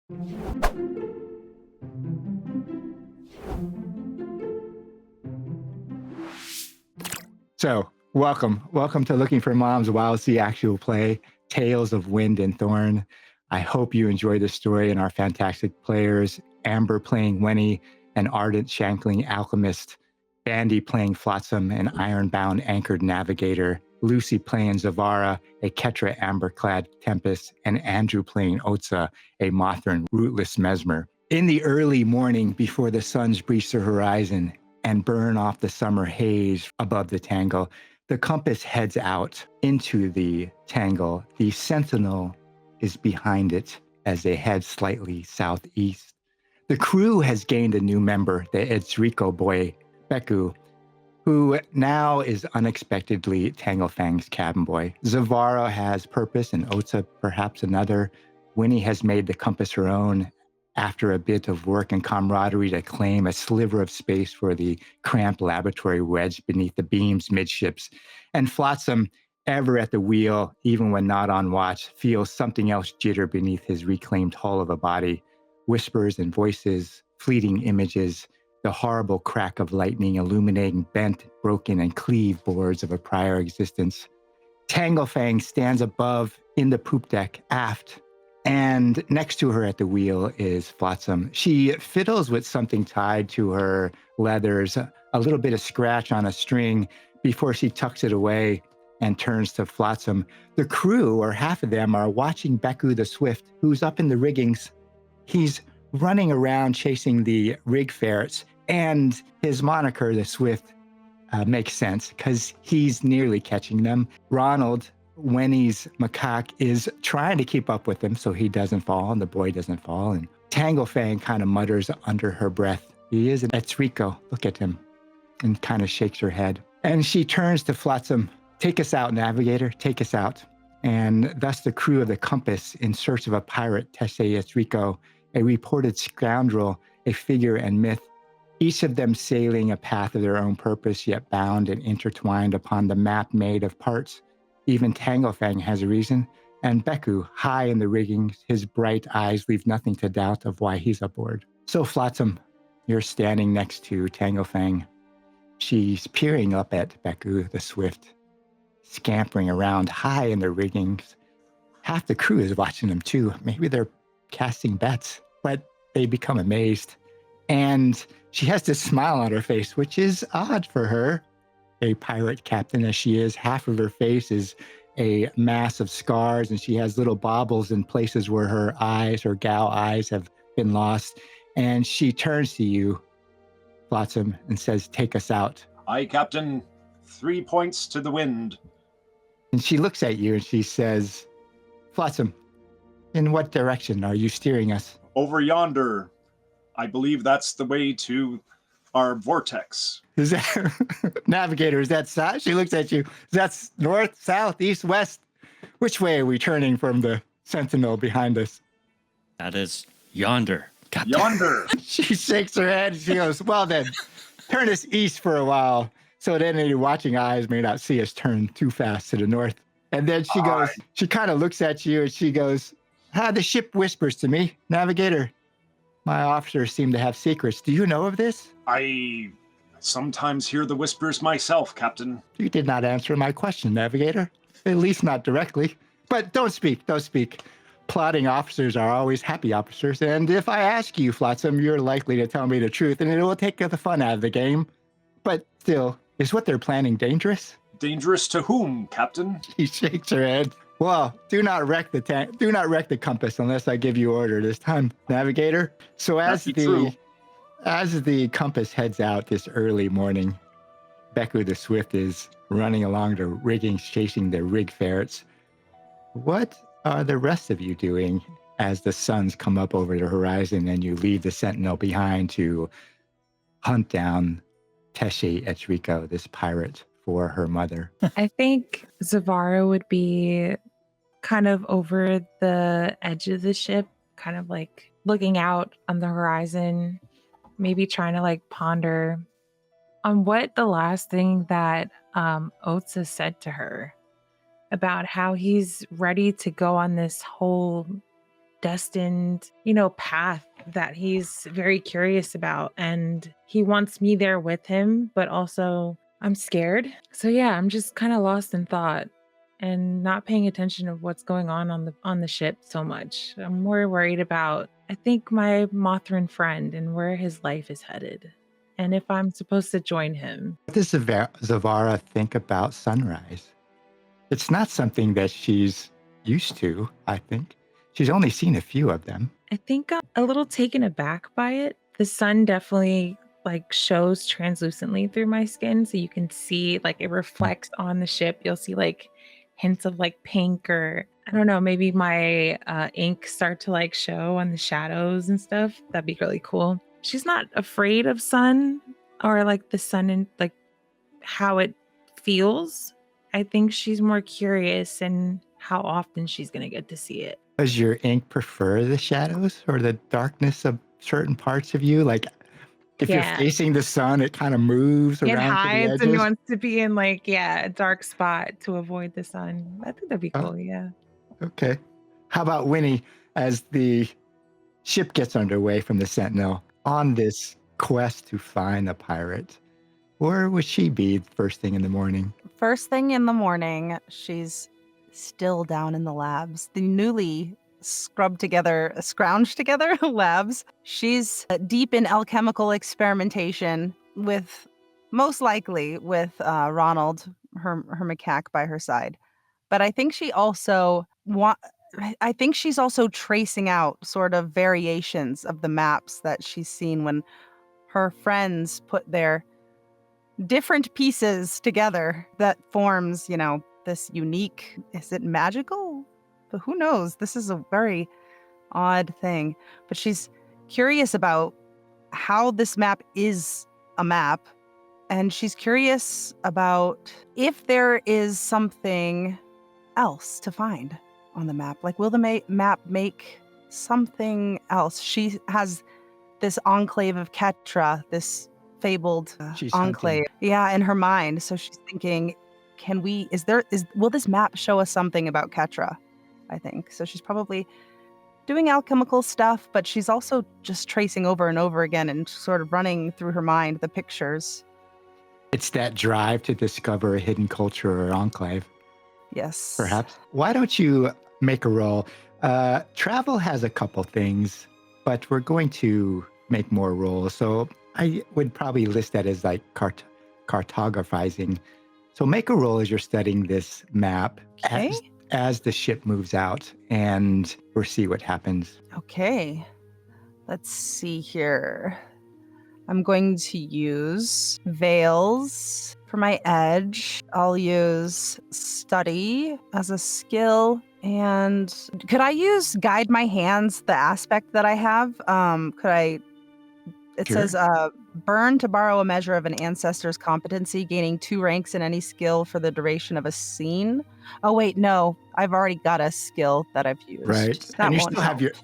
So, welcome to Looking for Mom's Wildsea actual play, Tales of Wind and Thorn. I hope you enjoy this story and our fantastic players, Amber playing Wenny, and Ardent Shankling Alchemist, Bandy playing Flot-Sam, an Ironbound anchored Navigator, Lucy playing Zavara, a Ketra Amberclad Tempest, and Andrew playing Otz-Za, a Mothryn Rootless Mesmer. In the early morning before the suns breach the horizon and burn off the summer haze above the Tangle, the compass heads out into the Tangle. The Sentinel is behind it as they head slightly southeast. The crew has gained a new member, the Etzriko boy, Beku, who now is unexpectedly TangleFang's cabin boy. Zavara has purpose and Otz-Za perhaps another. Wenny has made the compass her own after a bit of work and camaraderie to claim a sliver of space for the cramped laboratory wedged beneath the beams midships. And Flot-Sam, ever at the wheel, even when not on watch, feels something else jitter beneath his reclaimed hull of a body. Whispers and voices, fleeting images, the horrible crack of lightning illuminating bent, broken, and cleaved boards of a prior existence. TangleFang stands above in the poop deck, aft, and next to her at the wheel is Flot-Sam. She fiddles with something tied to her leathers, a little bit of scratch on a string, before she tucks it away and turns to Flot-Sam. The crew, or half of them, are watching Beku the Swift, who's up in the riggings. He's running around chasing the rig ferrets, and his moniker, the Swift, makes sense because he's nearly catching them. Ronald, Wenny's macaque, is trying to keep up with him so he doesn't fall and the boy doesn't fall. And TangleFang kind of mutters under her breath, "He is an Etzriko, look at him," and kind of shakes her head. And she turns to Flot-Sam, "Take us out, Navigator, take us out." And thus the crew of the Compass, in search of a pirate, Teche Etzriko, a reported scoundrel, a figure and myth, each of them sailing a path of their own purpose, yet bound and intertwined upon the map made of parts. Even TangleFang has a reason, and Beku, high in the rigging, his bright eyes leave nothing to doubt of why he's aboard. So Flot-Sam, you're standing next to TangleFang. She's peering up at Beku the Swift, scampering around high in the riggings. Half the crew is watching them too. Maybe they're casting bets, but they become amazed. And she has this smile on her face, which is odd for her. A pirate captain as she is, half of her face is a mass of scars, and she has little baubles in places where her eyes, her gal eyes, have been lost. And she turns to you, Flot-Sam, and says, "Take us out." "Aye, Captain. 3 points to the wind." And she looks at you and she says, "Flot-Sam, in what direction are you steering us?" "Over yonder. I believe that's the way to our vortex." Is that Navigator? Is that south? She looks at you. That's north, south, east, west. Which way are we turning from the Sentinel behind us? "That is yonder." "Yonder." She shakes her head and she goes, "Well then, turn us east for a while, so that any watching eyes may not see us turn too fast to the north." And then she goes, she kind of looks at you and she goes, "The ship whispers to me, Navigator. My officers seem to have secrets. Do you know of this?" "I sometimes hear the whispers myself, Captain." You did not answer my question, Navigator. At least not directly. But don't speak, don't speak. Plotting officers are always happy officers, and if I ask you, Flot-Sam, you're likely to tell me the truth, and it will take the fun out of the game. But still, is what they're planning dangerous? "Dangerous to whom, Captain?" She shakes her head. "Well, do not wreck the compass unless I give you order this time, Navigator." So as the compass heads out this early morning, Beku the Swift is running along the riggings, chasing the rig ferrets. What are the rest of you doing as the suns come up over the horizon and you leave the Sentinel behind to hunt down Teche Etzriko, this pirate, for her mother? I think Zavara would be kind of over the edge of the ship, kind of like looking out on the horizon, maybe trying to like ponder on what the last thing that Otz-Za said to her about how he's ready to go on this whole destined, path that he's very curious about. And he wants me there with him, but also I'm scared. So yeah, I'm just kind of lost in thought and not paying attention of what's going on the ship so much. I'm more worried about, I think, my Mothryn friend and where his life is headed, and if I'm supposed to join him. What does Zavara think about sunrise? It's not something that she's used to, I think. She's only seen a few of them. I think I'm a little taken aback by it. The sun definitely shows translucently through my skin, so you can see it reflects on the ship. You'll see hints of pink, or I don't know, maybe my ink start to show on the shadows and stuff. That'd be really cool. She's not afraid of sun or the sun and how it feels. I think she's more curious and how often she's going to get to see it. Does your ink prefer the shadows or the darkness of certain parts of you? If you're facing the sun, it kind of moves around. It hides to the edges. and wants to be in a dark spot to avoid the sun. I think that'd be cool. Yeah. Okay. How about Wenny, as the ship gets underway from the Sentinel on this quest to find a pirate? Where would she be first thing in the morning? First thing in the morning, she's still down in the labs. The newly scrounged together labs. She's deep in alchemical experimentation most likely with Ronald, her macaque by her side. But I think she's also tracing out sort of variations of the maps that she's seen when her friends put their different pieces together that forms, this unique, is it magical? But who knows? This is a very odd thing. But she's curious about how this map is a map. And she's curious about if there is something else to find on the map. Will the map make something else? She has this enclave of Ketra, this fabled enclave. Hunting. Yeah, in her mind. So she's thinking, will this map show us something about Ketra? I think. So she's probably doing alchemical stuff, but she's also just tracing over and over again and sort of running through her mind the pictures. It's that drive to discover a hidden culture or enclave. Yes. Perhaps. Why don't you make a roll? Travel has a couple things, but we're going to make more rolls. So I would probably list that as cartographizing. So make a roll as you're studying this map. Okay. As the ship moves out, and we'll see what happens. Okay. Let's see here. I'm going to use Veils for my edge. I'll use Study as a skill. And could I use Guide My Hands, the aspect that I have? It Sure. says, burn to borrow a measure of an ancestor's competency, gaining 2 ranks in any skill for the duration of a scene. Oh wait, no, I've already got a skill that I've used. Right. That And you won't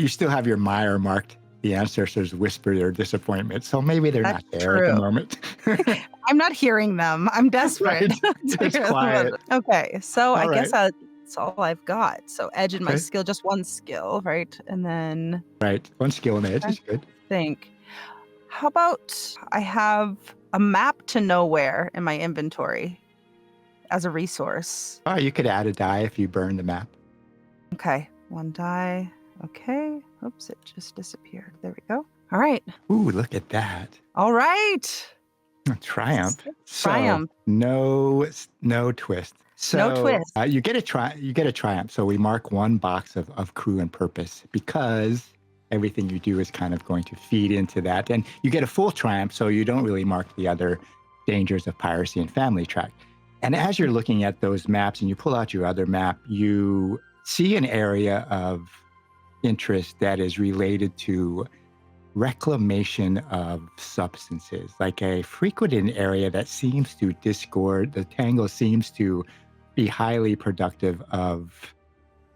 still have your Mire marked. The ancestors whisper their disappointment. So maybe they're That's not there at true. the moment. I'm not hearing them. I'm desperate. Right. It's quiet. Okay, so I guess right. that's all I've got. So edge in my Okay. skill, just 1 skill, right? And then Right. 1 skill in edge is good. think. How about I have a map to nowhere in my inventory as a resource? Oh, you could add a die if you burn the map. Okay, 1 die. Okay. Oops, it just disappeared. There we go. All right. Ooh, look at that. All right. Triumph. Triumph. So, no twist. So, No twist. You get a triumph. So we mark 1 box of crew and purpose because everything you do is kind of going to feed into that. And you get a full triumph, so you don't really mark the other dangers of piracy and family track. And as you're looking at those maps and you pull out your other map, you see an area of interest that is related to reclamation of substances, like a frequented area that seems to discord. The Tangle seems to be highly productive of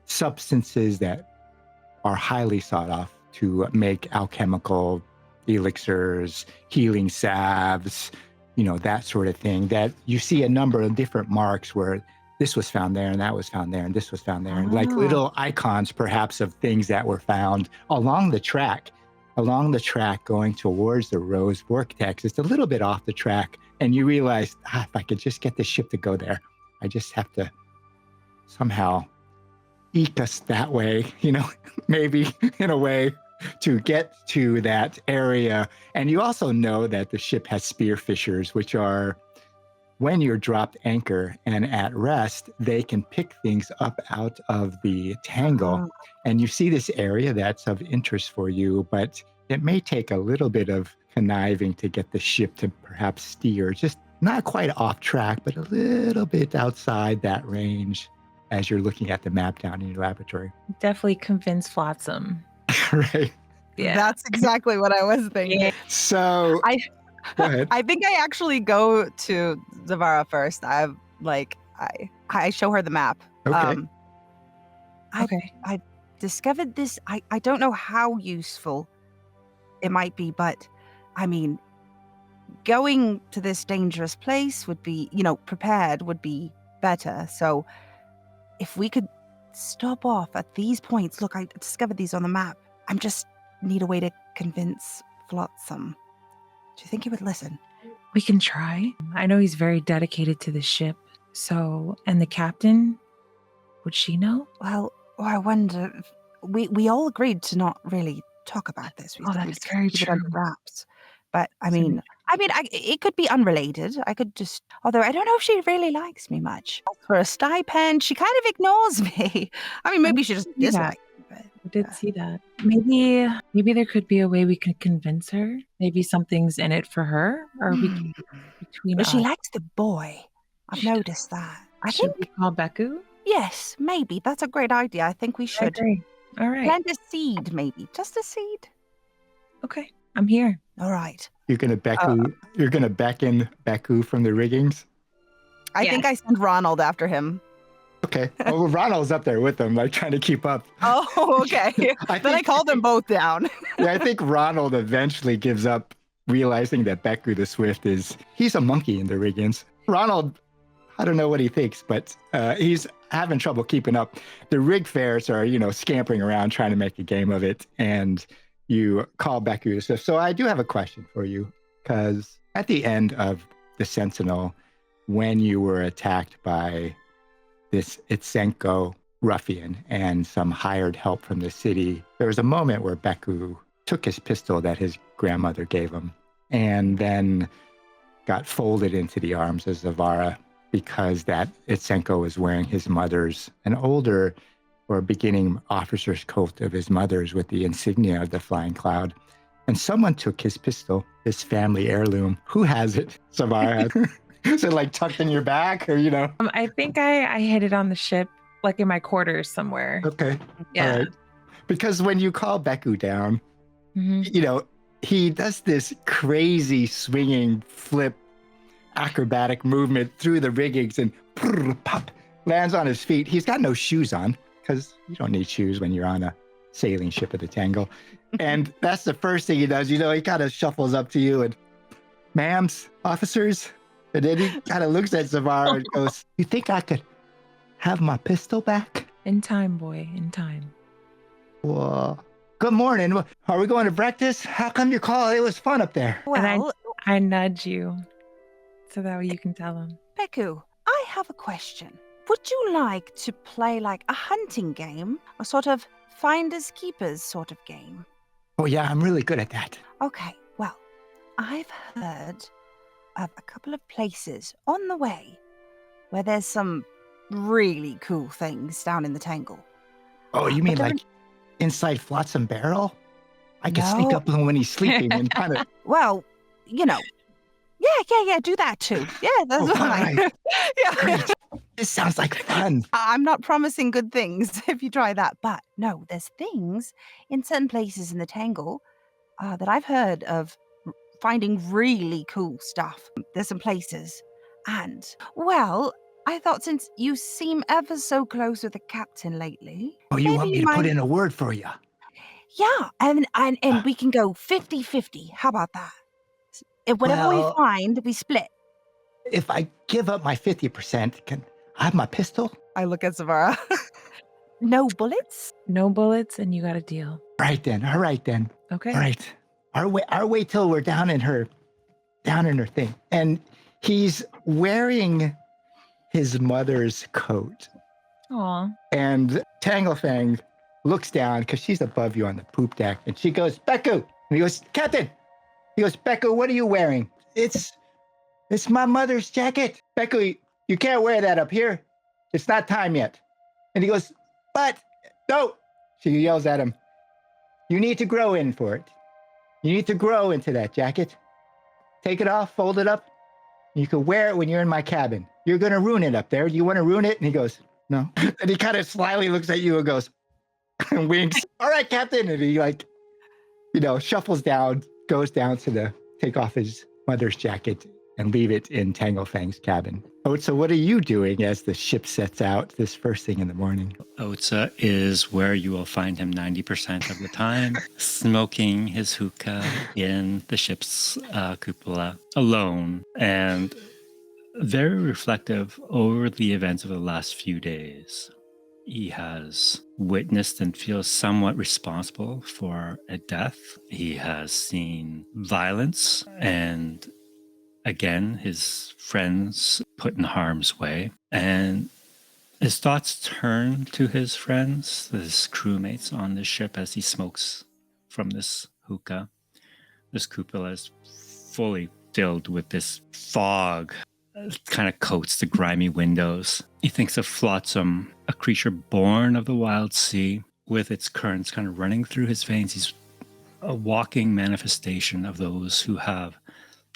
substances that are highly sought off to make alchemical elixirs, healing salves, that sort of thing. That you see a number of different marks where this was found there, and that was found there, and this was found there, and like little icons, perhaps, of things that were found along the track going towards the Rose Vortex. It's a little bit off the track, and you realize, if I could just get the ship to go there, I just have to somehow eke us that way, maybe in a way to get to that area. And you also know that the ship has spear fissures, which are when you're dropped anchor and at rest, they can pick things up out of the tangle. And you see this area that's of interest for you, but it may take a little bit of conniving to get the ship to perhaps steer just not quite off track, but a little bit outside that range as you're looking at the map down in your laboratory. Definitely convince Flot-Sam. Right. Yeah. That's exactly what I was thinking. Yeah. So go ahead. I think I actually go to Zavara first. I show her the map. Okay. I discovered this. I don't know how useful it might be, but I mean, going to this dangerous place would be, prepared would be better. So if we could stop off at these points, look, I discovered these on the map. I just need a way to convince Flot-Sam. Do you think he would listen? We can try. I know he's very dedicated to the ship. So, and the captain, would she know? Well, I wonder. We all agreed to not really talk about this. We that's very keep it true. under wraps. But it could be unrelated. I could just, although I don't know if she really likes me much. For a stipend, she kind of ignores me. I mean, maybe she doesn't dislike me. But, I did see that. Maybe there could be a way we could convince her. Maybe something's in it for her, or we can between but us. she likes the boy. I've noticed that. Should we call Beku? Yes, maybe. That's a great idea. I think we should. I agree. All right. Plant a seed, maybe. Just a seed. Okay, I'm here. All right. You're gonna beckon Beku from the riggings? I think I send Ronald after him. Okay. Well, Ronald's up there with them, like trying to keep up. Oh, okay. Then I call them both down. Yeah, I think Ronald eventually gives up, realizing that Beku the Swift he's a monkey in the riggings. Ronald, I don't know what he thinks, but he's having trouble keeping up. The rig fares are, scampering around trying to make a game of it, and you call Beku the Swift. So I do have a question for you, because at the end of the Sentinel, when you were attacked by this Etzriko ruffian and some hired help from the city, there was a moment where Beku took his pistol that his grandmother gave him and then got folded into the arms of Zavara because that Etzriko was wearing his mother's, an older or beginning officer's coat of his mother's with the insignia of the Flying Cloud. And someone took his pistol, his family heirloom. Who has it? Zavara. Is it like tucked in your back or, I think I hid it on the ship, like in my quarters somewhere. Okay. Yeah. All right. Because when you call Beku down, he does this crazy swinging flip acrobatic movement through the riggings and pop, lands on his feet. He's got no shoes on because you don't need shoes when you're on a sailing ship of the Tangle. And that's the first thing he does. He kind of shuffles up to you and, ma'ams, officers. And then he kind of looks at Zavara and goes, you think I could have my pistol back? In time, boy, in time. Well, good morning. Are we going to breakfast? How come you call? It was fun up there. Well, and I nudge you so that way you can tell him. Beku, I have a question. Would you like to play like a hunting game? A sort of finders keepers sort of game? Oh, yeah, I'm really good at that. Okay, well, I've heard of a couple of places on the way where there's some really cool things down in the Tangle. Oh, you mean like inside Flot-Sam barrel? I can sneak up on when he's sleeping and kind of... Well, yeah, do that too. Yeah, that's fine. Right. Yeah. Great. This sounds like fun. I'm not promising good things if you try that, but no, there's things in certain places in the Tangle that I've heard of finding really cool stuff. There's some places. And, well, I thought since you seem ever so close with the captain lately... Oh, you want me to put in a word for you? Yeah, and we can go 50-50. How about that? If whatever we find, we split. If I give up my 50%, can I have my pistol. I look at Zavara. No bullets? No bullets, and you got a deal. All right then. Okay. All right. Our wait till we're down in her thing. And he's wearing his mother's coat. Aw. And TangleFang looks down because she's above you on the poop deck, and she goes, Becca. And he goes, Captain. He goes, Becca, what are you wearing? It's my mother's jacket. Becca, you can't wear that up here. It's not time yet. And he goes, but no. She yells at him, you need to grow in for it. You need to grow into that jacket. Take it off, fold it up. You can wear it when you're in my cabin. You're going to ruin it up there. Do you want to ruin it? And he goes, no. And he kind of slyly looks at you and goes, and winks. All right, Captain. And he shuffles down, goes down to take off his mother's jacket and leave it in TangleFang's cabin. Otz-Za, what are you doing as the ship sets out this first thing in the morning? Otz-Za is where you will find him 90% of the time, smoking his hookah in the ship's cupola alone, and very reflective over the events of the last few days. He has witnessed and feels somewhat responsible for a death. He has seen violence and, again, his friends put in harm's way. And his thoughts turn to his friends, his crewmates on the ship, as he smokes from this hookah. This cupola is fully filled with this fog. Kind of coats the grimy windows. He thinks of Flot-Sam, a creature born of the Wildsea, with its currents kind of running through his veins. He's a walking manifestation of those who have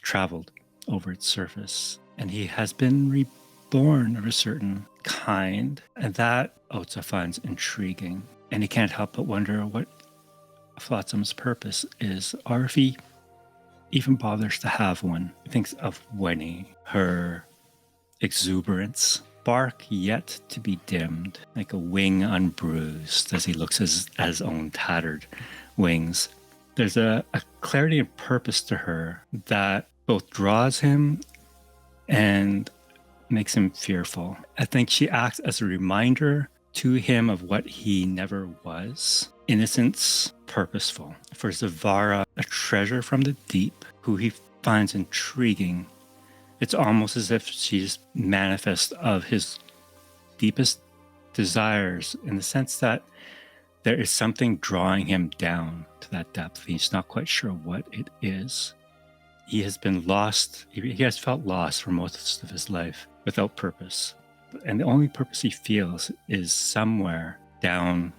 traveled over its surface. And he has been reborn of a certain kind, and that Otz-Za finds intriguing. And he can't help but wonder what Flot-Sam's purpose is, or if he even bothers to have one. He thinks of Wenny, her exuberance, spark yet to be dimmed, like a wing unbruised as he looks at his own tattered wings. There's a clarity and purpose to her that both draws him and makes him fearful. I think she acts as a reminder to him of what he never was. Innocence, purposeful. For Zavara, a treasure from the deep, who he finds intriguing. It's almost as if she's manifest of his deepest desires, in the sense that there is something drawing him down to that depth. He's not quite sure what it is. He has been lost. He has felt lost for most of his life, without purpose. And the only purpose he feels is somewhere down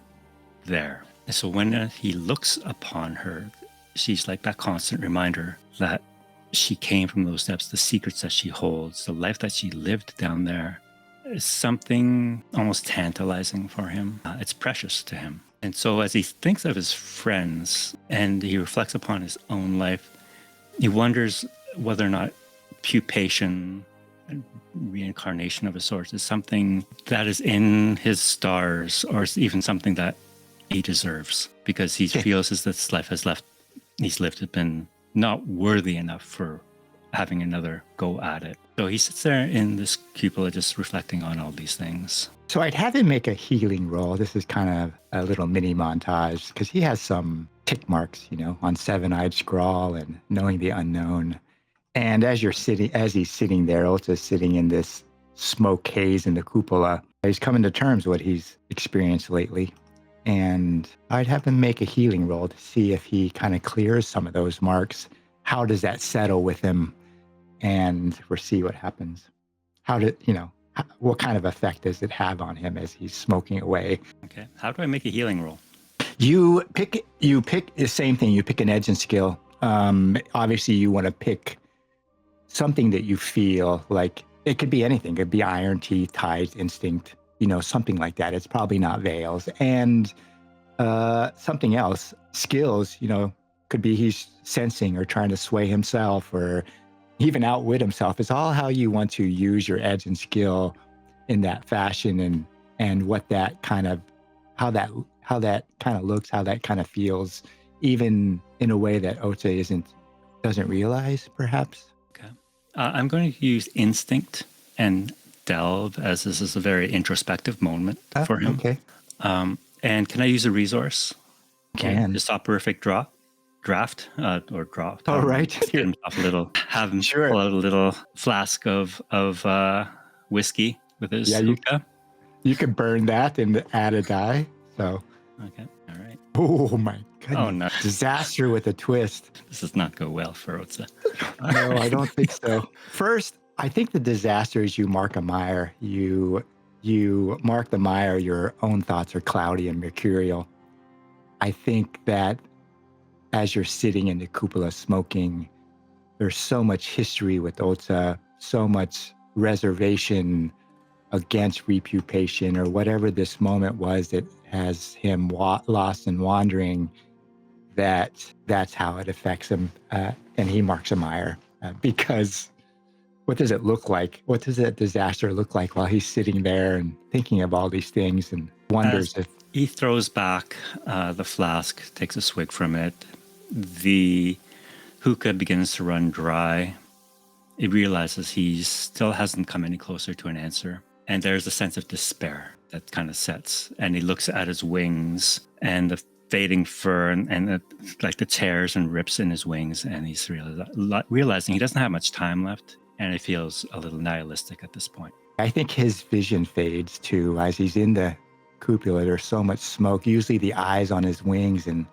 there. And so when he looks upon her, she's like that constant reminder that she came from those depths, the secrets that she holds, the life that she lived down there is something almost tantalizing for him. It's precious to him. And so as he thinks of his friends and he reflects upon his own life, he wonders whether or not pupation and reincarnation of a sort is something that is in his stars, or even something that he deserves, because he feels as this life he's lived has been not worthy enough for having another go at it. So he sits there in this cupola just reflecting on all these things. So I'd have him make a healing roll. This is kind of a little mini montage because he has some tick marks, on Seven-Eyed Scrawl and Knowing the Unknown. And as he's sitting there, Otz-Za's sitting in this smoke haze in the cupola, he's coming to terms with what he's experienced lately. And I'd have him make a healing roll to see if he kind of clears some of those marks. How does that settle with him? And we'll see what happens. What kind of effect does it have on him as he's smoking away? Okay. How do I make a healing roll? You pick the same thing. You pick an edge and skill. Obviously, you want to pick something that you feel like it could be anything. It could be iron, teeth, ties, instinct, something like that. It's probably not veils. And something else, skills, could be he's sensing or trying to sway himself or even outwit himself. It's all how you want to use your edge and skill in that fashion, and what that kind of, how that kind of looks, how that kind of feels, even in a way that Otz-Za doesn't realize, perhaps. Okay. I'm going to use instinct and delve, as this is a very introspective moment for him. Okay. And can I use a resource? Can. To stop perfect draft or draw. All right. Get himself a little, have him Sure. pull out a little flask of whiskey with his hookah. You could burn that and add a die. So. Okay. All right. Oh my goodness. Oh no. Disaster with a twist. This does not go well for Otz-Za. No, I don't think so. First, I think the disaster is you mark a mire. You mark the mire, your own thoughts are cloudy and mercurial. I think that as you're sitting in the cupola smoking, there's so much history with Otz-Za, so much reservation against reputation or whatever this moment was that has him lost and wandering, that's how it affects him. And he marks a mire because what does it look like? What does that disaster look like while he's sitting there and thinking of all these things and wonders if... He throws back the flask, takes a swig from it. The hookah begins to run dry. He realizes he still hasn't come any closer to an answer. And there's a sense of despair that kind of sets. And he looks at his wings and the fading fur and like the tears and rips in his wings. And he's realizing he doesn't have much time left. And he feels a little nihilistic at this point. I think his vision fades too. As he's in the cupola, there's so much smoke, usually the eyes on his wings, and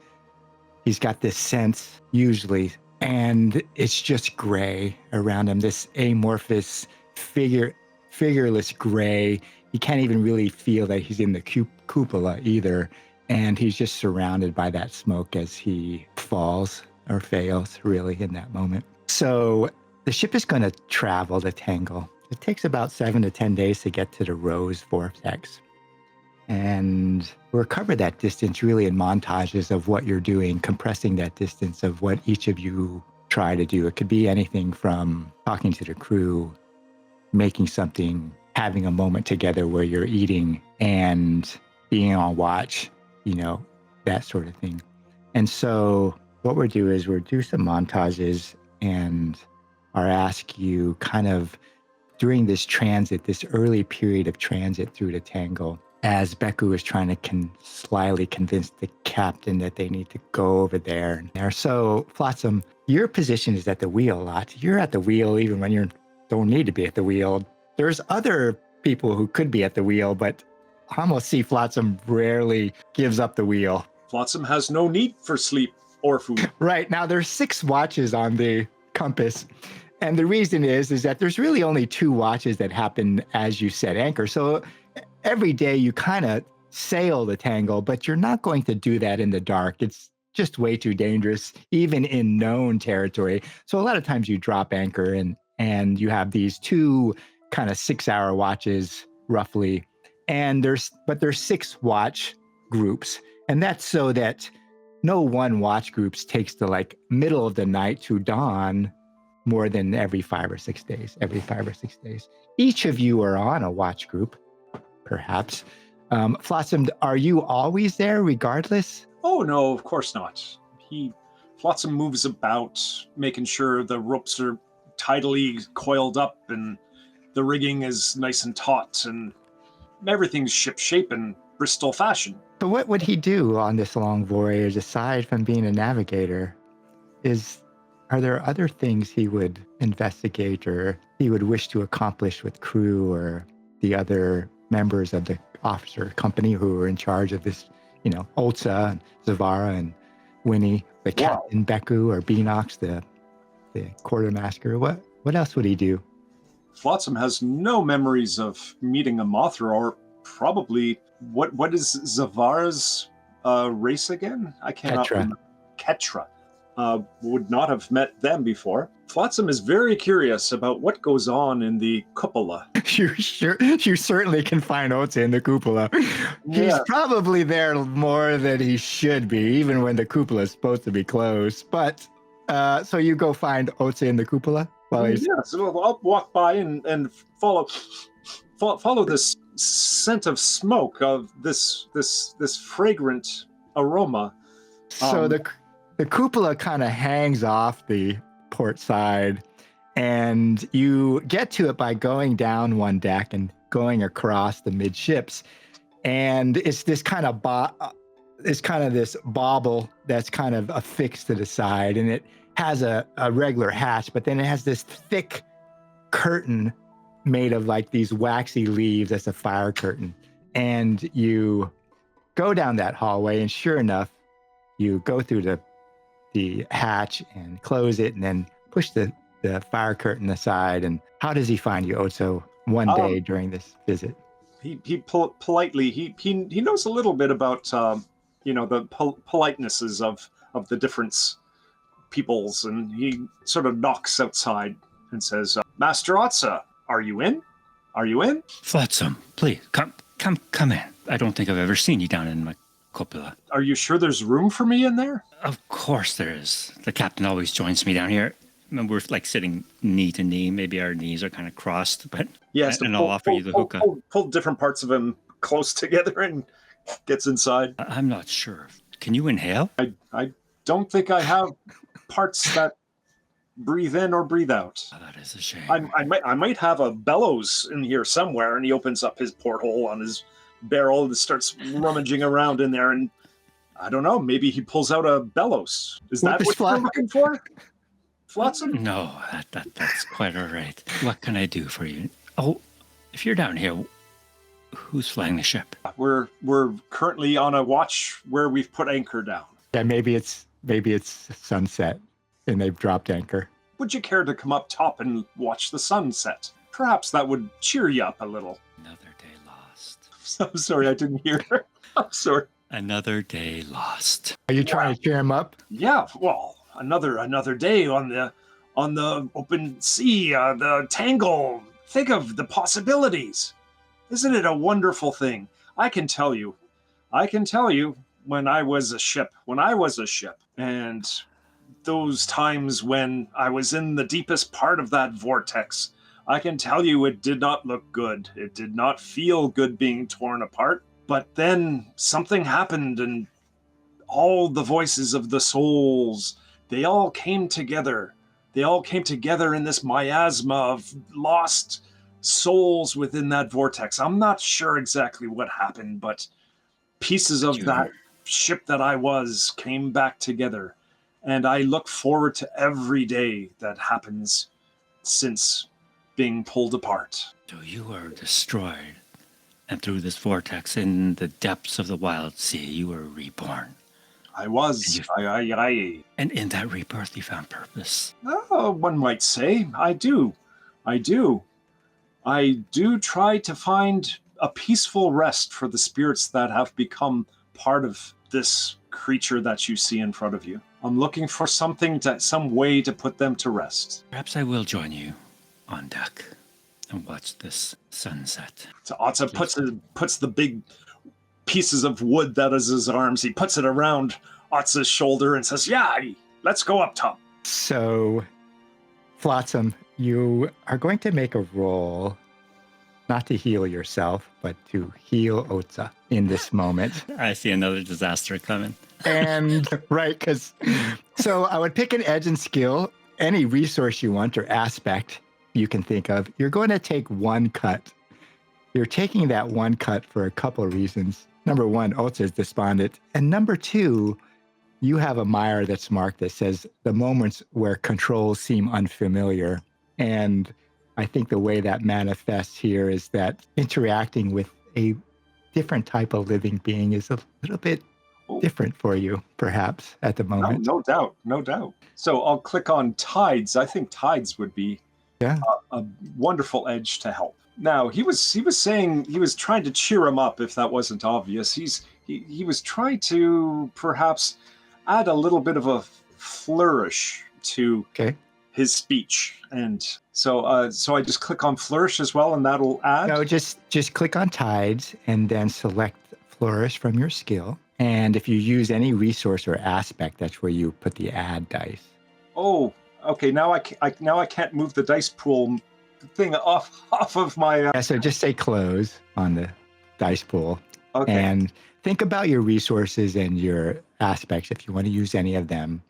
he's got this sense, usually, and it's just gray around him, this amorphous, figureless gray. He can't even really feel that he's in the cupola either, and he's just surrounded by that smoke as he falls or fails, really, in that moment. So the ship is going to travel to Tangle. It takes about 7 to 10 days to get to the Rose Vortex. And we'll cover that distance really in montages of what you're doing, compressing that distance of what each of you try to do. It could be anything from talking to the crew, making something, having a moment together where you're eating and being on watch, that sort of thing. And so what we'll do is we'll do some montages and I'll ask you kind of during this transit, this early period of transit through the Tangle, as Beku is trying to slyly convince the captain that they need to go over there. So, Flot-Sam, your position is at the wheel a lot. You're at the wheel even when you don't need to be at the wheel. There's other people who could be at the wheel, but I almost see Flot-Sam rarely gives up the wheel. Flot-Sam has no need for sleep or food. Right. Now, there's 6 watches on the compass. And the reason is that there's really only 2 watches that happen as you set anchor. So every day you kind of sail the Tangle, but you're not going to do that in the dark. It's just way too dangerous, even in known territory. So a lot of times you drop anchor and you have these 2 kind of 6-hour watches roughly. And there's 6 watch groups. And that's so that no one watch group takes the middle of the night to dawn more than every 5 or 6 days, Each of you are on a watch group, perhaps. Flot-Sam, are you always there regardless? Oh, no, of course not. Flot-Sam moves about, making sure the ropes are tidily coiled up and the rigging is nice and taut and everything's ship-shape and Bristol fashion. So what would he do on this long voyage aside from being a navigator? Are there other things he would investigate or he would wish to accomplish with crew or the other members of the officer company who are in charge of this, Otz-Za and Zavara and Wenny, the captain, Beku, or Beanox, the quartermaster? What else would he do? Flot-Sam has no memories of meeting a Mothryn or probably what is Zavara's race again? I cannot remember. Ketra. Would not have met them before. Flot-Sam is very curious about what goes on in the cupola. You certainly can find Otz-Za in the cupola. He's probably there more than he should be, even when the cupola is supposed to be closed. But so you go find Otz-Za in the cupola? So I'll walk by and follow this scent of smoke of this fragrant aroma. So the cupola kind of hangs off the port side, And you get to it by going down one deck and going across the midships. And it's this kind of this bauble that's kind of affixed to the side, and it has a regular hatch, but then it has this thick curtain made of like these waxy leaves. That's a fire curtain. And you go down that hallway, and sure enough, you go through the hatch and close it, and then push the fire curtain aside. And how does he find you, Otz-Za, one day during this visit? He politely he knows a little bit about the politenesses of the different peoples, and he sort of knocks outside and says, "Master Otz-Za, are you in? Are you in?" Flot-Sam, please come in. I don't think I've ever seen you down in my cupola. Are you sure there's room for me in there? Of course there is. The captain always joins me down here. And we're like sitting knee to knee. Maybe our knees are kind of crossed, but yes. And I'll offer you the hookah. Pull different parts of him close together and gets inside. I'm not sure. Can you inhale? I don't think I have parts that breathe in or breathe out. Oh, that is a shame. I might have a bellows in here somewhere. And he opens up his porthole on his barrel and starts rummaging around in there. And I don't know. Maybe he pulls out a bellows. Is that what you're looking for? Flot-Sam? No, that's quite all right. What can I do for you? Oh, if you're down here, who's flying the ship? We're currently on a watch where we've put anchor down. Yeah, maybe it's sunset and they've dropped anchor. Would you care to come up top and watch the sunset? Perhaps that would cheer you up a little. Another day lost. I'm sorry, I didn't hear. I'm sorry. Another day lost. Are you trying to cheer him up? Yeah, well, another day on the open sea, the Tangle. Think of the possibilities. Isn't it a wonderful thing? I can tell you when I was a ship, and those times when I was in the deepest part of that vortex, I can tell you it did not look good. It did not feel good being torn apart. But then something happened, and all the voices of the souls, they all came together. They all came together in this miasma of lost souls within that vortex. I'm not sure exactly what happened, but pieces of that ship that I was came back together. And I look forward to every day that happens since being pulled apart. So you were destroyed, and through this vortex in the depths of the Wildsea, you were reborn. I was. And in that rebirth, you found purpose. Oh, one might say. I do try to find a peaceful rest for the spirits that have become part of this creature that you see in front of you. I'm looking for some way to put them to rest. Perhaps I will join you on deck and watch this sunset. So Otz-Za puts the big pieces of wood that is his arms. He puts it around Otz-Za's shoulder and says, "Yeah, let's go up top." So, Flot-Sam, you are going to make a roll, not to heal yourself, but to heal Otz-Za in this moment. I see another disaster coming. And, right, so I would pick an edge and skill, any resource you want or aspect you can think of. You're going to take one cut. You're taking that one cut for a couple of reasons. Number one, Otz-Za is despondent. And number two, you have a mire that's marked that says the moments where controls seem unfamiliar. And I think the way that manifests here is that interacting with a different type of living being is a little bit different for you, perhaps, at the moment. No doubt. So I'll click on Tides. I think Tides would be a wonderful edge to help. Now, he was saying he was trying to cheer him up, if that wasn't obvious. He was trying to perhaps add a little bit of a flourish to his speech. And so I just click on flourish as well, and that'll add? No, just click on Tides and then select flourish from your skill. And if you use any resource or aspect, that's where you put the add dice. Oh, okay. Now I can't move the dice pool thing off of my... So just say close on the dice pool. Okay. And think about your resources and your aspects if you want to use any of them.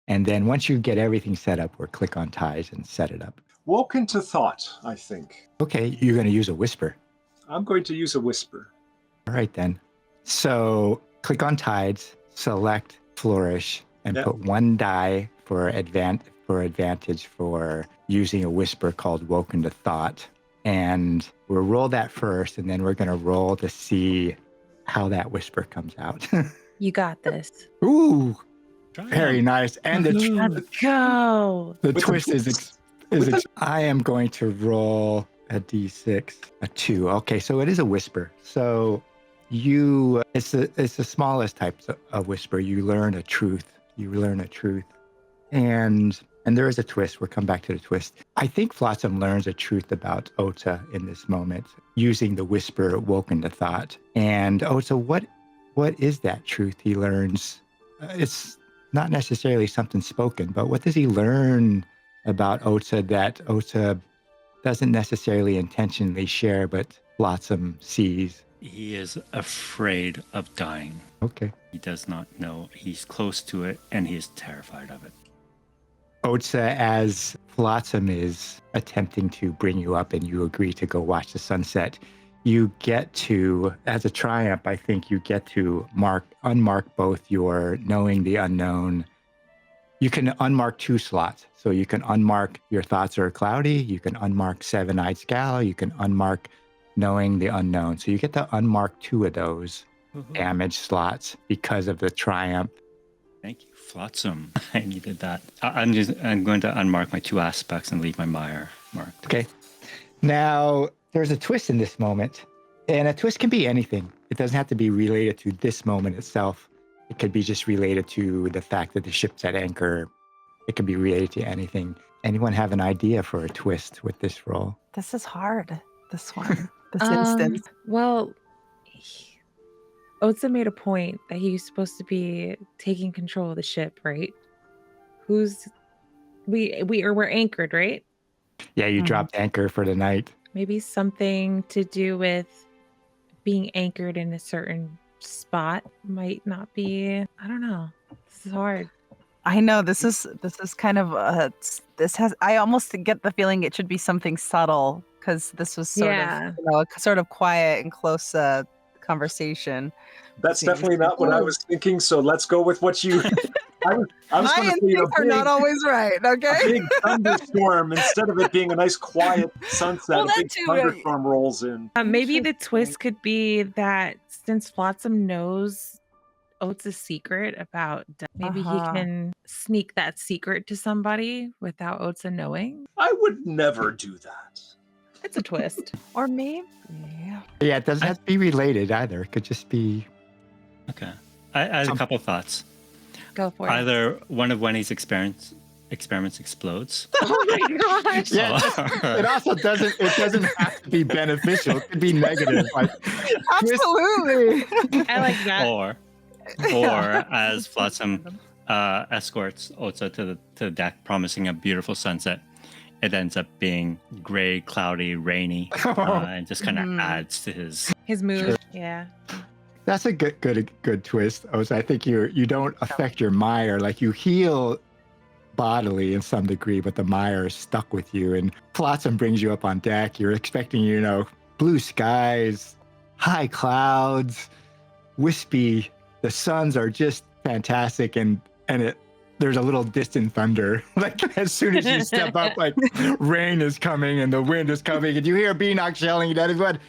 And then once you get everything set up, or click on Ties and set it up. Woken to thought, I think. Okay, you're going to use a whisper. I'm going to use a whisper. All right, then. So click on Tides, select Flourish, and put 1 die for advantage for using a whisper called Woken to Thought. And we'll roll that first, and then we're going to roll to see how that whisper comes out. You got this. Ooh, very nice. And Let's go. the twist is I am going to roll a d6, a 2. Okay, so it is a whisper. So it's the smallest types of whisper. You learn a truth. And there is a twist. We'll come back to the twist. I think Flot-Sam learns a truth about Otz-Za in this moment using the whisper Woken to Thought. And Otz-Za, what is that truth he learns? It's not necessarily something spoken, but what does he learn about Otz-Za that Otz-Za doesn't necessarily intentionally share, but Flot-Sam sees? He is afraid of dying. Okay. He does not know. He's close to it, and he is terrified of it. Otz-Za, as Flot-Sam is attempting to bring you up and you agree to go watch the sunset, you get to, as a triumph, I think you get to unmark both your knowing the unknown. You can unmark 2 slots. So you can unmark your thoughts are cloudy. You can unmark seven-eyed scowl. You can unmark knowing the unknown. So you get to unmark 2 of those damage slots because of the triumph. Thank you, Flot-Sam. I needed that. I'm going to unmark my 2 aspects and leave my mire marked. Okay. Now, there's a twist in this moment, and a twist can be anything. It doesn't have to be related to this moment itself. It could be just related to the fact that the ship's at anchor. It could be related to anything. Anyone have an idea for a twist with this roll? This is hard. This one. This instance. Well, Otz-Za made a point that he's supposed to be taking control of the ship, right? We're anchored, right? Yeah, you dropped anchor for the night. Maybe something to do with being anchored in a certain spot might not be. I don't know. This is hard. I know this is kind of I almost get the feeling it should be something subtle because this was sort of a sort of quiet and close conversation. That's definitely not what I was thinking. So let's go with what you. I was My instincts are not always right. Okay. A big thunderstorm instead of it being a nice quiet sunset. Well, a big thunderstorm rolls in. Maybe the twist could be that since Flot-Sam knows Otz-Za's secret about death, maybe he can sneak that secret to somebody without Otz-Za knowing. I would never do that. It's a twist. Or maybe. Yeah, it doesn't have to be related either. It could just be. Okay. I had a couple thoughts. Go for it. Either one of Wenny's experiments explodes. Oh my gosh. Yeah, it also doesn't have to be beneficial. It could be negative. Like, Absolutely. I like that. Or as Flot-Sam escorts Otz-Za to the deck, promising a beautiful sunset, it ends up being gray, cloudy, rainy, and just kind of adds to his mood. Yeah. That's a good twist. I think you don't affect your mire. Like you heal bodily in some degree, but the mire is stuck with you. And Flot-Sam brings you up on deck. You're expecting, blue skies, high clouds, wispy. The suns are just fantastic, and there's a little distant thunder. Like as soon as you step up, like rain is coming and the wind is coming, and you hear Beanock shelling at everyone.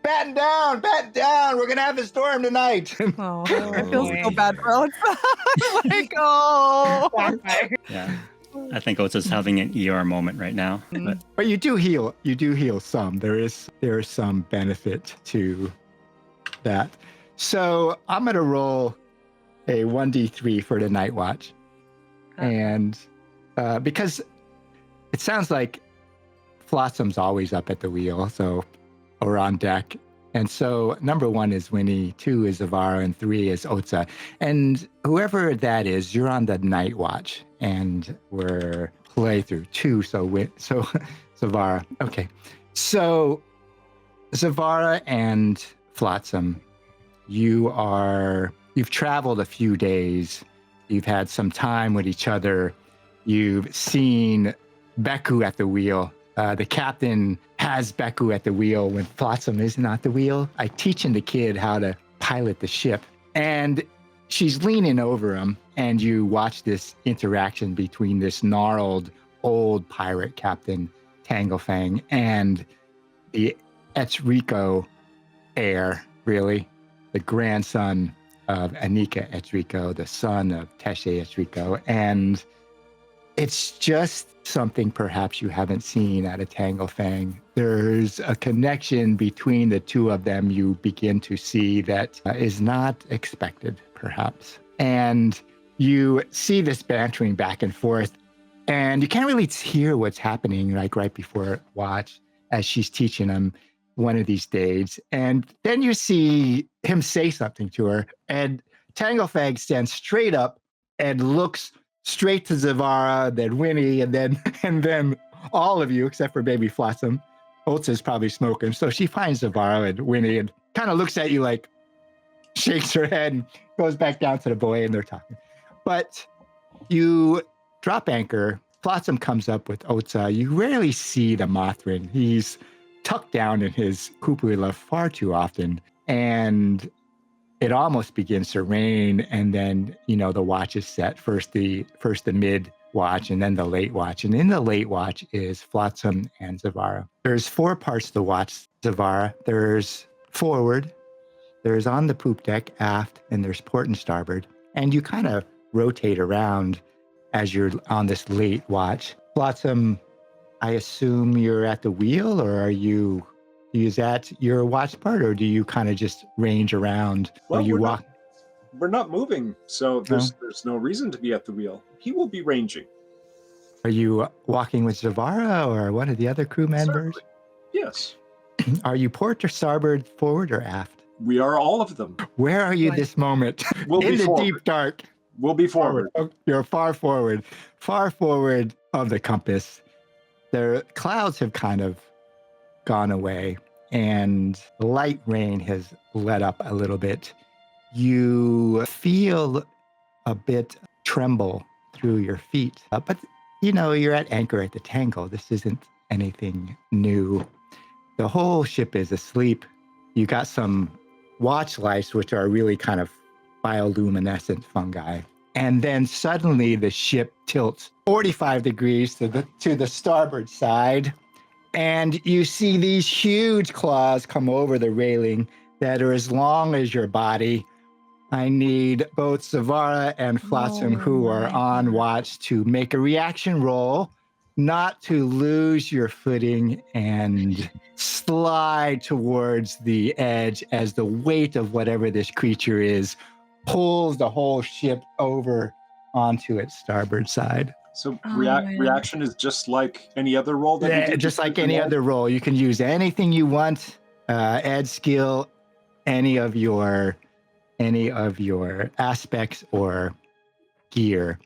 Batten down, we're going to have a storm tonight. Oh, I feel so bad for Otz-Za. Like, oh. Yeah. I think Otz-Za's having an ER moment right now. But you do heal some. There is some benefit to that. So I'm going to roll a 1d3 for the night watch. And because it sounds like Flot-Sam's always up at the wheel, or on deck. And so number 1 is Wenny, 2 is Zavara, and 3 is Otz-Za. And whoever that is, you're on the night watch. And we're play through 2, so Zavara. Okay. So Zavara and Flot-Sam, you've traveled a few days. You've had some time with each other. You've seen Beku at the wheel The captain has Beku at the wheel when Flot-Sam isn't at the wheel. I teaching the kid how to pilot the ship. And she's leaning over him, and you watch this interaction between this gnarled old pirate captain, TangleFang, and the Etzriko heir, really, the grandson of Teche Etzriko, the son of Teche Etzriko. And it's just something perhaps you haven't seen at a TangleFang. There's a connection between the two of them you begin to see that is not expected, perhaps. And you see this bantering back and forth, and you can't really hear what's happening like right before watch as she's teaching him one of these days. And then you see him say something to her, and TangleFang stands straight up and looks straight to Zavara, then Wenny, and then all of you, except for baby Flot-Sam. Otz-Za's probably smoking. So she finds Zavara and Wenny and kind of looks at you like, shakes her head and goes back down to the boy, and they're talking. But you drop anchor. Flot-Sam comes up with Otz-Za. You rarely see the Mothryn. He's tucked down in his cupola far too often. And it almost begins to rain, and then, the watch is set. First the mid watch, and then the late watch. And in the late watch is Flot-Sam and Zavara. There's 4 parts to the watch, Zavara. There's forward, there's on the poop deck, aft, and there's port and starboard. And you kind of rotate around as you're on this late watch. Flot-Sam, I assume you're at the wheel, or is that your watch part, or do you kind of just range around? Well, or you walk? We're not moving, so there's no reason to be at the wheel. He will be ranging. Are you walking with Zavara or one of the other crew members? Certainly. Yes. Are you port or starboard, forward or aft? We are all of them. Where are you this moment? We'll in be the forward. Deep dark. We'll be forward. Oh, you're far forward of the compass. The clouds have kind of gone away, and light rain has let up a little bit. You feel a bit tremble through your feet, but you're at anchor at the Tangle. This isn't anything new. The whole ship is asleep. You got some watch lights, which are really kind of bioluminescent fungi. And then suddenly the ship tilts 45 degrees to the starboard side. And you see these huge claws come over the railing that are as long as your body. I need both Zavara and Flot-Sam, who are on watch, to make a reaction roll, not to lose your footing and slide towards the edge as the weight of whatever this creature is pulls the whole ship over onto its starboard side. So reaction is just like any other roll that you do? Just like any other roll. You can use anything you want, add skill, any of your aspects or gear.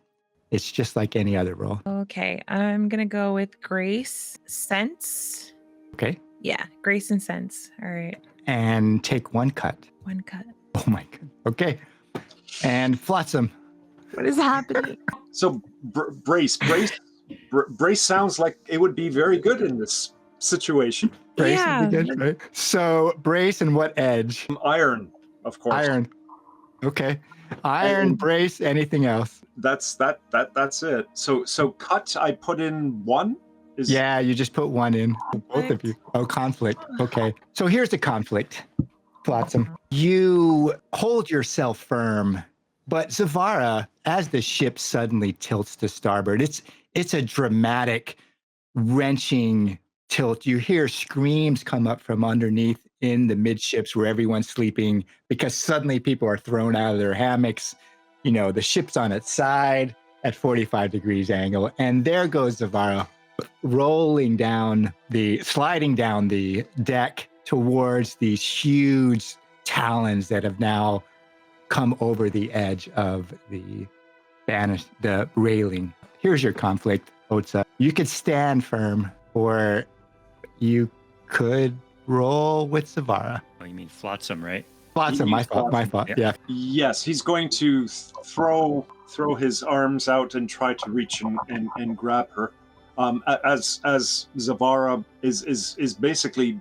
It's just like any other roll. Okay, I'm gonna go with Grace Sense. Okay. Yeah, Grace and Sense. All right. And take 1 cut. 1 cut. Oh my god. Okay. And Flot-Sam. What is happening? So brace sounds like it would be very good in this situation. Brace Yeah. would be good, right? So brace and what edge? Iron, of course. Iron. Okay. Iron, And- brace, anything else? That's it. So cut. I put in 1. Yeah, you just put 1 in. Both of you. Oh, conflict. Okay. So here's the conflict, Flot-Sam. You hold yourself firm, but Zavara, as the ship suddenly tilts to starboard, it's a dramatic, wrenching tilt. You hear screams come up from underneath in the midships where everyone's sleeping because suddenly people are thrown out of their hammocks. The ship's on its side at 45 degrees angle, and there goes Zavara sliding down the deck towards these huge talons that have now come over the edge of the railing. Here's your conflict, Otz-Za. You could stand firm, or you could roll with Zavara. Oh, you mean Flot-Sam, right? Flot-Sam, my fault. Yeah. Yes, he's going to throw his arms out and try to reach and grab her. as Zavara is basically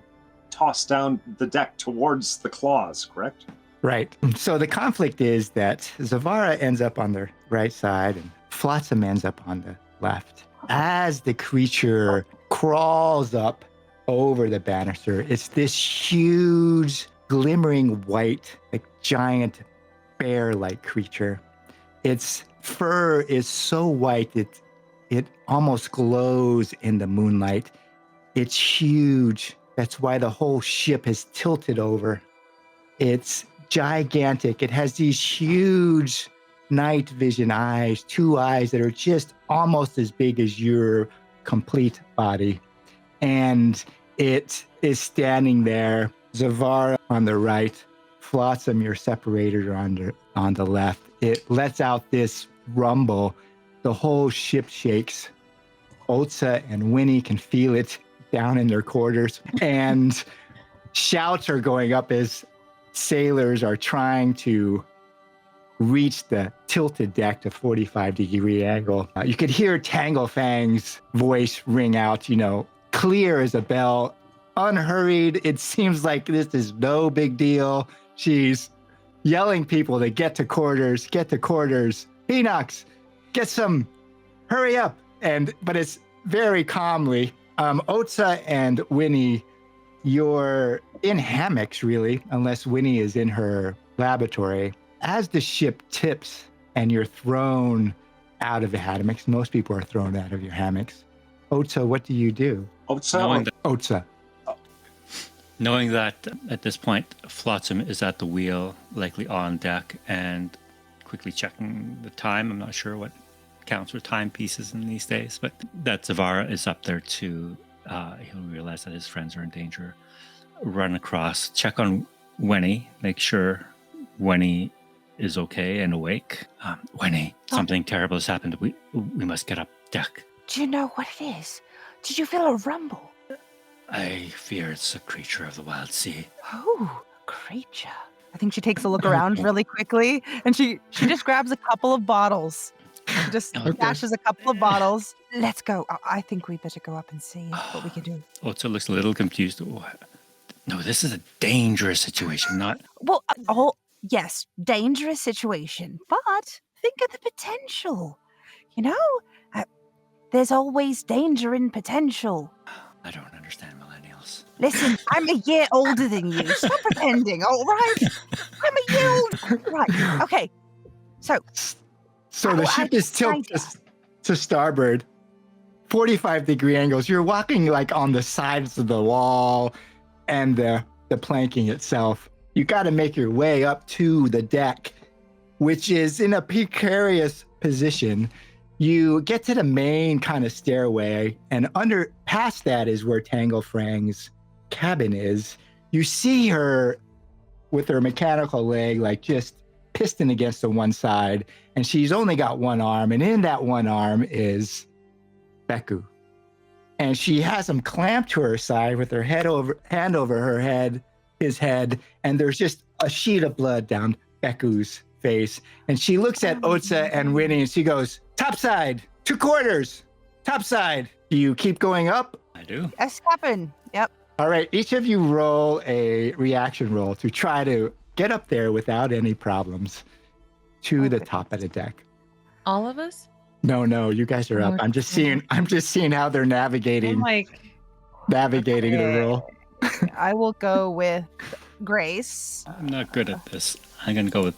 tossed down the deck towards the claws, correct? Right. So the conflict is that Zavara ends up on the right side and Flot-Sam ends up on the left. As the creature crawls up over the banister, it's this huge, glimmering white, like giant bear-like creature. Its fur is so white it almost glows in the moonlight. It's huge. That's why the whole ship is tilted over. It's gigantic. It has these huge night vision eyes, 2 eyes that are just almost as big as your complete body. And it is standing there, Zavara on the right, Flot-Sam, your separator on the left. It lets out this rumble. The whole ship shakes. Otz-Za and Wenny can feel it down in their quarters. And shouts are going up as sailors are trying to reach the tilted deck to 45-degree angle. You could hear TangleFang's voice ring out, clear as a bell, unhurried. It seems like this is no big deal. She's yelling people to get to quarters. Enox, get some, hurry up. But it's very calmly. Otz-Za and Wenny, you're in hammocks, really, unless Wenny is in her laboratory. As the ship tips and you're thrown out of the hammocks, most people are thrown out of your hammocks. Otz-Za, what do you do? Otz-Za. Knowing that at this point, Flot-Sam is at the wheel, likely on deck, and quickly checking the time. I'm not sure what counts for timepieces in these days, but that Zavara is up there too. He'll realize that his friends are in danger. Run across, check on Wenny, make sure Wenny is okay and awake. Wenny, something terrible has happened. We must get up deck. Do you know what it is? Did you feel a rumble? I fear it's a creature of the Wildsea. Oh, creature. I think she takes a look around really quickly, and she just grabs a couple of bottles. She just dashes a couple of bottles. Let's go. I think we better go up and see what we can do. Otz-Za looks a little confused. No, this is a dangerous situation, not... Well, yes, dangerous situation, but think of the potential. There's always danger in potential. I don't understand millennials. Listen, I'm a year older than you. Stop pretending, all right? I'm a year older. Right, okay. So the ship is tilted to starboard, 45-degree angles. You're walking like on the sides of the wall and the planking itself. You got to make your way up to the deck, which is in a precarious position. You get to the main kind of stairway, and past that is where TangleFang's cabin is. You see her with her mechanical leg, like just piston against the one side, and she's only got one arm, and in that one arm is Beku. And she has him clamped to her side with her hand over his head, and there's just a sheet of blood down Beku's face. And she looks at Otz-Za and Wenny, and she goes, "Topside, 2 quarters, topside." Do you keep going up? I do. Yes, Captain. Yep. All right, each of you roll a reaction roll to try to get up there without any problems to the top of the deck. All of us? No, you guys are up. I'm just seeing how they're navigating. The roll. I will go with Grace. I'm not good at this. I'm going to go with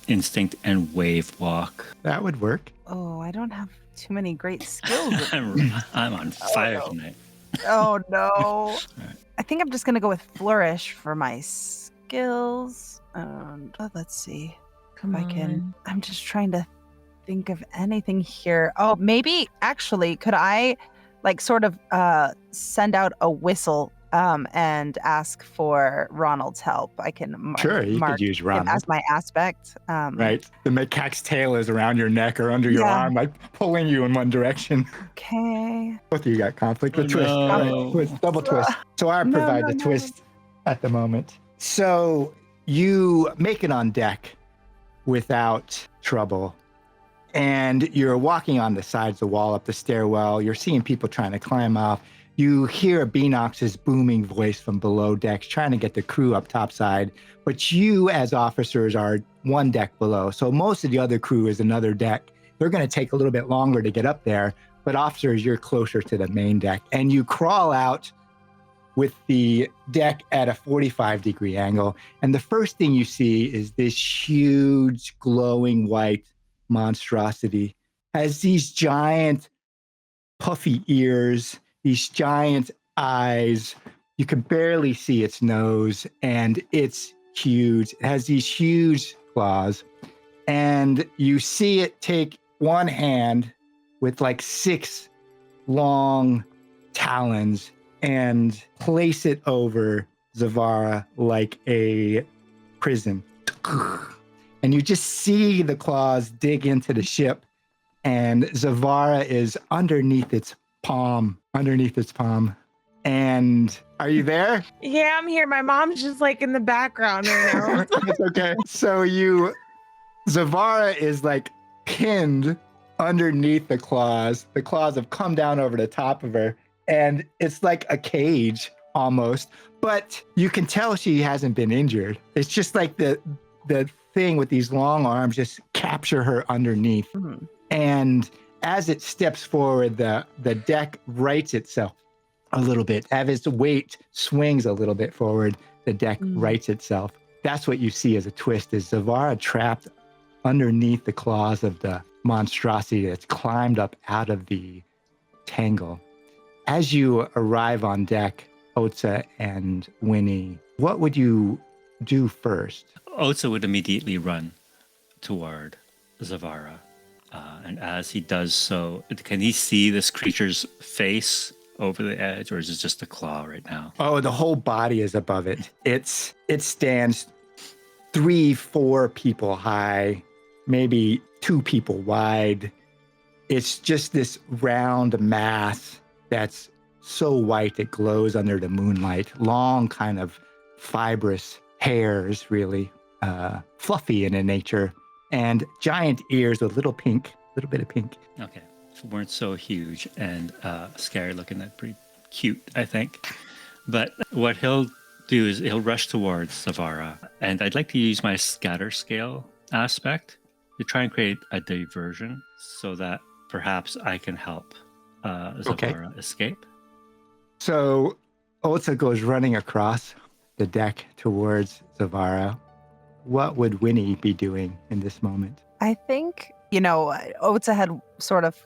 instinct and wave walk. That would work. Oh, I don't have too many great skills. I'm on fire tonight. Oh, no. Right. I think I'm just going to go with flourish for my skills. Let's see if I can. I'm just trying to think of anything here. Oh, maybe actually, could I sort of send out a whistle and ask for Ronald's help? I can could use Ronald as my aspect. Right. The macaque's tail is around your neck or under your arm, like pulling you in one direction. Okay. Both of you got conflict with twist. No. Twist, double twist. So I provide the twist at the moment. So you make it on deck without trouble. and you're walking on the sides of the wall up the stairwell. You're seeing people trying to climb up. You hear Beanox's booming voice from below decks trying to get the crew up topside, but you as officers are one deck below. So most of the other crew is another deck. They're going to take a little bit longer to get up there, but officers, you're closer to the main deck. And you crawl out with the deck at a 45-degree angle. And the first thing you see is this huge glowing white monstrosity. Has these giant puffy ears, these giant eyes. You can barely see its nose, and it's huge. It has these huge claws, and you see it take one hand with like 6 long talons and place it over Zavara like a prison. And you just see the claws dig into the ship, and Zavara is underneath its palm. And are you there? Yeah, I'm here. My mom's just like in the background right now. That's okay. So Zavara is like pinned underneath the claws. The claws have come down over the top of her, and it's like a cage almost, but you can tell she hasn't been injured. It's just like the thing with these long arms just capture her underneath. Mm-hmm. And as it steps forward, the deck rights itself a little bit. As its weight swings a little bit forward, the deck rights itself. That's what you see as a twist, is Zavara trapped underneath the claws of the monstrosity that's climbed up out of the tangle. As you arrive on deck, Otz-Za and Wenny, what would you do first? Otz-Za would immediately run toward Zavara. And as he does so, can he see this creature's face over the edge, or is it just a claw right now? Oh, the whole body is above it. It stands 3-4 people high, maybe 2 people wide. It's just this round mass that's so white it glows under the moonlight. Long kind of fibrous hairs, really fluffy in nature, and giant ears with little bit of pink. Okay, so weren't so huge and scary looking. That's pretty cute, I think. But what he'll do is he'll rush towards Zavara, and I'd like to use my scatter scale aspect to try and create a diversion so that perhaps I can help Zavara escape. So Otz-Za goes running across the deck towards Zavara. What would Wenny be doing in this moment? I think, Otz-Za had sort of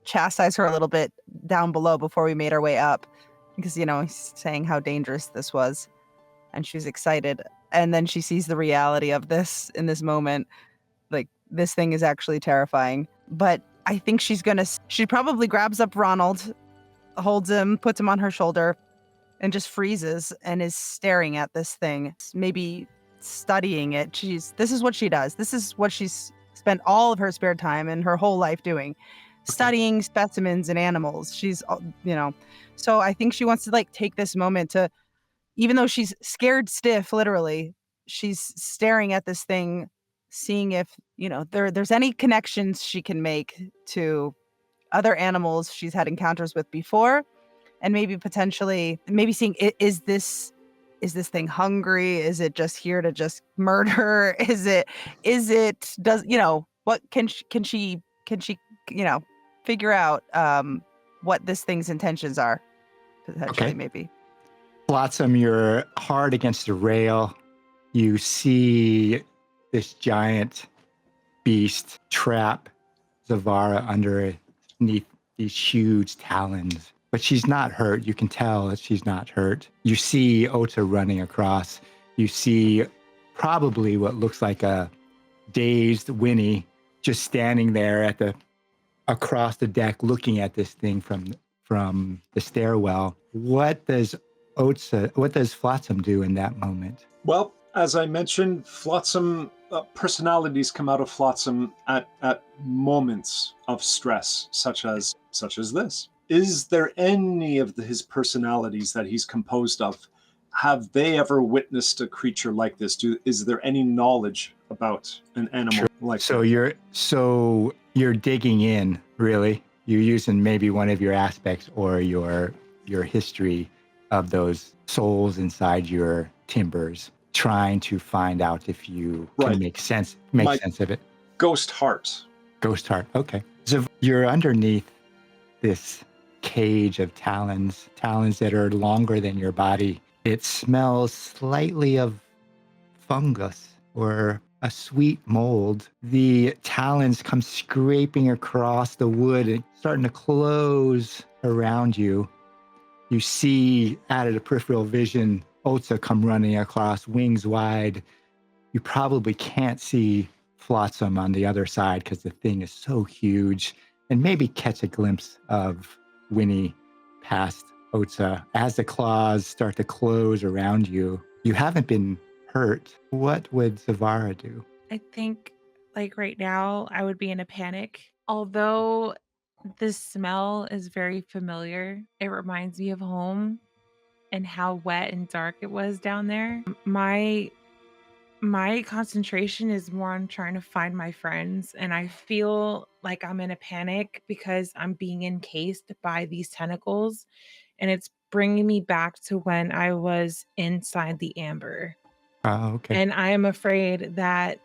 chastised her a little bit down below before we made our way up because, he's saying how dangerous this was, and she's excited. And then she sees the reality of this in this moment. Like, this thing is actually terrifying. But I think she probably grabs up Ronald, holds him, puts him on her shoulder, and just freezes and is staring at this thing, maybe studying it. This is what she does. This is what she's spent all of her spare time and her whole life doing, studying specimens and animals. She's, so I think she wants to take this moment to, even though she's scared stiff, literally, she's staring at this thing, seeing if, there's any connections she can make to other animals she's had encounters with before, and maybe seeing, is this thing hungry? Is it just here to just murder? What can she figure out what this thing's intentions are, potentially, maybe. Flot-Sam, you're hard against the rail. You see this giant beast trap Zavara underneath these huge talons. But she's not hurt. You can tell that she's not hurt. You see Otz-Za running across. You see probably what looks like a dazed Wenny just standing there across the deck looking at this thing from the stairwell. What does Flot-Sam do in that moment? Well, as I mentioned, Flot-Sam personalities come out of Flot-Sam at moments of stress, such as this. Is there any of his personalities that he's composed of? Have they ever witnessed a creature like this? Is there any knowledge about an animal like So that. you're digging in, really. You're using maybe one of your aspects or your history of those souls inside your timbers, trying to find out if you can make sense of it. Ghost heart. Ghost heart. Okay. So you're underneath this cage of talons that are longer than your body. It smells slightly of fungus or a sweet mold. The talons come scraping across the wood and starting to close around you. You see out of the peripheral vision, Otz-Za come running across, wings wide. You probably can't see Flot-Sam on the other side because the thing is so huge, and maybe catch a glimpse of Wenny past Otz-Za. As the claws start to close around you, you haven't been hurt. What would Zavara do? I think, like right now, I would be in a panic. Although the smell is very familiar, it reminds me of home and how wet and dark it was down there. My concentration is more on trying to find my friends, and I feel like I'm in a panic because I'm being encased by these tentacles, and it's bringing me back to when I was inside the amber. Oh, okay. And I am afraid that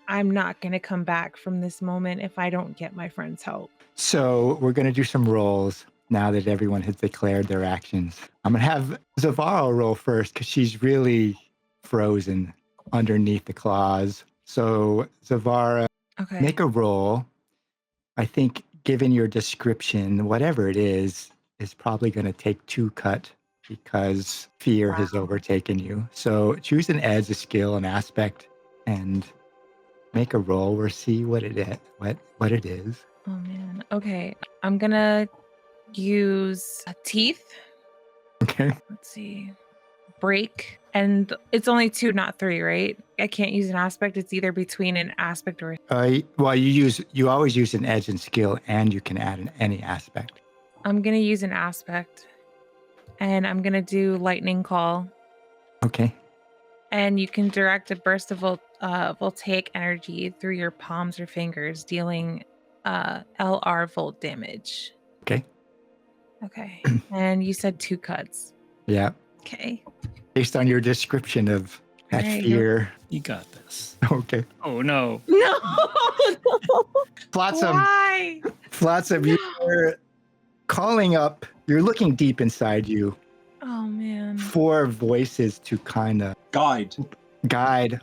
I'm not going to come back from this moment if I don't get my friend's help. So we're going to do some rolls now that everyone has declared their actions. I'm going to have Zavara roll first because she's really frozen underneath the claws. So Zavara, Okay. make a roll. I think given your description, whatever it is probably going to take 2 cut because fear has overtaken you. So choose an edge, a skill, an aspect, and make a roll or see what it is. Oh man. Okay. I'm gonna use teeth. Okay. Let's see. Break. And it's only 2, not 3, right? I can't use an aspect. It's either between an aspect or Well, you always use an edge and skill, and you can add any aspect. I'm gonna use an aspect. And I'm gonna do lightning call. Okay. And you can direct a burst of voltaic energy through your palms or fingers, dealing LR volt damage. Okay. Okay. And you said 2 cuts. Yeah. Okay. Based on your description of that There you go. fear. You got this. Okay. Oh no. No. Flot-Sam. Why? Flot-Sam, you're calling up. You're looking deep inside you Oh man. for voices to kind of Guide.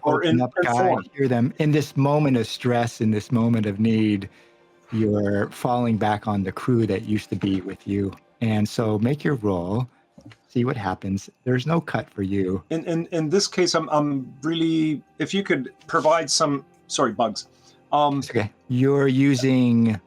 Or open up, guide, inform. hear them. In this moment of stress, in this moment of need, you're falling back on the crew that used to be with you. And so make your roll, see what happens. There's no cut for you. In this case, I'm really, if you could provide some, sorry, bugs. It's okay. You're using,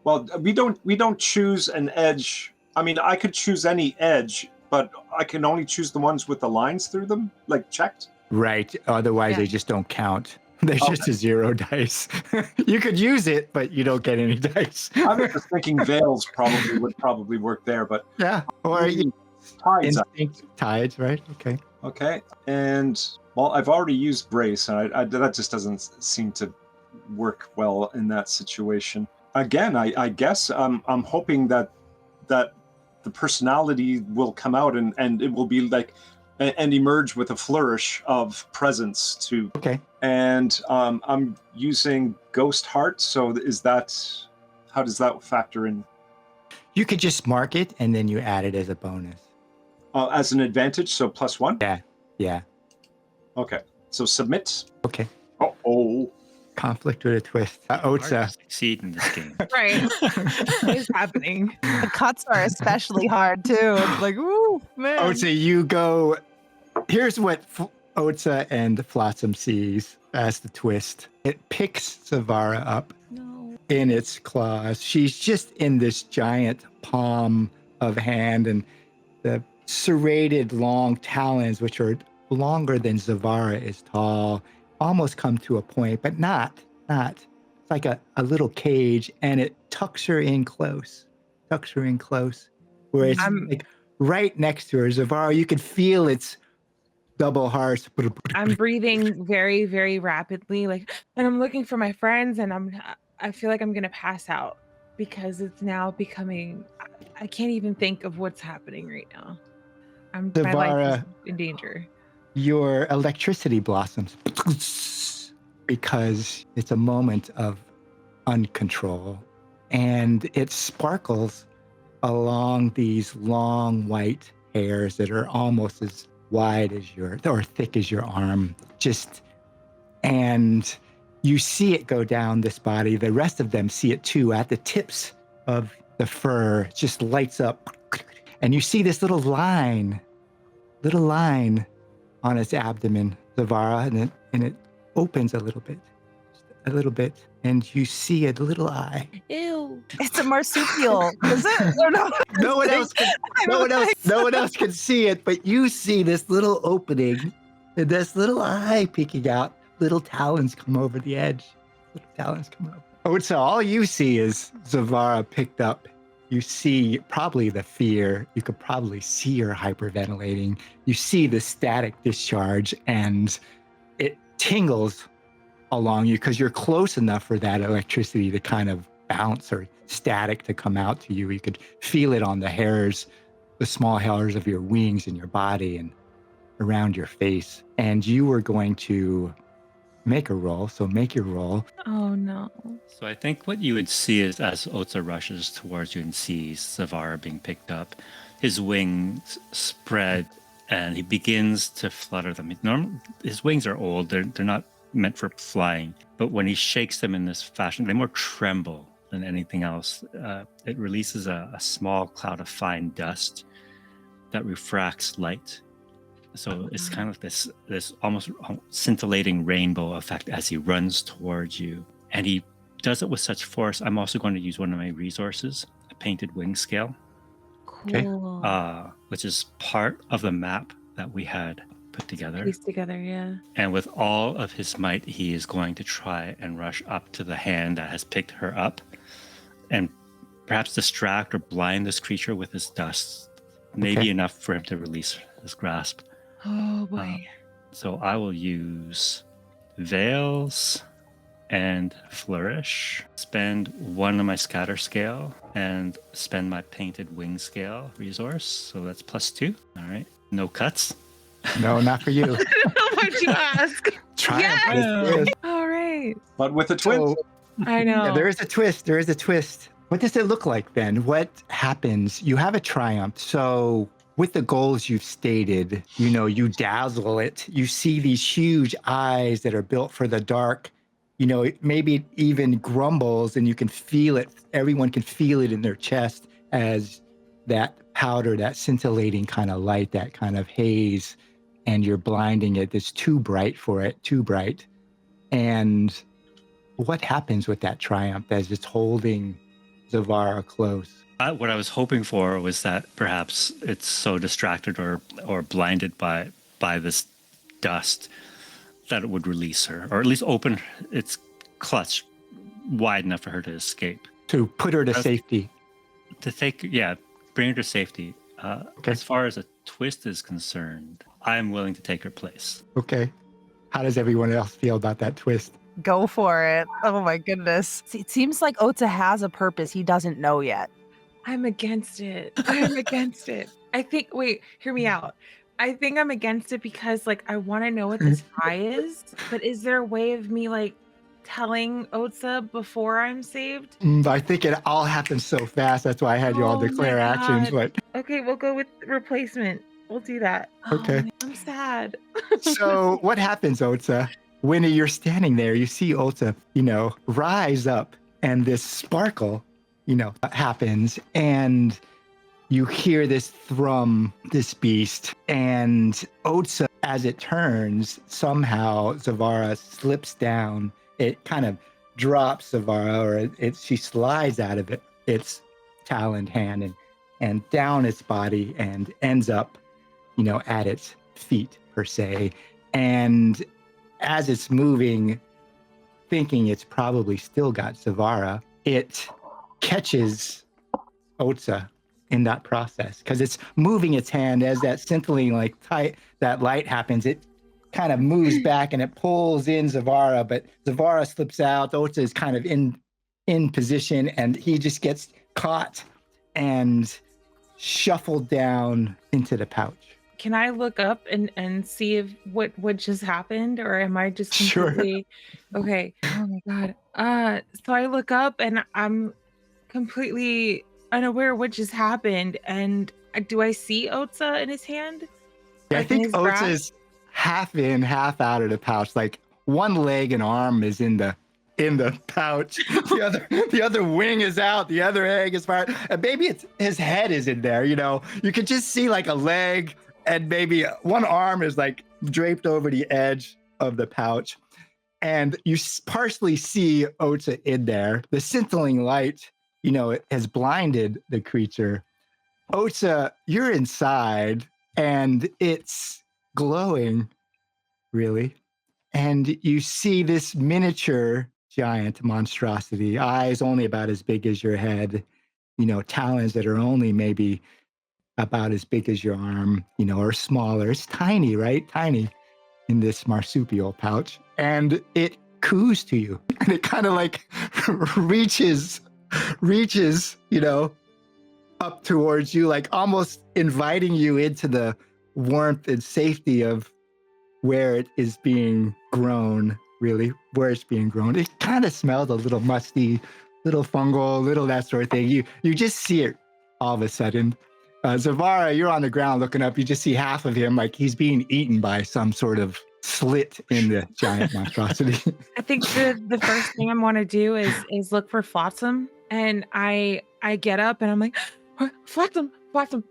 Well, we don't choose an edge. I mean, I could choose any edge, but I can only choose the ones with the lines through them, like checked. right. Otherwise, they just don't count. There's just a 0 dice. You could use it, but you don't get any dice. I was just thinking veils would probably work there, but Yeah. Or tides. instinct tides, right? Okay. Okay, and well, I've already used brace, and I that just doesn't seem to work well in that situation. Again, I guess I'm hoping that the personality will come out and it will be like and emerge with a flourish of presence to. Okay. And I'm using Ghost Heart. So how does that factor in? You could just mark it and then you add it as a bonus. As an advantage, so +1? Yeah. Okay, so submit. Okay. Oh. Conflict with a twist. Hard Otz-Za. to succeed in this game. Right. What is happening? The cuts are especially hard too. It's like, ooh, man. Otz-Za, you go. Here's what Otz-Za and Flot-Sam sees as the twist. It picks Zavara up No. in its claws. She's just in this giant palm of hand, and the serrated long talons, which are longer than Zavara is tall, almost come to a point, but not. It's like a little cage, and it tucks her in close, where it's like right next to her. Zavara, you can feel its double hearts. I'm breathing very, very rapidly, like, and I'm looking for my friends, and I feel like I'm gonna pass out because it's now becoming. I can't even think of what's happening right now. My life is in danger. Your electricity blossoms because it's a moment of uncontrol, and it sparkles along these long white hairs that are almost as wide as or thick as your arm. And you see it go down this body. The rest of them see it too. At the tips of the fur, it just lights up, and you see this little line on its abdomen, Zavara, and it opens a little bit, and you see a little eye. Ew! It's a marsupial. Is it? Or no? No one else can see it, but you see this little opening, and this little eye peeking out. Little talons come over the edge. So all you see is Zavara picked up. You see probably the fear. You could probably see her hyperventilating. You see the static discharge, and it tingles along you because you're close enough for that electricity to kind of bounce, or static to come out to you. You could feel it on the hairs, the small hairs of your wings and your body and around your face. And you were going to make a roll, so make your roll. Oh no. So I think what you would see is as Otz-Za rushes towards you and sees Zavara being picked up, his wings spread and he begins to flutter them. His wings are old, they're not meant for flying, but when he shakes them in this fashion, they more tremble than anything else. It releases a small cloud of fine dust that refracts light. So it's kind of this almost scintillating rainbow effect as he runs towards you. And he does it with such force. I'm also going to use one of my resources, a painted wing scale. Cool. Which is part of the map that we had put together. Pieced together, yeah. And with all of his might, he is going to try and rush up to the hand that has picked her up and perhaps distract or blind this creature with his dust. Maybe enough for him to release his grasp. Oh boy. So I will use Veils and Flourish, spend one of my Scatter Scale, and spend my Painted Wing Scale resource. So that's +2. All right. No cuts. No, not for you. Why'd you ask? Triumph. All right. But with a twist. I know. Yeah, there is a twist. What does it look like then? What happens? You have a triumph. So with the goals you've stated, you dazzle it. You see these huge eyes that are built for the dark. Maybe it even grumbles and you can feel it. Everyone can feel it in their chest as that powder, that scintillating kind of light, that kind of haze, and you're blinding it. It's too bright for it, too bright. And what happens with that triumph as it's holding Zavara close? What I was hoping for was that perhaps it's so distracted or blinded by this dust that it would release her, or at least open its clutch wide enough for her to escape. To put her to safety. Bring her to safety. As far as a twist is concerned, I'm willing to take her place. Okay. How does everyone else feel about that twist? Go for it. Oh my goodness. It seems like Otz-Za has a purpose he doesn't know yet. I'm against it. I think, wait, hear me out. I think I'm against it because, I want to know what this eye is, but is there a way of me, telling Otz-Za before I'm saved? I think it all happens so fast. That's why I had you all declare actions. But okay, we'll go with replacement. We'll do that. Okay. Oh, I'm sad. So what happens, Otz-Za? When you're standing there, you see Otz-Za, rise up, and this sparkle, happens, and you hear this thrum, this beast, and Otz-Za, as it turns, somehow Zavara slips down. It kind of drops Zavara, or she slides out of its taloned hand and down its body and ends up, at its feet, per se. And as it's moving, thinking it's probably still got Zavara, it catches Otz-Za in that process because it's moving its hand as that scintillating that light happens. It kind of moves back and it pulls in Zavara, but Zavara slips out. Otz-Za is kind of in position, and he just gets caught and shuffled down into the pouch. Can I look up and see if what just happened, or am I just completely okay? Oh my god. So I look up and I'm completely unaware what just happened. And do I see Otz-Za in his hand? Yeah, I think Otz-Za is half in, half out of the pouch. Like one leg and arm is in the pouch. The other wing is out. The other egg is fired. And maybe his head is in there. You know, you could just see like a leg, and maybe one arm is like draped over the edge of the pouch. And you partially see Otz-Za in there. The scintillating light, you know, it has blinded the creature. Otz-Za, you're inside, and it's glowing, really. And you see this miniature giant monstrosity, eyes only about as big as your head, you know, talons that are only maybe about as big as your arm, you know, or smaller. It's tiny, right? Tiny in this marsupial pouch. And it coos to you. And it kind of like reaches, you know, up towards you, like almost inviting you into the warmth and safety of where it is being grown, really, where it's being grown. It kind of smelled a little musty, little fungal, little that sort of thing. You just see it all of a sudden. Zavara, you're on the ground looking up. You just see half of him, like he's being eaten by some sort of slit in the giant monstrosity. I think the first thing I want to do is look for Flot-Sam, and I get up and I'm like, Flot-Sam,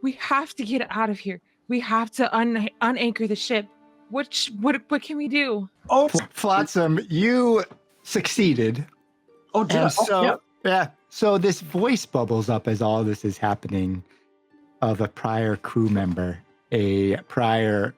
we have to get out of here. We have to unanchor the ship. What can we do? Oh, Flot-Sam, you succeeded. Oh, did I? Yeah. So this voice bubbles up as all this is happening of a prior crew member, a prior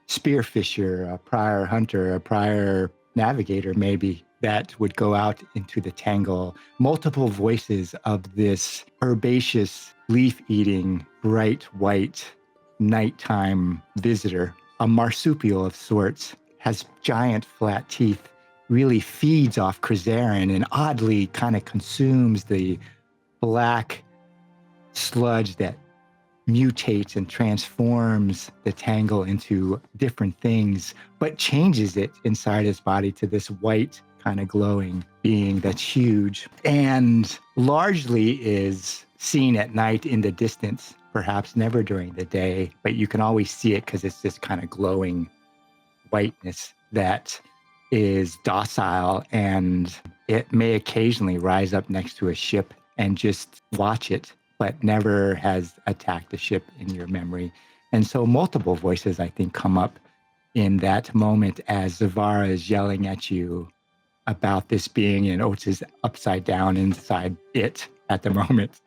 spearfisher, a prior hunter, a prior navigator, maybe, that would go out into the tangle. Multiple voices of this herbaceous, leaf-eating, bright white, nighttime visitor, a marsupial of sorts, has giant flat teeth, really feeds off Krazarin and oddly kind of consumes the black sludge that mutates and transforms the tangle into different things, but changes it inside his body to this white kind of glowing being that's huge and largely is seen at night in the distance, perhaps never during the day, but you can always see it because it's this kind of glowing whiteness that is docile, and it may occasionally rise up next to a ship and just watch it, but never has attacked the ship in your memory. And so multiple voices, I think, come up in that moment as Zavara is yelling at you about this being, and Otz is upside down inside it at the moment.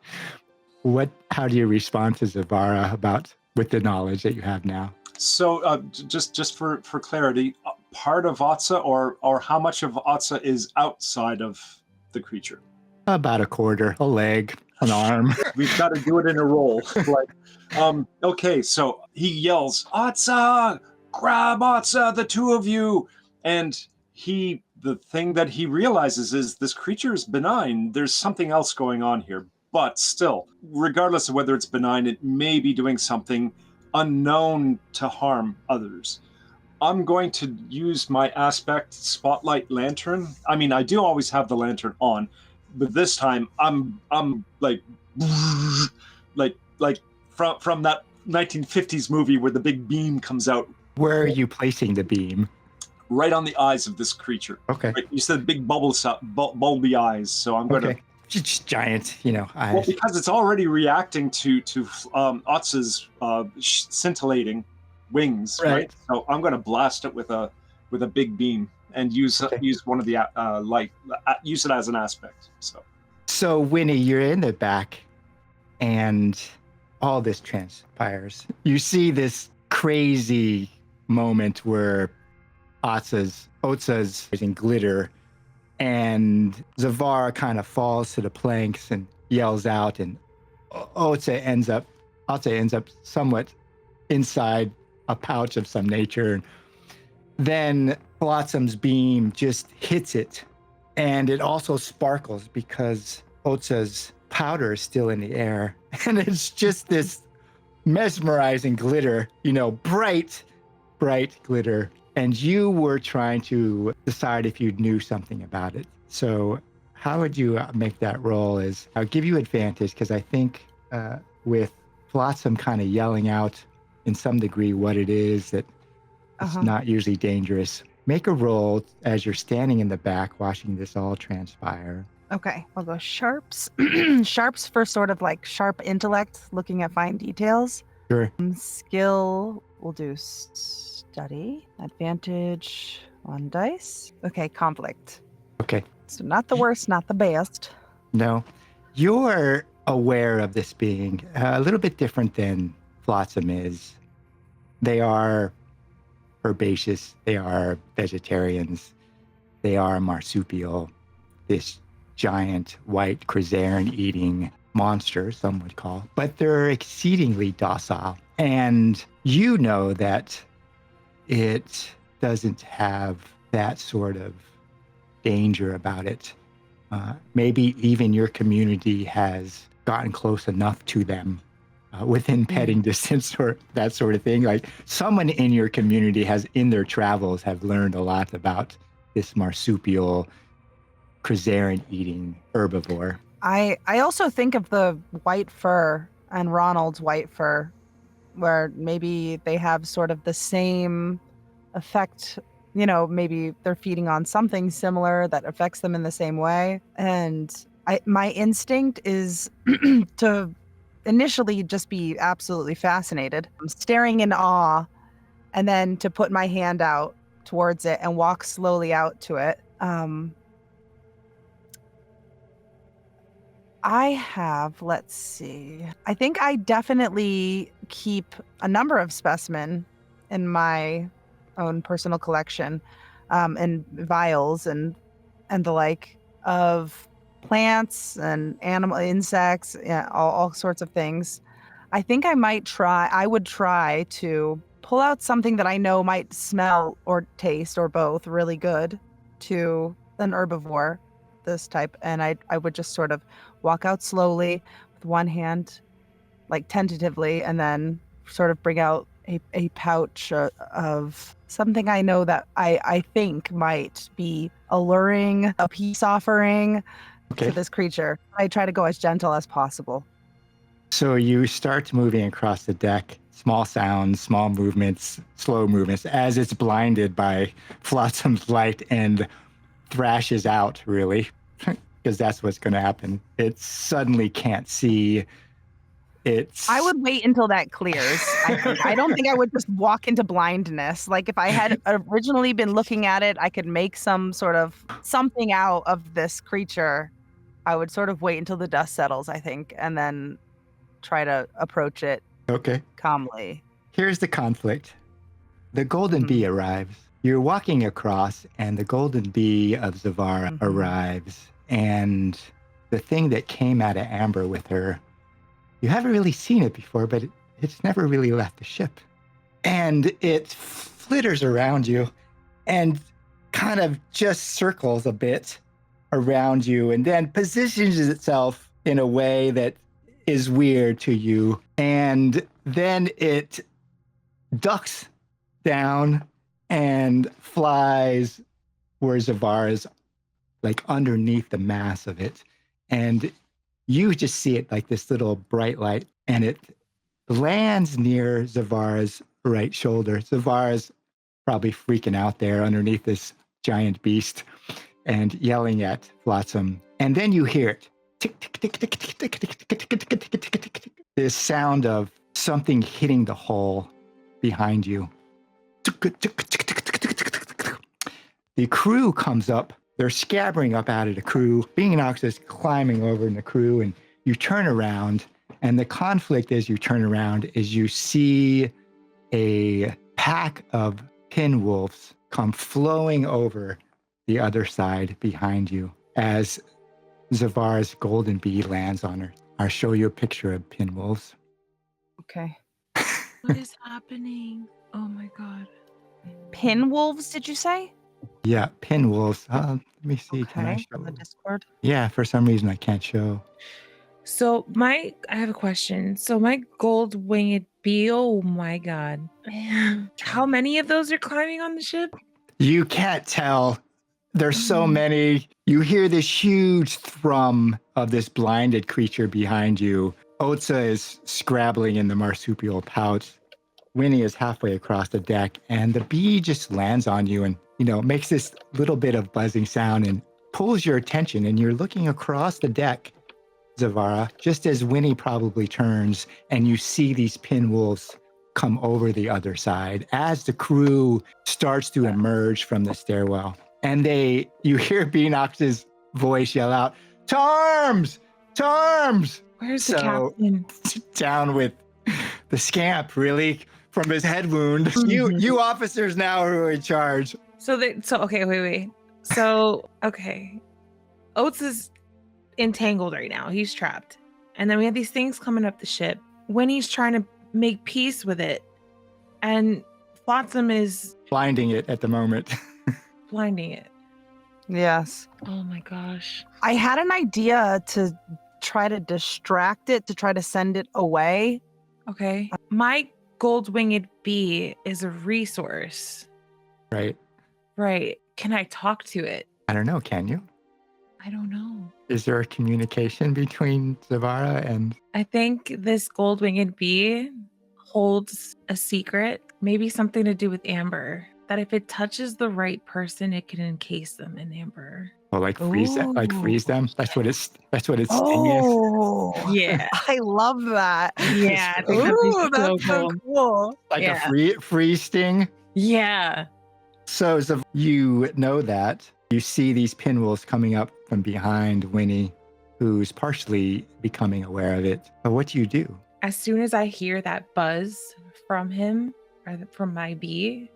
How do you respond to Zavara with the knowledge that you have now? So just for clarity, part of Otz-Za or how much of Otz-Za is outside of the creature? About a quarter, a leg, an arm. We've got to do it in a roll. Okay, so he yells, Otz-Za, grab Otz-Za, the two of you. And the thing that he realizes is this creature is benign. There's something else going on here. But still, regardless of whether it's benign, it may be doing something unknown to harm others. I'm going to use my aspect spotlight lantern. I mean, I do always have the lantern on, but this time I'm like from that 1950s movie where the big beam comes out. Where are you placing the beam? Right on the eyes of this creature. Okay. Right, you said big bulby eyes, so I'm going to. Just giant, eyes. Well, because it's already reacting to Otz-Za's scintillating wings, right? So I'm going to blast it with a big beam and use one of the use it as an aspect. So Wenny, you're in the back, and all this transpires. You see this crazy moment where Otz-Za's in glitter, and Zavara kind of falls to the planks and yells out, and Otz-Za ends up somewhat inside a pouch of some nature. Then Flot-Sam's beam just hits it, and it also sparkles because Otz-Za's powder is still in the air, and it's just this mesmerizing glitter, bright glitter. And you were trying to decide if you knew something about it. So how would you make that roll? I'll give you advantage because I think with Flot-Sam kind of yelling out in some degree what it is, that it's not usually dangerous. Make a roll as you're standing in the back watching this all transpire. Okay, I'll go sharps. Sharps for sort of like sharp intellect, looking at fine details. Sure. Skill, we'll do study. Advantage on dice. Okay, conflict. Okay. So not the worst, not the best. No. You're aware of this being a little bit different than Flot-Sam is. They are herbaceous. They are vegetarians. They are marsupial. This giant white Krezaren eating monster, some would call, but they're exceedingly docile. And you know that it doesn't have that sort of danger about it. Maybe even your community has gotten close enough to them within petting distance or that sort of thing. Like someone in your community has, in their travels, have learned a lot about this marsupial Krezaren eating herbivore. I also think of the white fur and Ronald's white fur, where maybe they have sort of the same effect. Maybe they're feeding on something similar that affects them in the same way. And my instinct is to initially just be absolutely fascinated. I'm staring in awe, and then to put my hand out towards it and walk slowly out to it. I have, let's see. I think I definitely keep a number of specimen in my own personal collection, and vials and the like of plants and animal insects, all sorts of things. I think I would try to pull out something that I know might smell or taste or both really good to an herbivore this type, and I would just sort of walk out slowly with one hand, like tentatively, and then sort of bring out a pouch of something I know that I think might be alluring, a peace offering to this creature. I try to go as gentle as possible. So you start moving across the deck, small sounds, small movements, slow movements, as it's blinded by Flot-Sam's light and thrashes out, really, because that's what's going to happen. It suddenly can't see. I would wait until that clears. I don't think I would just walk into blindness. Like if I had originally been looking at it, I could make some sort of something out of this creature. I would sort of wait until the dust settles, I think, and then try to approach it calmly. Here's the conflict. The golden bee arrives. You're walking across, and the golden bee of Zavara arrives. And the thing that came out of Amber with her, you haven't really seen it before, but it's never really left the ship. And it flitters around you and kind of just circles a bit around you and then positions itself in a way that is weird to you. And then it ducks down and flies where Zavara's, like underneath the mass of it. And you just see it like this little bright light, and it lands near Zavara's right shoulder. Zavara's probably freaking out there underneath this giant beast and yelling at Flot-Sam. And then you hear it. Tick, tick, tick, tick, tick, tick, tick, tick, tick, tick, tick, tick, tick, tick. This sound of something hitting the hull behind you. The crew comes up. They're scabbering up out of the crew. Beanox is climbing over in the crew, and you turn around, and the conflict as you turn around is you see a pack of pinwolves come flowing over the other side behind you as Zavara's golden bee lands on I'll show you a picture of pinwolves. Okay. What is happening? Oh my god. Pinwolves, did you say? Yeah, pinwolves. Let me see. Can I Okay. show? On the Discord. Yeah, for some reason I can't show. So I have a question. So my gold winged bee, oh my god. How many of those are climbing on the ship? You can't tell. There's so many. You hear this huge thrum of this blinded creature behind you. Otz-Za is scrabbling in the marsupial pouch. Wenny is halfway across the deck, and the bee just lands on you and, makes this little bit of buzzing sound and pulls your attention, and you're looking across the deck, Zavara, just as Wenny probably turns, and you see these pinwolves come over the other side as the crew starts to emerge from the stairwell. And you hear Beanox's voice yell out, "Tarms! Tarms!" Where's the captain? Down with the scamp, really, from his head wound. You officers now who are in charge. Okay, wait. So, okay. Otz is entangled right now. He's trapped. And then we have these things coming up the ship. Wenny's trying to make peace with it. And Flot-Sam is blinding it at the moment. blinding it. Yes. Oh my gosh. I had an idea to try to distract it, to try to send it away. Okay. My gold winged bee is a resource. Right. Right. Can I talk to it? I don't know. Can you? I don't know. Is there a communication between Zavara and... I think this gold winged bee holds a secret, maybe something to do with amber, that if it touches the right person, it can encase them in amber. Well, like freeze them? Like freeze them? That's what its sting is? Oh, yeah. I love that. Yeah. I think that's so cool. Like a freeze sting? Yeah. So you know that. You see these pinwolves coming up from behind Wenny, who's partially becoming aware of it. But what do you do? As soon as I hear that buzz from him, or from my bee,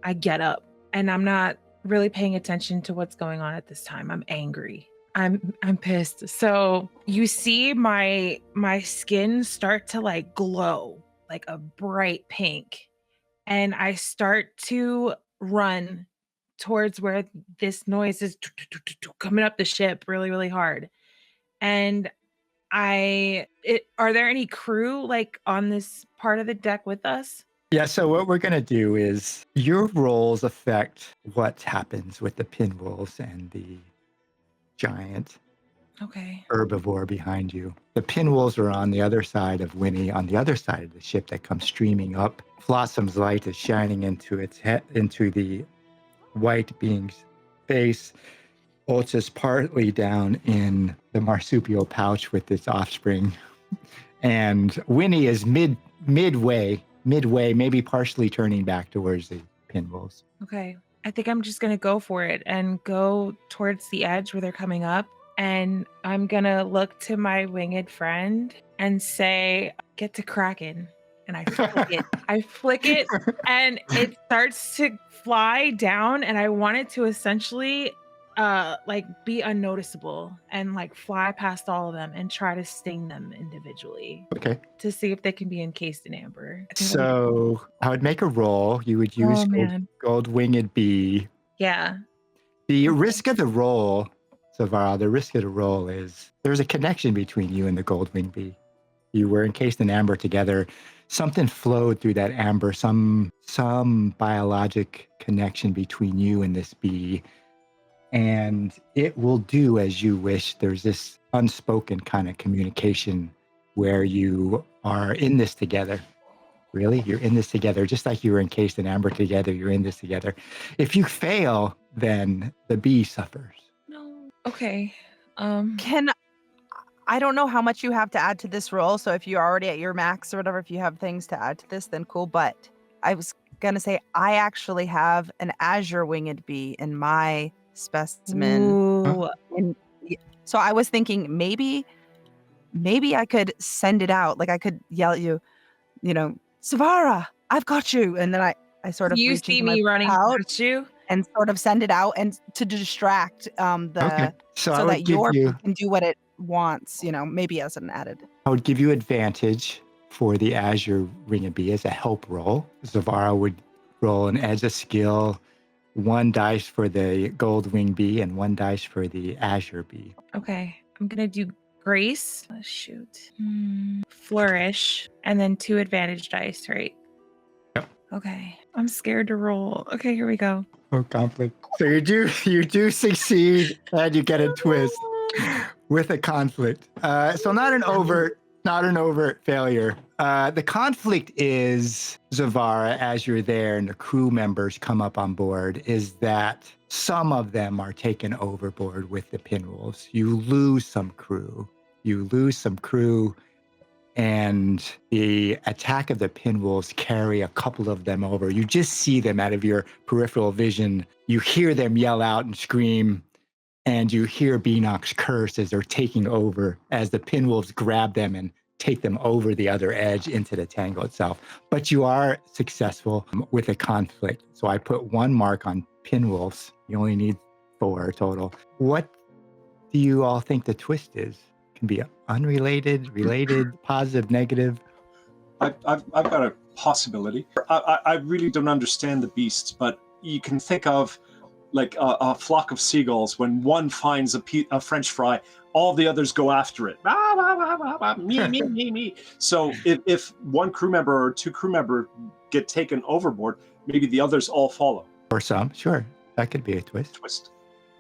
I get up. And I'm not really paying attention to what's going on at this time. I'm angry. I'm pissed. So you see my skin start to like glow, like a bright pink. And I start to run towards where this noise is coming up the ship really, really hard. And are there any crew like on this part of the deck with us? Yeah, so what we're going to do is your roles affect what happens with the pinwolves and the giant herbivore behind you. The pinwolves are on the other side of Wenny, on the other side of the ship that comes streaming up. Flot-Sam's light is shining into its head, into the white being's face. Otz-Za's partly down in the marsupial pouch with its offspring. And Wenny is midway, maybe partially turning back towards the pinwolves. Okay. I think I'm just going to go for it and go towards the edge where they're coming up. And I'm going to look to my winged friend and say, "Get to cracking." And I flick it. I flick it and it starts to fly down. And I want it to essentially be unnoticeable and like fly past all of them and try to sting them individually. Okay. To see if they can be encased in amber. So I would make a roll. You would use gold winged bee. Yeah. The risk of the roll, Zavara, the risk of the roll is there's a connection between you and the gold winged bee. You were encased in amber together. Something flowed through that amber, some biologic connection between you and this bee. And it will do as you wish. There's this unspoken kind of communication where you are in this together. Really? You're in this together. Just like you were encased in amber together, you're in this together. If you fail, then the bee suffers. No. Okay. I don't know how much you have to add to this roll. So if you're already at your max or whatever, if you have things to add to this, then cool. But I was going to say, I actually have an azure winged bee in my specimen. Ooh. So I was thinking maybe I could send it out. Like I could yell at you, Zavara, I've got you. And then I sort of you see me running past you and sort of send it out and to distract so that your bee can do what it wants, maybe as an added. I would give you advantage for the Azure Ring of Bee as a help roll. Zavara would roll an edge of skill, 1 dice for the gold wing bee and 1 dice for the Azure bee. Okay, I'm gonna do Grace. Flourish, and then 2 advantage dice, right? Yep. Okay, I'm scared to roll. Okay, here we go. Oh, conflict. So you do succeed, and you get a twist with a conflict. So not an overt failure. The conflict is, Zavara, as you're there and the crew members come up on board, is that some of them are taken overboard with the pinwolves. You lose some crew, and the attack of the pinwolves carry a couple of them over. You just see them out of your peripheral vision. You hear them yell out and scream, and you hear Beanox curse as they're taking over, as the pinwolves grab them and take them over the other edge into the tangle itself. But you are successful with a conflict. So I put 1 mark on pinwolves. You only need 4 total. What do you all think the twist is? Can be unrelated, related, positive, negative. I've got a possibility. I really don't understand the beasts, but you can think of like a flock of seagulls. When one finds a French fry, all the others go after it. Me. So if 1 crew member or 2 crew member get taken overboard, maybe the others all follow. Or some, sure. That could be a twist.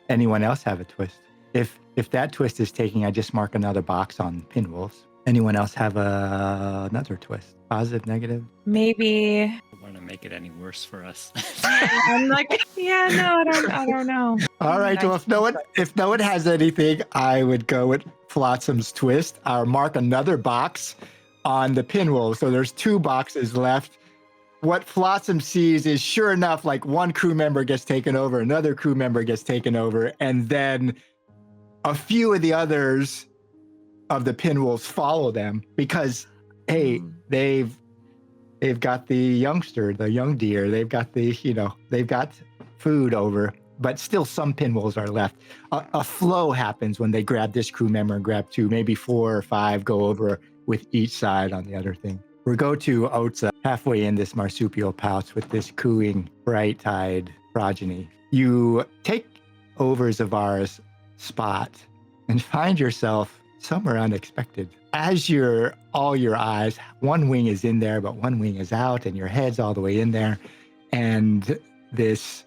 Anyone else have a twist? If that twist is taking, I just mark another box on pinwolves. Anyone else have another twist? Positive, negative? Maybe. I want to make it any worse for us. I'm like, yeah, no, I don't know. All right. Well, if no one has anything, I would go with Flot-Sam's twist. I'll mark another box on the pinwolves. So there's 2 boxes left. What Flot-Sam sees is, sure enough, like 1 crew member gets taken over, another crew member gets taken over, and then a few of the others of the pinwolves follow them because, hey, they've got the youngster, the young deer. They've got they've got food over, but still some pinwolves are left. A flow happens when they grab this crew member and grab 2, maybe 4 or 5 go over with each side on the other thing. We go to Otz-Za, halfway in this marsupial pouch with this cooing, bright-eyed progeny. You take over Zavara's spot and find yourself somewhere unexpected. As all your eyes, 1 wing is in there, but 1 wing is out, and your head's all the way in there. And this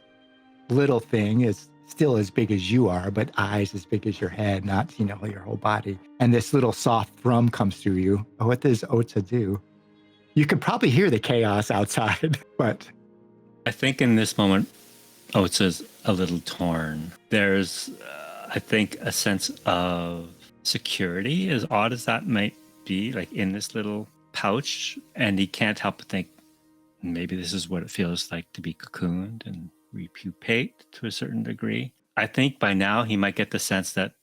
little thing is still as big as you are, but eyes as big as your head, not, your whole body. And this little soft thrum comes through you. What does Otz-Za do? You could probably hear the chaos outside, but... I think in this moment, Otz-Za's a little torn. There's, I think, a sense of security, as odd as that might be, like in this little pouch. And he can't help but think, maybe this is what it feels like to be cocooned and repupate to a certain degree. I think by now he might get the sense that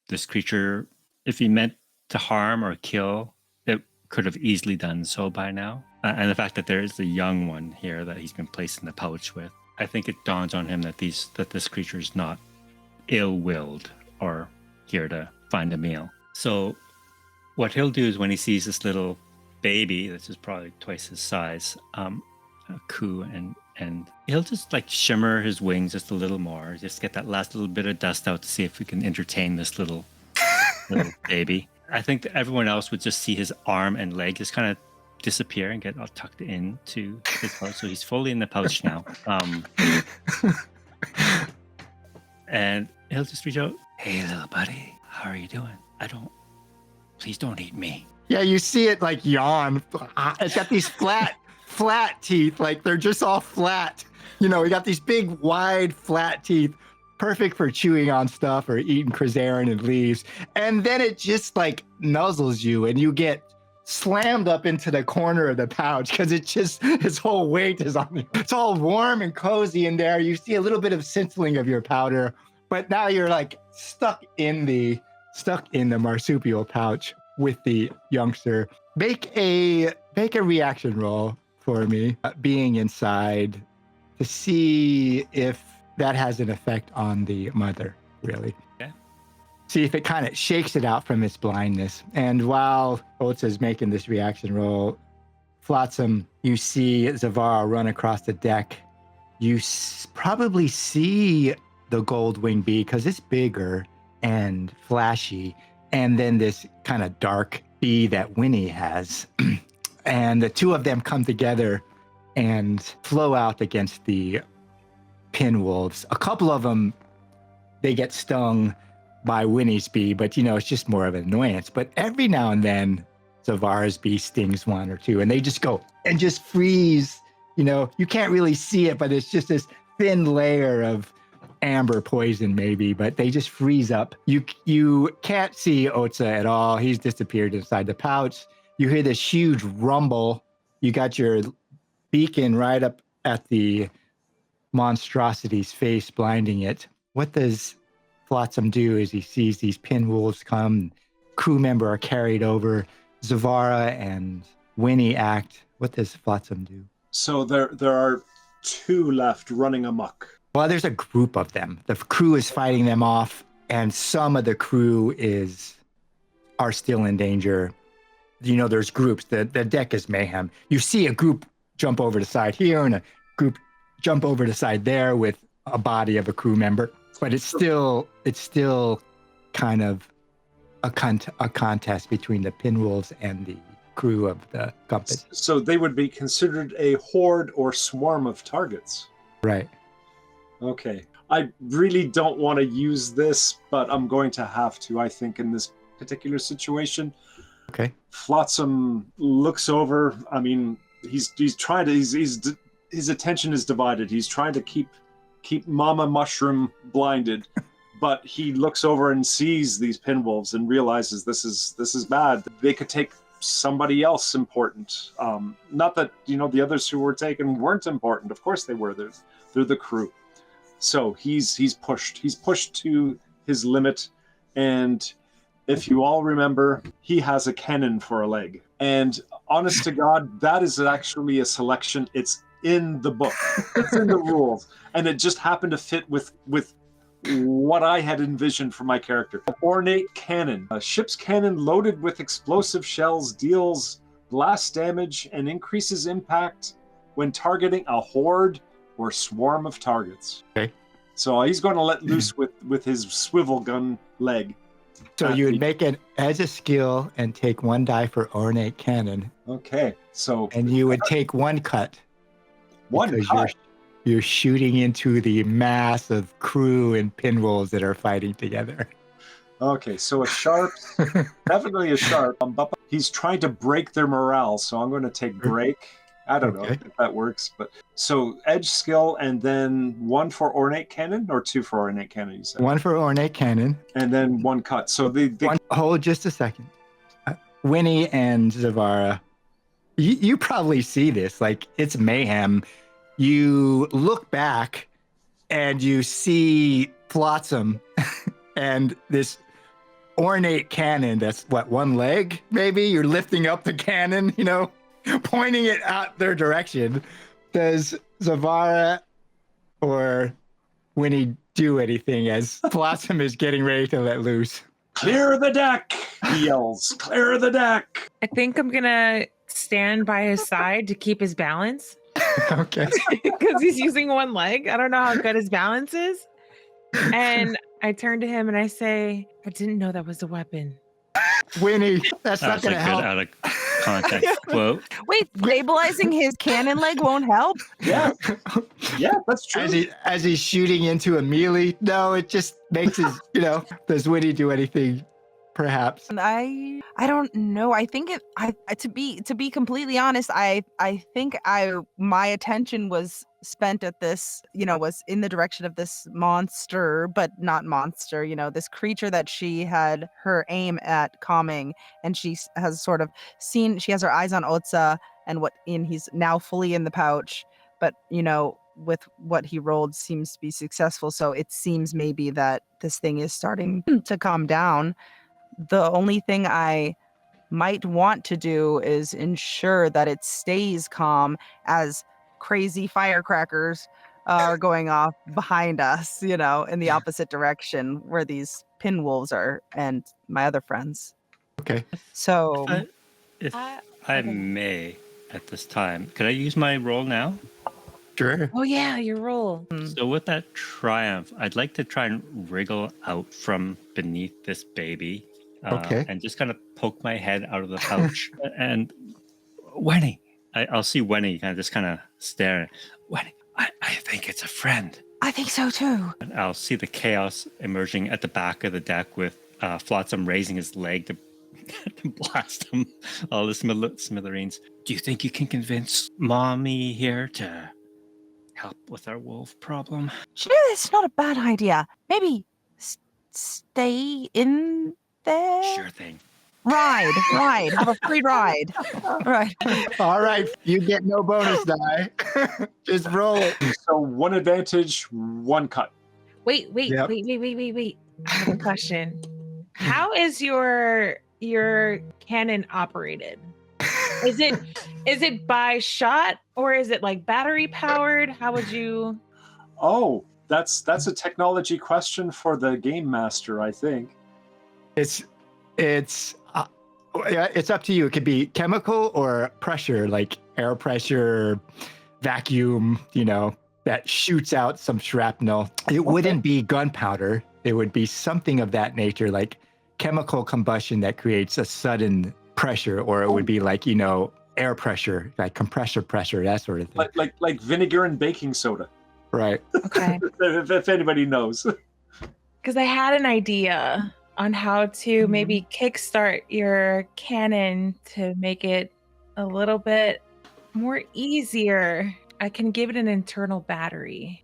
this creature, if he meant to harm or kill, it could have easily done so by now. And the fact that there is a young one here that he's been placed in the pouch with, I think it dawns on him that this creature is not ill-willed or here to find a meal. So what he'll do is when he sees this little baby that's just probably twice his size, coo, and he'll just like shimmer his wings just a little more, just get that last little bit of dust out to see if we can entertain this little baby. I think that everyone else would just see his arm and leg just kind of disappear and get all tucked into his pouch. So he's fully in the pouch now. And he'll just reach out. Hey, little buddy, how are you doing? Please don't eat me. Yeah, you see it like yawn. It's got these flat teeth, like they're just all flat. We got these big, wide, flat teeth, perfect for chewing on stuff or eating chrysarin and leaves. And then it just like nuzzles you and you get slammed up into the corner of the pouch because its whole weight is on you. It's all warm and cozy in there. You see a little bit of scintilling of your powder, but now you're like stuck in the marsupial pouch with the youngster. Make a reaction roll for me, being inside, to see if that has an effect on the mother, really. Yeah. see if it kind of shakes it out from its blindness. And while Otz-Za is making this reaction roll, Flot-Sam, you see Zavara run across the deck. You probably see the gold wing bee because it's bigger and flashy. And then this kind of dark bee that Wenny has. And the two of them come together and flow out against the pinwolves. A couple of them, they get stung by Wenny's bee, but it's just more of an annoyance. But every now and then, Zavara's bee stings one or two, and they just go and just freeze. You can't really see it, but it's just this thin layer of amber poison maybe, but they just freeze up. You can't see Otz-Za at all. He's disappeared inside the pouch. You hear this huge rumble. You got your beacon right up at the monstrosity's face, blinding it. What does Flot-Sam do as he sees these pinwolves come? Crew member are carried over. Zavara and Wenny act. What does Flot-Sam do? So there are two left running amok. Well, there's a group of them. The crew is fighting them off, and some of the crew are still in danger. There's groups. The deck is mayhem. You see a group jump over the side here and a group jump over the side there with a body of a crew member. But it's still kind of a contest between the pinwolves and the crew of the compass. So they would be considered a horde or swarm of targets. Right. Okay. I really don't want to use this, but I'm going to have to, I think, in this particular situation. Okay. Flot-Sam looks over. I mean, he's trying to, his attention is divided. He's trying to keep Mama Mushroom blinded, but he looks over and sees these pinwolves and realizes this is bad. They could take somebody else important. Not that the others who were taken weren't important. Of course they were. They're the crew. So he's pushed to his limit, and if you all remember, he has a cannon for a leg. And honest to God, that is actually a selection. It's in the book. It's in the rules. And it just happened to fit with what I had envisioned for my character. Ornate cannon. A ship's cannon loaded with explosive shells deals blast damage and increases impact when targeting a horde or swarm of targets. Okay. So he's going to let loose with his swivel gun leg. So you would make it as a skill and take 1 die for ornate cannon. Okay. So and you would take 1 cut. One cut. You're shooting into the mass of crew and pinwolves that are fighting together. Okay, so a sharp, definitely a sharp. He's trying to break their morale, so I'm going to take break. I don't know if that works, but so edge skill and then 1 for ornate cannon or 2 for ornate cannon. You said 1 for ornate cannon and then 1 cut. So hold just a second. Wenny and Zavara, you probably see this. Like, it's mayhem. You look back and you see Flot-Sam and this ornate cannon that's 1 leg, maybe? You're lifting up the cannon, pointing it out their direction. Does Zavara or Wenny do anything as Flot-Sam is getting ready to let loose? Clear the deck, he yells. Clear the deck. I think I'm going to stand by his side to keep his balance. Okay. Because he's using 1 leg. I don't know how good his balance is. And I turn to him and I say, I didn't know that was a weapon. Wenny, that's not going to help. Out of context quote. Wait, stabilizing his cannon leg won't help? Yeah. Yeah, that's true. As he's shooting into a melee, no, it just makes his, does Wenny do anything? Perhaps. I don't know. I think to be completely honest, I think my attention was spent at this, was in the direction of this monster, but not monster, this creature that she had her aim at calming, and she has sort of seen, she has her eyes on Otz-Za and he's now fully in the pouch, but with what he rolled seems to be successful. So it seems maybe that this thing is starting to calm down. The only thing I might want to do is ensure that it stays calm as crazy firecrackers are going off behind us, in the opposite direction where these pinwolves are and my other friends. Okay. So, If I I don't- may, at this time, could I use my roll now? Sure. Oh yeah, your roll. So with that triumph, I'd like to try and wriggle out from beneath this baby. Okay. And just kind of poke my head out of the pouch. And Wenny, I'll see Wenny just kind of staring. Wenny, I think it's a friend. I think so too. And I'll see the chaos emerging at the back of the deck with Flot-Sam raising his leg to blast him all the smithereens. Do you think you can convince Mommy here to help with our wolf problem? Do you know, it's not a bad idea. Maybe stay in there. Sure thing. Ride. Have a free ride. Right. All right. You get no bonus die. Just roll it. So 1 advantage, 1 cut. Wait. Yep. Wait. I have a question. How is your cannon operated? Is it by shot or is it like battery powered? How would you? Oh, that's a technology question for the game master, I think. It's up to you. It could be chemical or pressure, like air pressure, vacuum, that shoots out some shrapnel. It wouldn't be gunpowder. It would be something of that nature, like chemical combustion that creates a sudden pressure, or it would be like, air pressure, like compressor pressure, that sort of thing. Like vinegar and baking soda. Right. Okay. if anybody knows. Because I had an idea on how to maybe kickstart your cannon to make it a little bit more easier. I can give it an internal battery,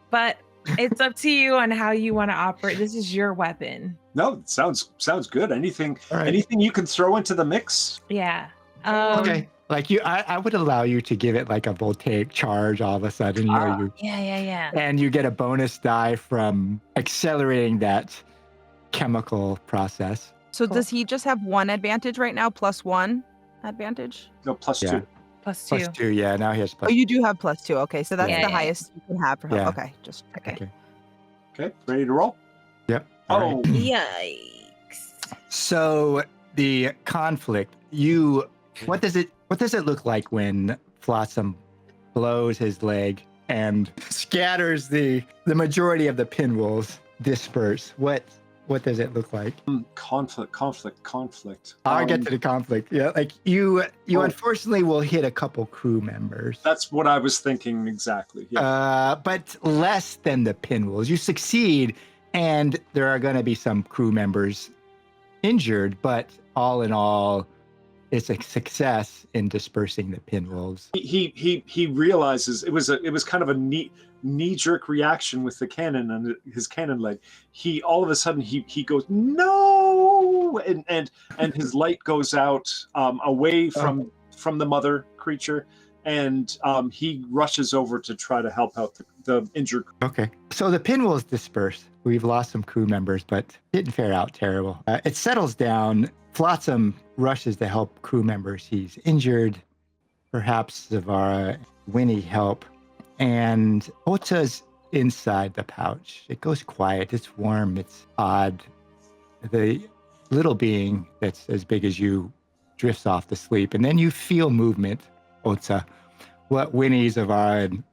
but it's up to you on how you want to operate. This is your weapon. No, it sounds good. Anything All right. anything you can throw into the mix. Yeah. Okay. Like I would allow you to give it like a voltaic charge all of a sudden, Yeah. and you get a bonus die from accelerating that chemical process. So Cool. does he just have 1 advantage right now, +1 advantage? No, plus Yeah. 2. +2. Plus 2, yeah. Now he has plus. Oh, you do have +2. Okay, so that's Yeah, the yeah. highest you can have for him. Yeah. Okay, just okay. Okay. Okay, ready to roll? Yep. All right. Oh, Yikes. So the conflict. What does it look like when Flot-Sam blows his leg and scatters the majority of the pinwolves disperse? What does it look like? conflict. I'll get to the conflict. Yeah, like you Oh. unfortunately will hit a couple crew members. That's what I was thinking exactly. Yeah. But less than the pinwolves. You succeed, and there are going to be some crew members injured, but all in all, it's a success in dispersing the pinwolves. He realizes it was kind of a knee-jerk reaction with the cannon and his cannon leg. He all of a sudden he goes no, and his light goes out away from the mother creature, and he rushes over to try to help out the injured. Okay. So the pinwolves disperse. We've lost some crew members, but didn't fare out terrible. It settles down. Flot-Sam rushes to help crew members he's injured. Perhaps Zavara, Wenny help. And Otz-Za's inside the pouch. It goes quiet. It's warm. It's odd. The little being that's as big as you drifts off to sleep. And then you feel movement, Otz-Za. What Wenny, Zavara, and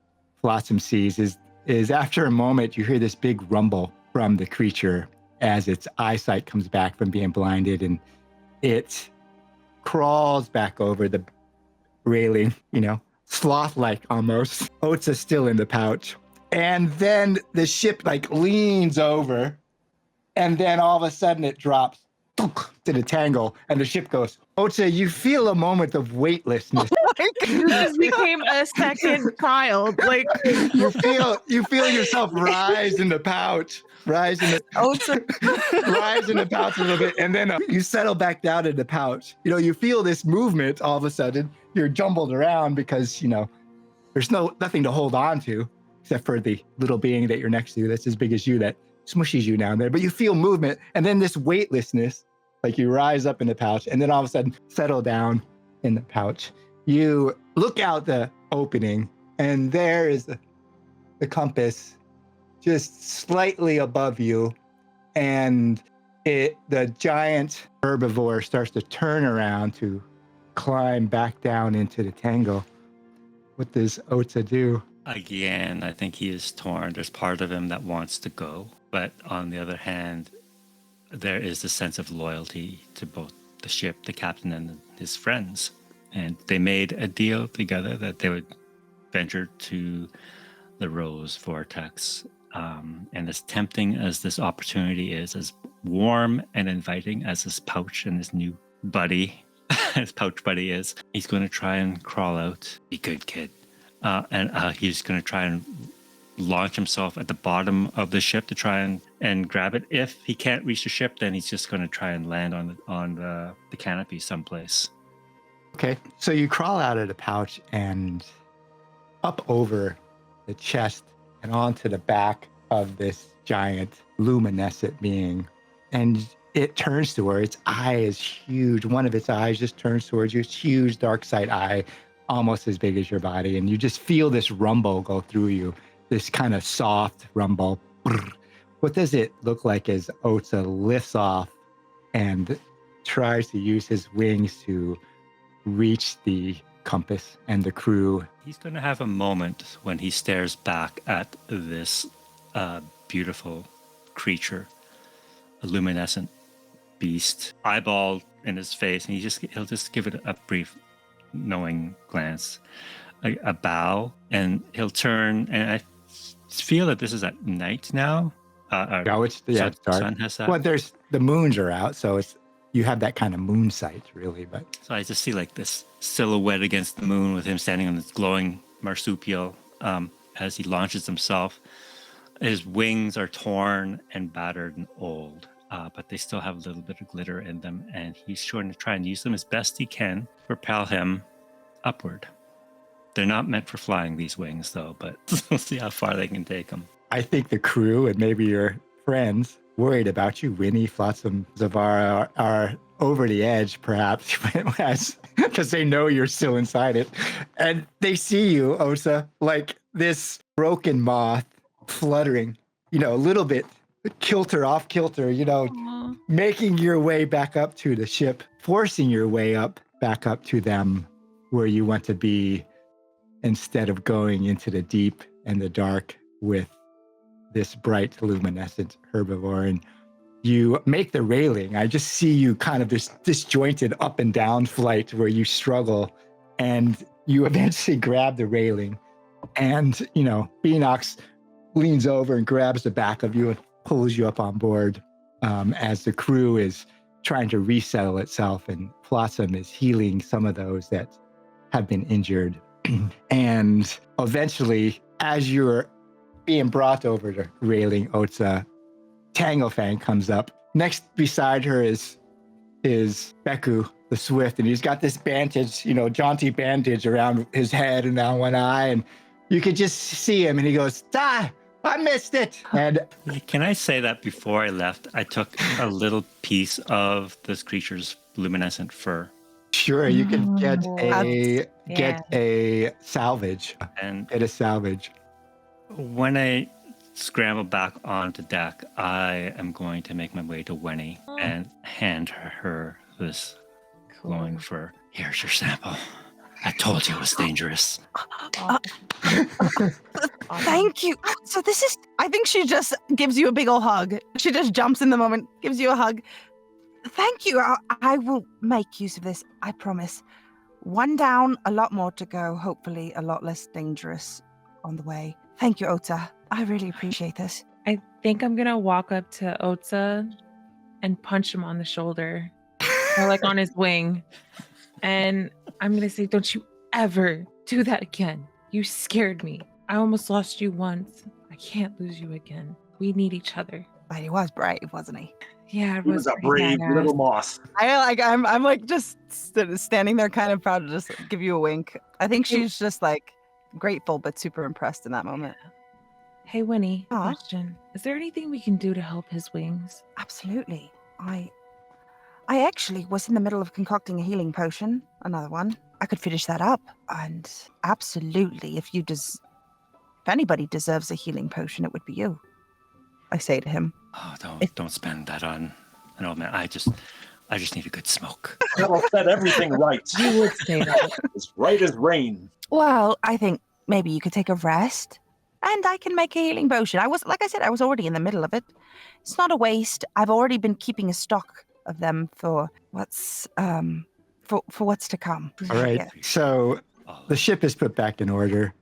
Flot-Sam sees is after a moment, you hear this big rumble from the creature as its eyesight comes back from being blinded, and it crawls back over the railing, sloth-like almost. Otz-Za's still in the pouch. And then the ship leans over, and then all of a sudden it drops to the tangle, and the ship goes. Otz-Za, you feel a moment of weightlessness. You just became a second child. You feel yourself rise in the pouch, rise in the pouch a little bit, and then you settle back down in the pouch. You feel this movement all of a sudden. You're jumbled around because there's nothing to hold on to except for the little being that you're next to that's as big as you that smushes you down there. But you feel movement, and then this weightlessness, you rise up in the pouch, and then all of a sudden settle down in the pouch. You look out the opening, And there is the compass just slightly above you. And the giant herbivore starts to turn around to climb back down into the tangle. What does Otz-Za do? Again, I think he is torn. There's part of him that wants to go, but on the other hand, there is a sense of loyalty to both the ship, the captain, and his friends. And they made a deal together that they would venture to the Rose Vortex. And as tempting as this opportunity is, as warm and inviting as his pouch and his new buddy, his pouch buddy is, he's going to try and crawl out. Be good, kid. And he's going to try and launch himself at the bottom of the ship to try and grab it. If he can't reach the ship, then he's just going to try and land on the canopy someplace. Okay, so you crawl out of the pouch and up over the chest and onto the back of this giant luminescent being. And it turns to her. Its eye is huge. One of its eyes just turns towards you. It's huge, dark side eye, almost as big as your body. And you just feel this rumble go through you, this kind of soft rumble. What does it look like as Otz-Za lifts off and tries to use his wings to reach the compass and the crew? He's going to have a moment when he stares back at this beautiful creature, a luminescent beast, eyeball in his face, and he'll just give it a brief knowing glance, a bow, and he'll turn. And I feel that this is at night now. It's dark. Sun has that. Well, the moons are out, so you have that kind of moon sight, really. But so I just see like this silhouette against the moon with him standing on this glowing marsupial as he launches himself. His wings are torn and battered and old, but they still have a little bit of glitter in them, and he's going to try and use them as best he can to propel him upward. They're not meant for flying, these wings, though, but we'll see how far they can take him. I think the crew and maybe your friends worried about you, Wenny, Flot-Sam, Zavara, are over the edge, perhaps, because they know you're still inside it. And they see you, Otz-Za, like this broken moth fluttering, a little bit kilter off kilter, Aww. making your way back up to the ship, forcing your way back up to them where you want to be, instead of going into the deep and the dark with this bright luminescent herbivore. And you make the railing. I just see you kind of this disjointed up and down flight where you struggle, and you eventually grab the railing, and Beanox leans over and grabs the back of you and pulls you up on board as the crew is trying to resettle itself, and Flot-Sam is healing some of those that have been injured. And eventually, as you're being brought over the railing, Otz-Za, TangleFang comes up. Next beside her is Beku, the Swift, and he's got this bandage, jaunty bandage around his head and down one eye, and you could just see him, and he goes, "Ah, I missed it." And can I say that before I left, I took a little piece of this creature's luminescent fur? Sure, you can get a salvage. And get a salvage. When I scramble back onto deck, I am going to make my way to Wenny and hand her this glowing fur. Here's your sample. I told you it was dangerous. Thank you. So I think she just gives you a big ol' hug. She just jumps in the moment, gives you a hug. Thank you. I will make use of this, I promise. One down, a lot more to go. Hopefully a lot less dangerous on the way. Thank you, Otz-Za. I really appreciate this. I think I'm going to walk up to Otz-Za and punch him on the shoulder, or like on his wing. And I'm going to say, don't you ever do that again. You scared me. I almost lost you once. I can't lose you again. We need each other. But he was brave, wasn't he? Yeah, it He was a brave badass. little moth. I'm like just standing there kind of proud to just give you a wink. I think she's just like grateful but super impressed in that moment. Hey, Wenny, Huh? question. Is there anything we can do to help his wings? Absolutely. I actually was in the middle of concocting a healing potion, another one. I could finish that up. And absolutely, if anybody deserves a healing potion, it would be you. I say to him. Oh, don't spend that on an old man. I just need a good smoke. That'll set everything right. You would say that. As right as rain. Well, I think maybe you could take a rest, and I can make a healing potion. I was already in the middle of it. It's not a waste. I've already been keeping a stock of them for what's to come. All right. Yeah. So the ship is put back in order,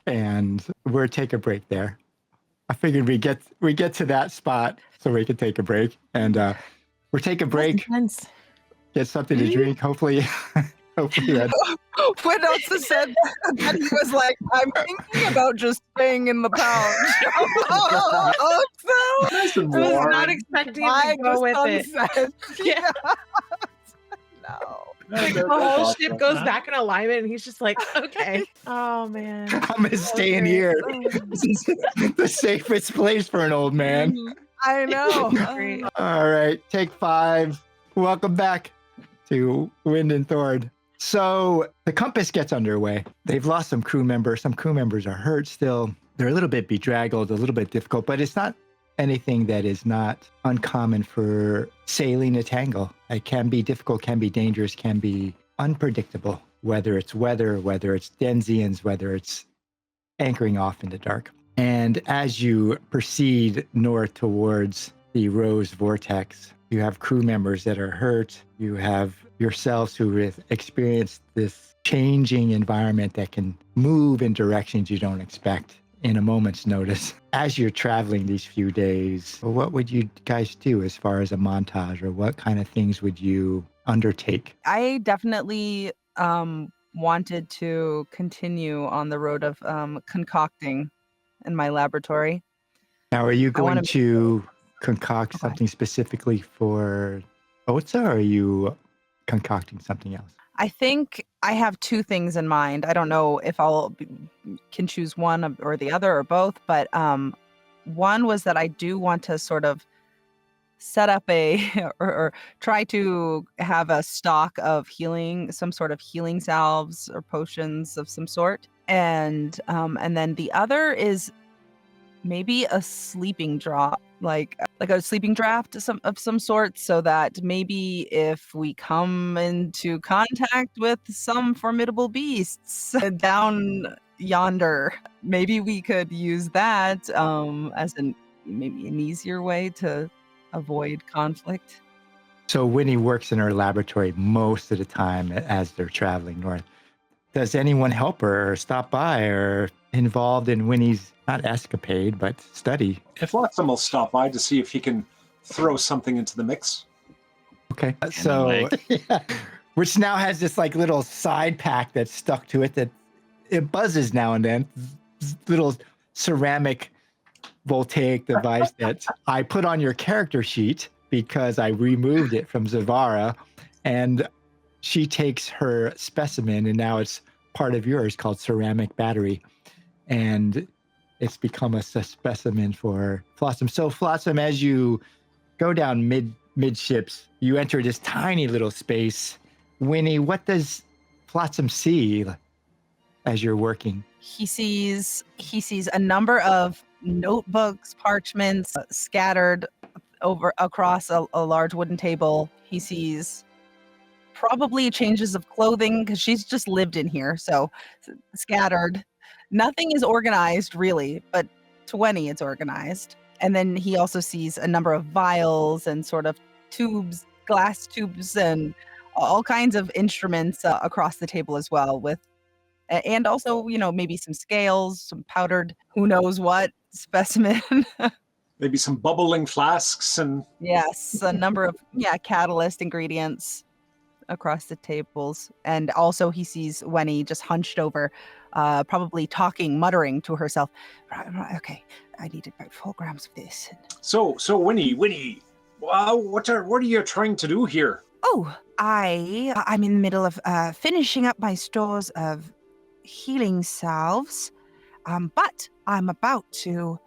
and we'll take a break there. I figured we get to that spot so we could take a break, and we'll take a break, get something to drink. Hopefully. When Otz-Za said that, he was like, I'm thinking about just staying in the pouch. Nice and I was warm. not expecting to go with it. Yeah. No. Like, the whole ship goes back in alignment, and he's just like, okay. Oh, man. I'm gonna stay in here. This is the safest place for an old man. I know. Great. All right, take 5. Welcome back to Wind and Thorn. So the compass gets underway. They've lost some crew members. Some crew members are hurt still. They're a little bit bedraggled, a little bit difficult, but it's not anything that is not uncommon for sailing a Tangle. It can be difficult, can be dangerous, can be unpredictable, whether it's weather, whether it's Denzians, whether it's anchoring off in the dark. And as you proceed north towards the Rose Vortex, you have crew members that are hurt. You have yourselves who have experienced this changing environment that can move in directions you don't expect in a moment's notice. As you're traveling these few days, what would you guys do as far as a montage, or what kind of things would you undertake? I definitely wanted to continue on the road of concocting in my laboratory. Now, are you going wanna- to concoct Okay. something specifically for Otz-Za, or are you concocting something else? I think I have 2 things in mind. I don't know if can choose one or the other or both, but one was that I do want to sort of set up or try to have a stock of healing, some sort of healing salves or potions of some sort, and then the other is maybe a sleeping drop, like a sleeping draft of some sort, so that maybe if we come into contact with some formidable beasts down yonder, maybe we could use that as maybe an easier way to avoid conflict. So Wenny works in her laboratory most of the time as they're traveling north. Does anyone help her or stop by or involved in Wenny's, not escapade, but study? Flot-Sam will stop by to see if he can throw something into the mix. Okay. So, which now has this like little side pack that's stuck to it that it buzzes now and then. This little ceramic voltaic device that I put on your character sheet because I removed it from Zavara, and she takes her specimen and now it's part of yours called ceramic battery, and it's become a specimen for Flot-Sam. So Flot-Sam, as you go down midships, you enter this tiny little space. Wenny, what does Flot-Sam see as you're working? He sees a number of notebooks, parchments scattered across a large wooden table. He sees probably changes of clothing because she's just lived in here, so scattered. Nothing is organized really, but to Wenny it's organized. And then he also sees a number of vials and sort of tubes, glass tubes, and all kinds of instruments across the table as well, and also, maybe some scales, some powdered, who knows what specimen. Maybe some bubbling flasks and Yes, a number of catalyst ingredients across the tables. And also he sees Wenny just hunched over, probably muttering to herself. Right, okay, I need about 4 grams of this. So Wenny, what are you trying to do here? Oh, I'm in the middle of finishing up my stores of healing salves, but I'm about to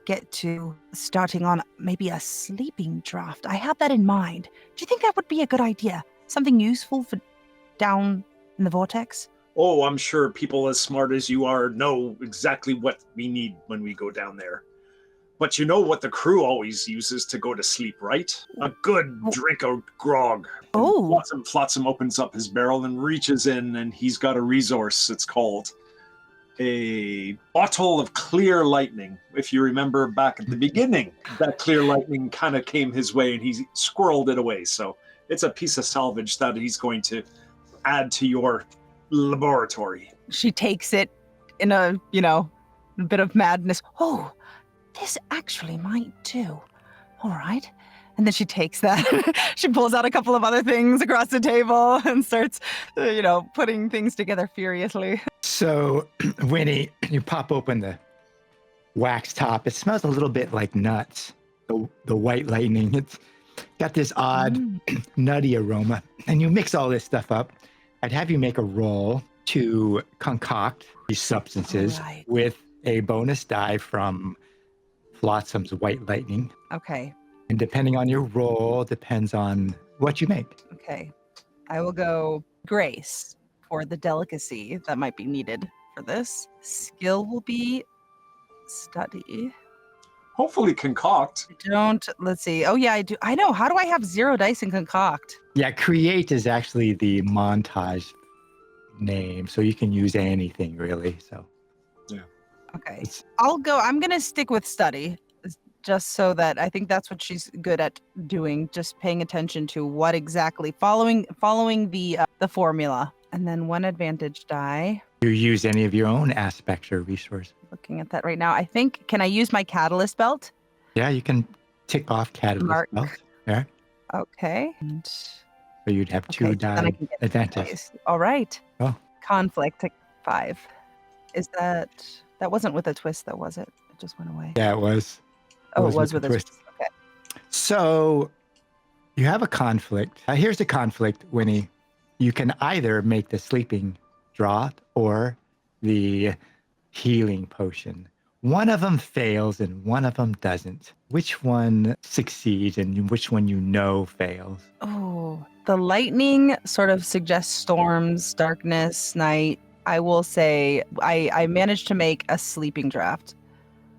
get to starting on maybe a sleeping draft. I have that in mind. Do you think that would be a good idea? Something useful for down in the vortex? Oh, I'm sure people as smart as you are know exactly what we need when we go down there. But you know what the crew always uses to go to sleep, right? A good drink of grog. Oh. Flot-Sam opens up his barrel and reaches in, and he's got a resource. It's called a bottle of clear lightning. If you remember back at the beginning, that clear lightning kind of came his way, and he squirreled it away. So it's a piece of salvage that he's going to add to your laboratory. She takes it in a bit of madness. Oh, this actually might do. All right. And then she takes that. She pulls out a couple of other things across the table and starts, putting things together furiously. So, Wenny, you pop open the wax top. It smells a little bit like nuts, the white lightning. It's got this odd nutty aroma. And you mix all this stuff up. I'd have you make a roll to concoct these substances with a bonus die from Flot-Sam's white lightning. Okay. And depending on your roll, depends on what you make. Okay. I will go grace for the delicacy that might be needed for this. Skill will be study. Hopefully concoct. Let's see. Oh yeah, I do. I know. How do I have 0 dice in concoct? Yeah, create is actually the montage name, so you can use anything really. So Okay. I'm going to stick with study just so that I think that's what she's good at doing, just paying attention to what exactly following the formula. And then 1 advantage die. You use any of your own aspects or resources. Looking at that right now. I think, can I use my catalyst belt? Yeah, you can tick off catalyst belt. Yeah. Okay. So you'd have 2 die advantage. All right. Oh. Conflict 5. Is that wasn't with a twist though, was it? It just went away. Yeah, it was. Oh, it was with a twist. Okay. So you have a conflict. Here's the conflict, Wenny. You can either make the sleeping draught or the healing potion. One of them fails and one of them doesn't. Which one succeeds and which one fails? Oh, the lightning sort of suggests storms, darkness, night. I will say I managed to make a sleeping draft.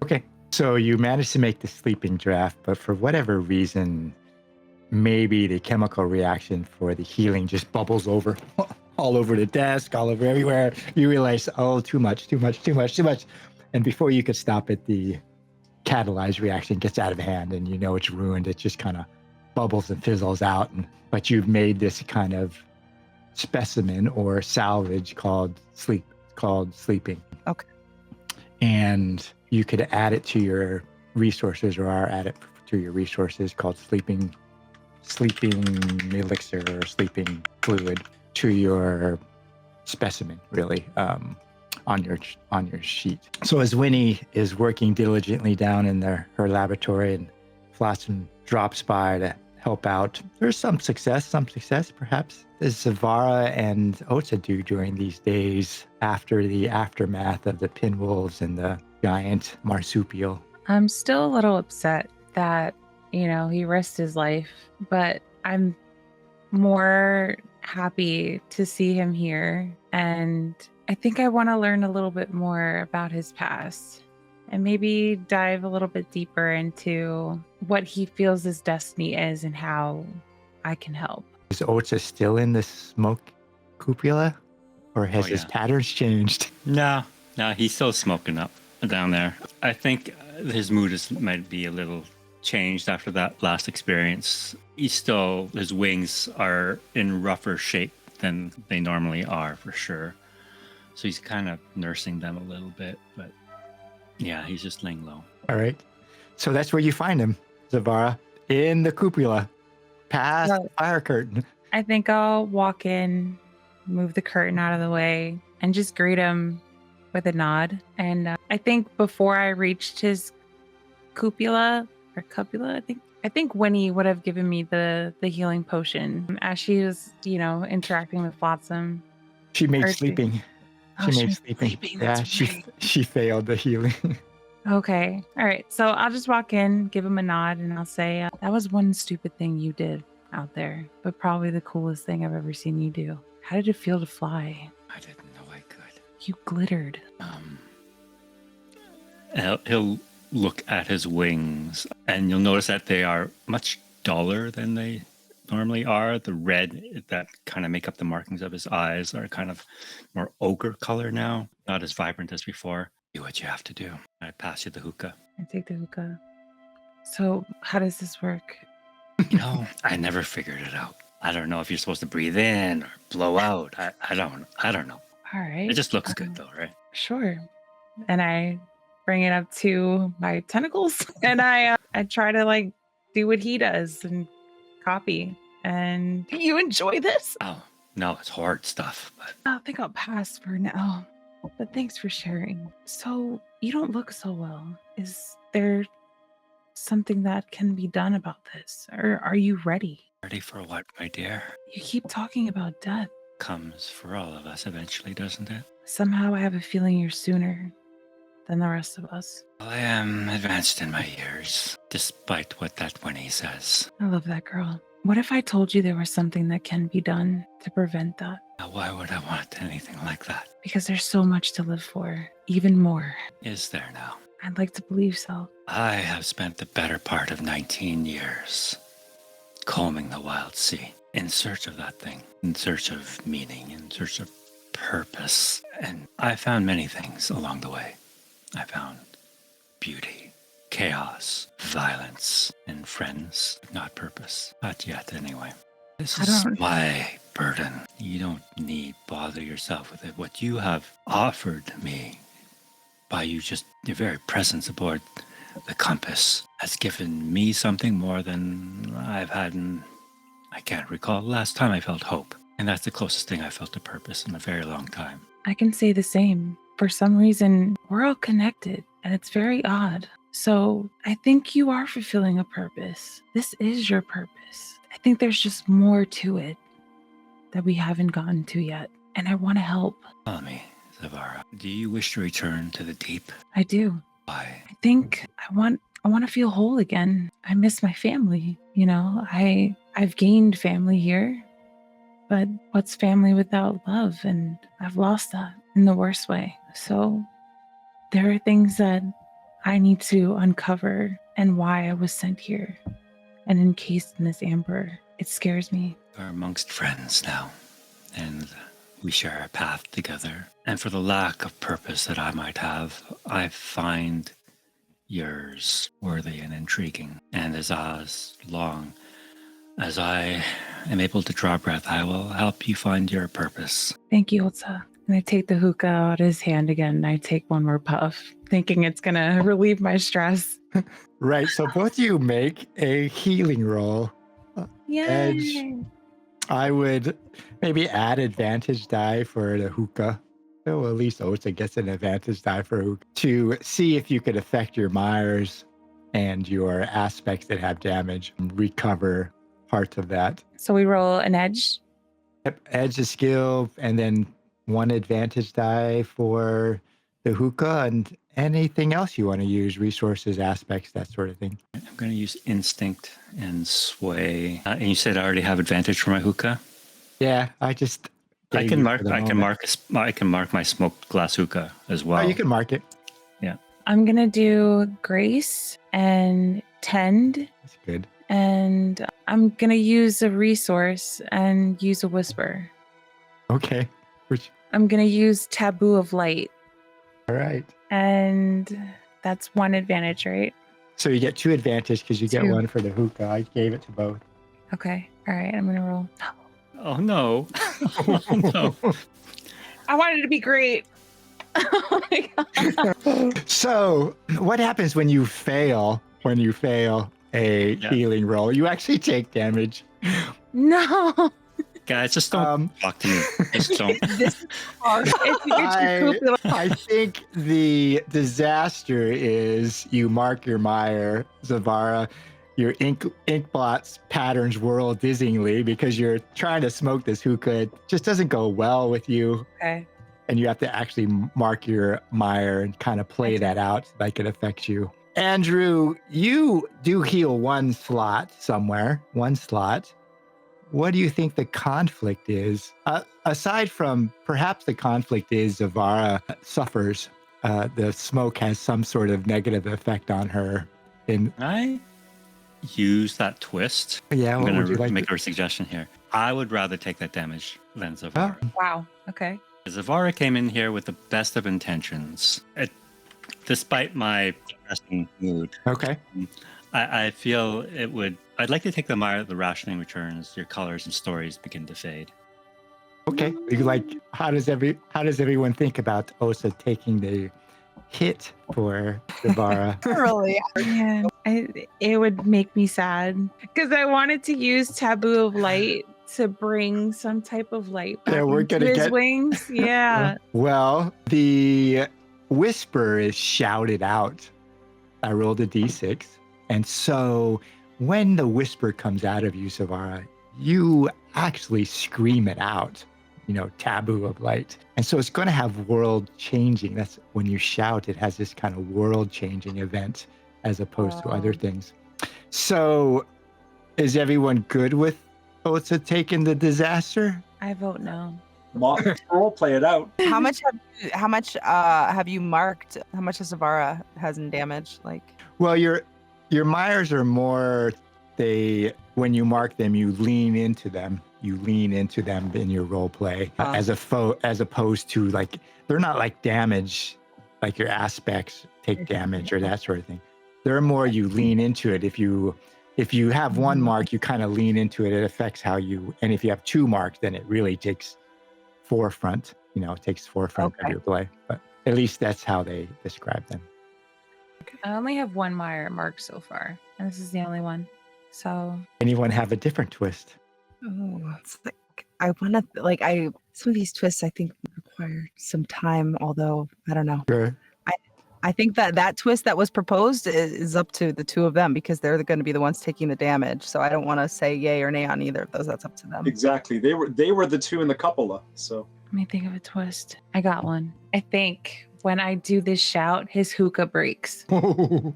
Okay. So you managed to make the sleeping draft, but for whatever reason, maybe the chemical reaction for the healing just bubbles over all over the desk, all over everywhere. You realize, oh, too much. And before you could stop it, the catalyzed reaction gets out of hand and it's ruined. It just kind of bubbles and fizzles out. But you've made this kind of specimen or salvage called sleeping. Okay. And you could add it to your resources or add it to your resources called sleeping elixir or sleeping fluid to your specimen, really, on your sheet. So as Wenny is working diligently down in her laboratory and Flot-Sam drops by to help out, there's some success perhaps. As Zavara and Otz-Za do during these days after the aftermath of the pinwolves and the giant marsupial. I'm still a little upset that, he risked his life, but I'm more happy to see him here. And I think I want to learn a little bit more about his past and maybe dive a little bit deeper into what he feels his destiny is and how I can help. Is Otz-Za still in the smoke cupola, or has his patterns changed? No, he's still smoking up down there. I think his mood might be a little changed after that last experience. His wings are in rougher shape than they normally are, for sure. So he's kind of nursing them a little bit, but yeah, he's just laying low. All right. So that's where you find him, Zavara, in the cupola, past the fire curtain. I think I'll walk in, move the curtain out of the way, and just greet him with a nod. And I think before I reached his cupola, I think Wenny would have given me the healing potion as she was, interacting with Flot-Sam. She made sleeping. She made sleeping. Yeah, she failed the healing. Okay. All right. So I'll just walk in, give him a nod, and I'll say, that was one stupid thing you did out there, but probably the coolest thing I've ever seen you do. How did it feel to fly? I didn't know I could. You glittered. He'll look at his wings, and you'll notice that they are much duller than they normally are. The red that kind of make up the markings of his eyes are kind of more ochre color now, not as vibrant as before. Do what you have to do. I pass you the hookah. I take the hookah. So how does this work? I never figured it out. I don't know if you're supposed to breathe in or blow out. I don't know. All right. It just looks good though, right? Sure. And I bring it up to my tentacles and I try to like do what he does and copy. And you enjoy this? Oh, no, it's hard stuff. But I think I'll pass for now. But thanks for sharing. So you don't look so well. Is there something that can be done about this? Or are you ready? ready for what, my dear? You keep talking about death. Comes for all of us eventually, doesn't it? Somehow I have a feeling you're sooner than the rest of us. Well, I am advanced in my years, despite what that Wenny says. I love that girl. What if I told you there was something that can be done to prevent that? Now, why would I want anything like that? Because there's so much to live for, even more. Is there now? I'd like to believe so. I have spent the better part of 19 years combing the Wildsea in search of that thing, in search of meaning, in search of purpose. And I found many things along the way. I found beauty, chaos, violence, and friends, not purpose. Not yet, anyway. This is my burden. You don't need bother yourself with it. What you have offered me by you just your very presence aboard the compass has given me something more than I've had in, I can't recall the last time I felt hope. And that's the closest thing I felt to purpose in a very long time. I can say the same. For some reason, we're all connected, and it's very odd. So I think you are fulfilling a purpose. This is your purpose. I think there's just more to it that we haven't gotten to yet, and I want to help. Tell me, Zavara, do you wish to return to the deep? I do. Why? I think I want to feel whole again. I miss my family. You know, I've gained family here, but what's family without love? And I've lost that in the worst way. So there are things that I need to uncover and why I was sent here and encased in this amber. It scares me. We're amongst friends now, and we share a path together. And for the lack of purpose that I might have, I find yours worthy and intriguing. And as long as I am able to draw breath, I will help you find your purpose. Thank you, Otz-Za. And I take the hookah out of his hand again, and I take one more puff, thinking it's going to relieve my stress. Right, so both of you make a healing roll. Yay! Edge. I would maybe add advantage die for the hookah. So at least Otz-Za gets an advantage die for hookah to see if you could affect your Myers and your aspects that have damage and recover parts of that. So we roll an edge. Yep, edge a skill, and then one advantage die for the hookah, and anything else you want to use, resources, aspects, that sort of thing. I'm going to use instinct and sway. And you said I already have advantage for my hookah? Yeah, I just... I can mark my smoked glass hookah as well. Oh, you can mark it. Yeah. I'm going to do grace and tend. That's good. And I'm going to use a resource and use a whisper. Okay. I'm going to use taboo of light. All right. And that's one advantage, right? So you get 2 advantage because you get 1 for the hookah. I gave it to both. Okay. All right. I'm going to roll. Oh, no. Oh, no. I wanted it to be great. Oh my God. So what happens when you fail a healing roll? You actually take damage. No. Guys, just don't talk to me. Just don't. I think the disaster is you mark your mire, Zavara. Your ink blots patterns whirl dizzyingly because you're trying to smoke this hookah. It just doesn't go well with you. Okay. And you have to actually mark your mire and kind of play that out like it affects you. Andrew, you do heal 1 slot somewhere. 1 slot. what do you think the conflict is? Aside from perhaps the conflict is Zavara suffers. The smoke has some sort of negative effect on her. I use that twist. Yeah, I'm what going would you to like make a suggestion here. I would rather take that damage than Zavara. Oh. Wow. Okay. Zavara came in here with the best of intentions. Despite my depressing mood, Okay. I feel it would. I'd like to take the mire. The rationing returns. Your colors and stories begin to fade. Okay. Like, how does everyone think about Otz-Za taking the hit for Zavara? Really? Man, it would make me sad because I wanted to use Taboo of Light to bring some type of light back Yeah, we're into gonna his get- wings. Yeah. Well, the whisper is shouted out. I rolled a d6. And so when the whisper comes out of you, Zavara, you actually scream it out, Taboo of Light. And so it's going to have world changing. That's when you shout, it has this kind of world changing event as opposed to other things. So is everyone good with Otz-Za taking the disaster? I vote no. Roll play it out. How much have you marked? How much has Zavara has in damage? Like, Well, your mires are more, when you mark them, you lean into them. You lean into them in your role play as opposed to like, they're not like damage, like your aspects take damage or that sort of thing. They're more you lean into it. If you have one mark, you kind of lean into it. It affects how you, and if you have two marks, then it really takes forefront, it takes forefront of your play. But at least that's how they describe them. I only have one mire marked so far, and this is the only one. So Anyone have a different twist? oh, it's like I want to some of these twists I think require some time. Although I don't know. Sure. I think that twist that was proposed is up to the two of them because they're going to be the ones taking the damage. So I don't want to say yay or nay on either of those. That's up to them. Exactly. They were the two in the cupola. So let me think of a twist. I got one. I think when I do this shout, his hookah breaks. Oh,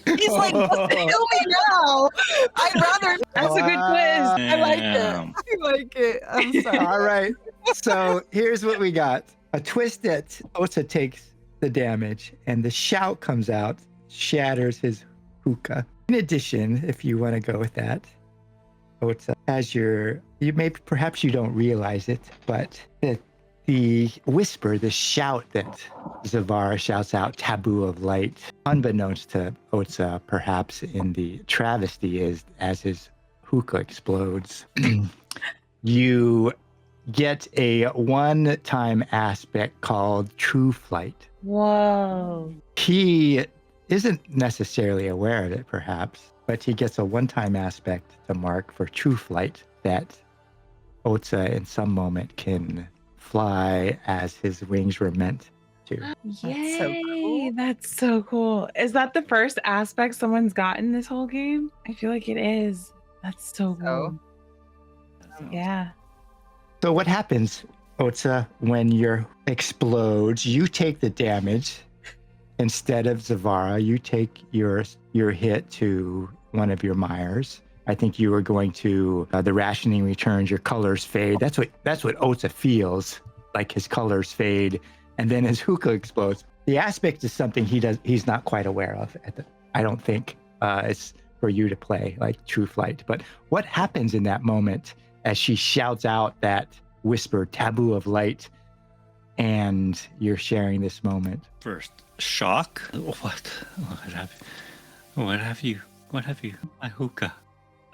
he's like, kill me now. I'd rather. That's a good twist. I like it. I like it. I'm sorry. All right. So here's what we got. A twist that Otz-Za takes the damage and the shout comes out, shatters his hookah. In addition, if you want to go with that, Otz-Za has perhaps you don't realize it, but the whisper, the shout that Zavara shouts out, Taboo of Light, unbeknownst to Otz-Za, perhaps in the travesty is as his hookah explodes, you get a one-time aspect called True Flight. Whoa. He isn't necessarily aware of it, perhaps, but he gets a one-time aspect to mark for True Flight that Otz-Za in some moment can fly as his wings were meant to. Yay. so cool. That's so cool. Is that the first aspect someone's gotten this whole game? I feel like it is. That's so cool. Yeah. So what happens, Otz-Za, when your explodes? You take the damage. Instead of Zavara, you take your hit to one of your mires. I think you were going to the rationing returns, your colors fade. That's what Otz-Za feels, like his colors fade, and then his hookah explodes. The aspect is something he's not quite aware of. I don't think it's for you to play like True Flight. But what happens in that moment as she shouts out that whisper, Taboo of Light, and you're sharing this moment? First, shock. What have you? My hookah.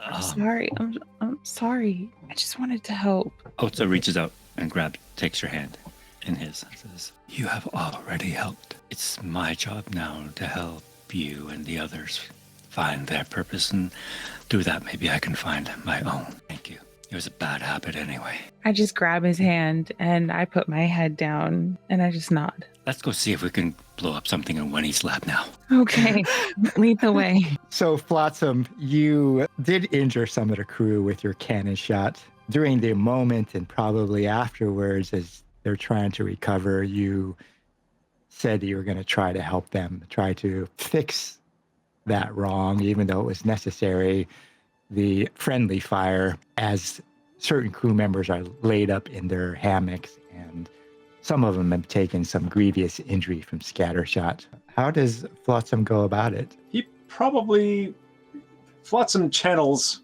I'm sorry. I'm sorry. I just wanted to help. Otz-Za reaches out and takes your hand in his and says, "You have already helped. It's my job now to help you and the others find their purpose, and through that maybe I can find my own. Thank you. It was a bad habit anyway." I just grab his hand and I put my head down and I just nod. Let's go see if we can blow up something in Wenny's lab now. Okay. Lead the way. So, Flot-Sam, you did injure some of the crew with your cannon shot. During the moment and probably afterwards, as they're trying to recover, you said that you were going to try to help them, try to fix that wrong, even though it was necessary. the friendly fire as certain crew members are laid up in their hammocks, and some of them have taken some grievous injury from scatter shots. How does Flot-Sam go about it? Flot-Sam channels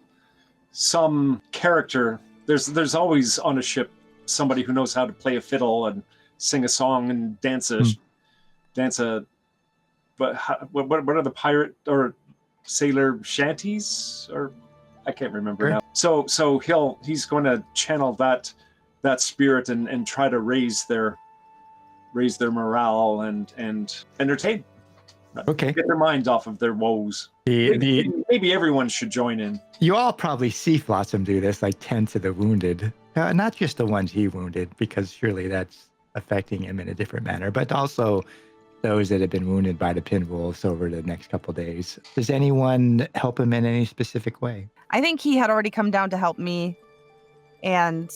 some character. There's always on a ship somebody who knows how to play a fiddle and sing a song and dance a. But what are the pirate or sailor shanties, or I can't remember now. So he's going to channel that spirit and try to raise their morale and entertain. Okay. Get their minds off of their woes. Maybe everyone should join in. You all probably see Flot-Sam do this, like tend to the wounded. Not just the ones he wounded, because surely that's affecting him in a different manner, but also those that have been wounded by the pinwolves over the next couple of days. Does anyone help him in any specific way? I think he had already come down to help me, and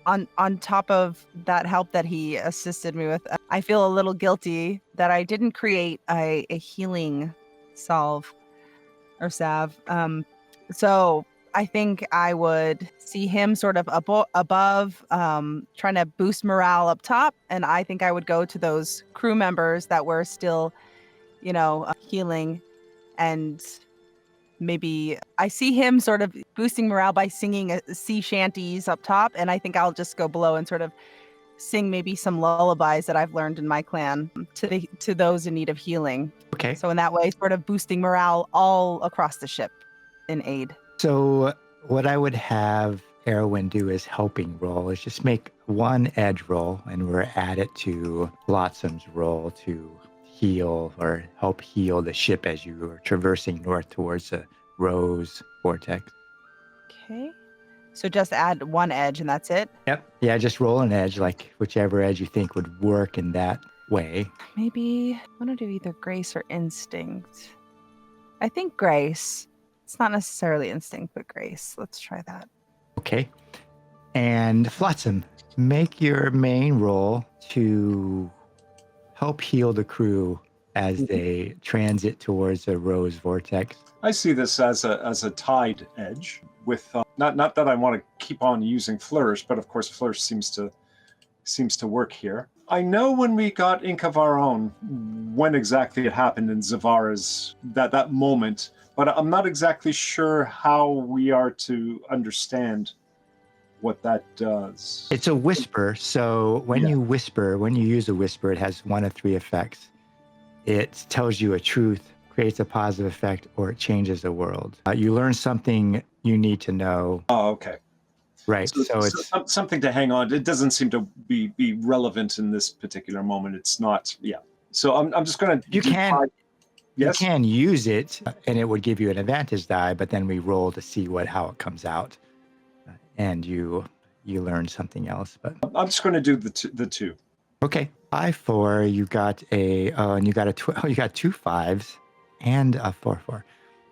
on top of that help that he assisted me with, I feel a little guilty that I didn't create a healing salve. So I think I would see him sort of above, trying to boost morale up top, and I think I would go to those crew members that were still, healing, and maybe I see him sort of boosting morale by singing sea shanties up top, and I think I'll just go below and sort of sing maybe some lullabies that I've learned in my clan to those in need of healing. Okay. So in that way, sort of boosting morale all across the ship in aid. So what I would have Erwin do as helping roll is just make one edge roll, and we're added to Flot-Sam's roll to heal or help heal the ship as you are traversing north towards the Rose Vortex. Okay. So just add one edge and that's it? Yep. Yeah, just roll an edge, like whichever edge you think would work in that way. Maybe I want to do either grace or instinct. I think grace. It's not necessarily instinct, but grace. Let's try that. Okay. And Flot-Sam, make your main roll to help heal the crew as they transit towards the Rose Vortex. I see this as a tied edge with not that I want to keep on using flourish, but of course flourish seems to work here. I know when we got Ink of Our Own, when exactly it happened in Zavara's that moment, but I'm not exactly sure how we are to understand what that does. It's a whisper, so when you use a whisper, it has one of three effects. It tells you a truth, creates a positive effect, or it changes the world. You learn something you need to know. Oh, okay. Right, so it's something to hang on. It doesn't seem to be relevant in this particular moment. It's not, yeah. So I'm just going to... You can use it, and it would give you an advantage die, but then we roll to see how it comes out. And you learn something else. But I'm just going to do the two. Okay, 5-4. You got and you got you got 2 5s and a 4-4.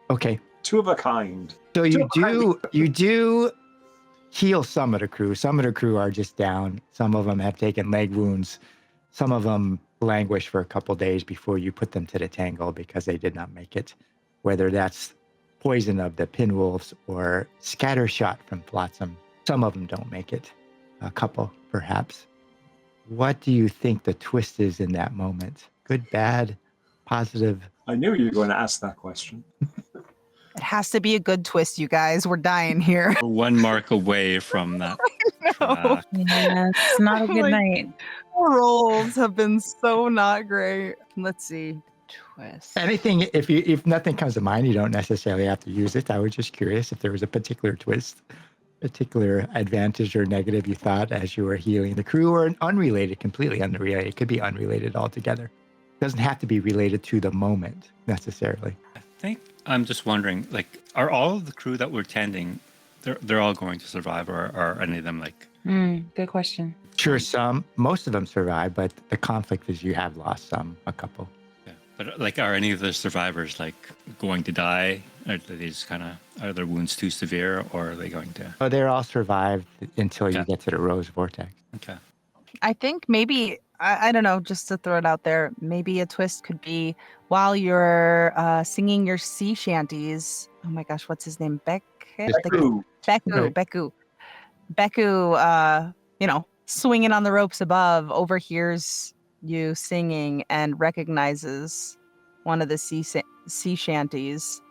Okay, two of a kind. So you do heal some of the crew. Some of the crew are just down. Some of them have taken leg wounds. Some of them languish for a couple days before you put them to the tangle because they did not make it. Whether that's poison of the pinwolves or scatter shot from Flot-Sam. Some of them don't make it. A couple, perhaps. What do you think the twist is in that moment? Good, bad, positive? I knew you were going to ask that question. It has to be a good twist, you guys. We're dying here. We're 1 mark away from that. No. Yeah, it's not a good night. Rolls have been so not great. Let's see. Twist. Anything, if nothing comes to mind, you don't necessarily have to use it. I was just curious if there was a particular twist, particular advantage or negative you thought as you were healing the crew, or unrelated, completely unrelated. It could be unrelated altogether. It doesn't have to be related to the moment necessarily. I think I'm just wondering, like, are all of the crew that we're tending, they're all going to survive, or are any of them like... Good question. Sure, most of them survive, but the conflict is you have lost a couple. Yeah, but like, are any of the survivors like going to die? Are they just are their wounds too severe, or are they going to? Oh, they're all survived until you get to the Rose Vortex. Okay. I think maybe, I don't know, just to throw it out there, maybe a twist could be while you're singing your sea shanties. Oh my gosh, what's his name? can't think of Beku. Beku, swinging on the ropes above, overhears you singing and recognizes one of the sea shanties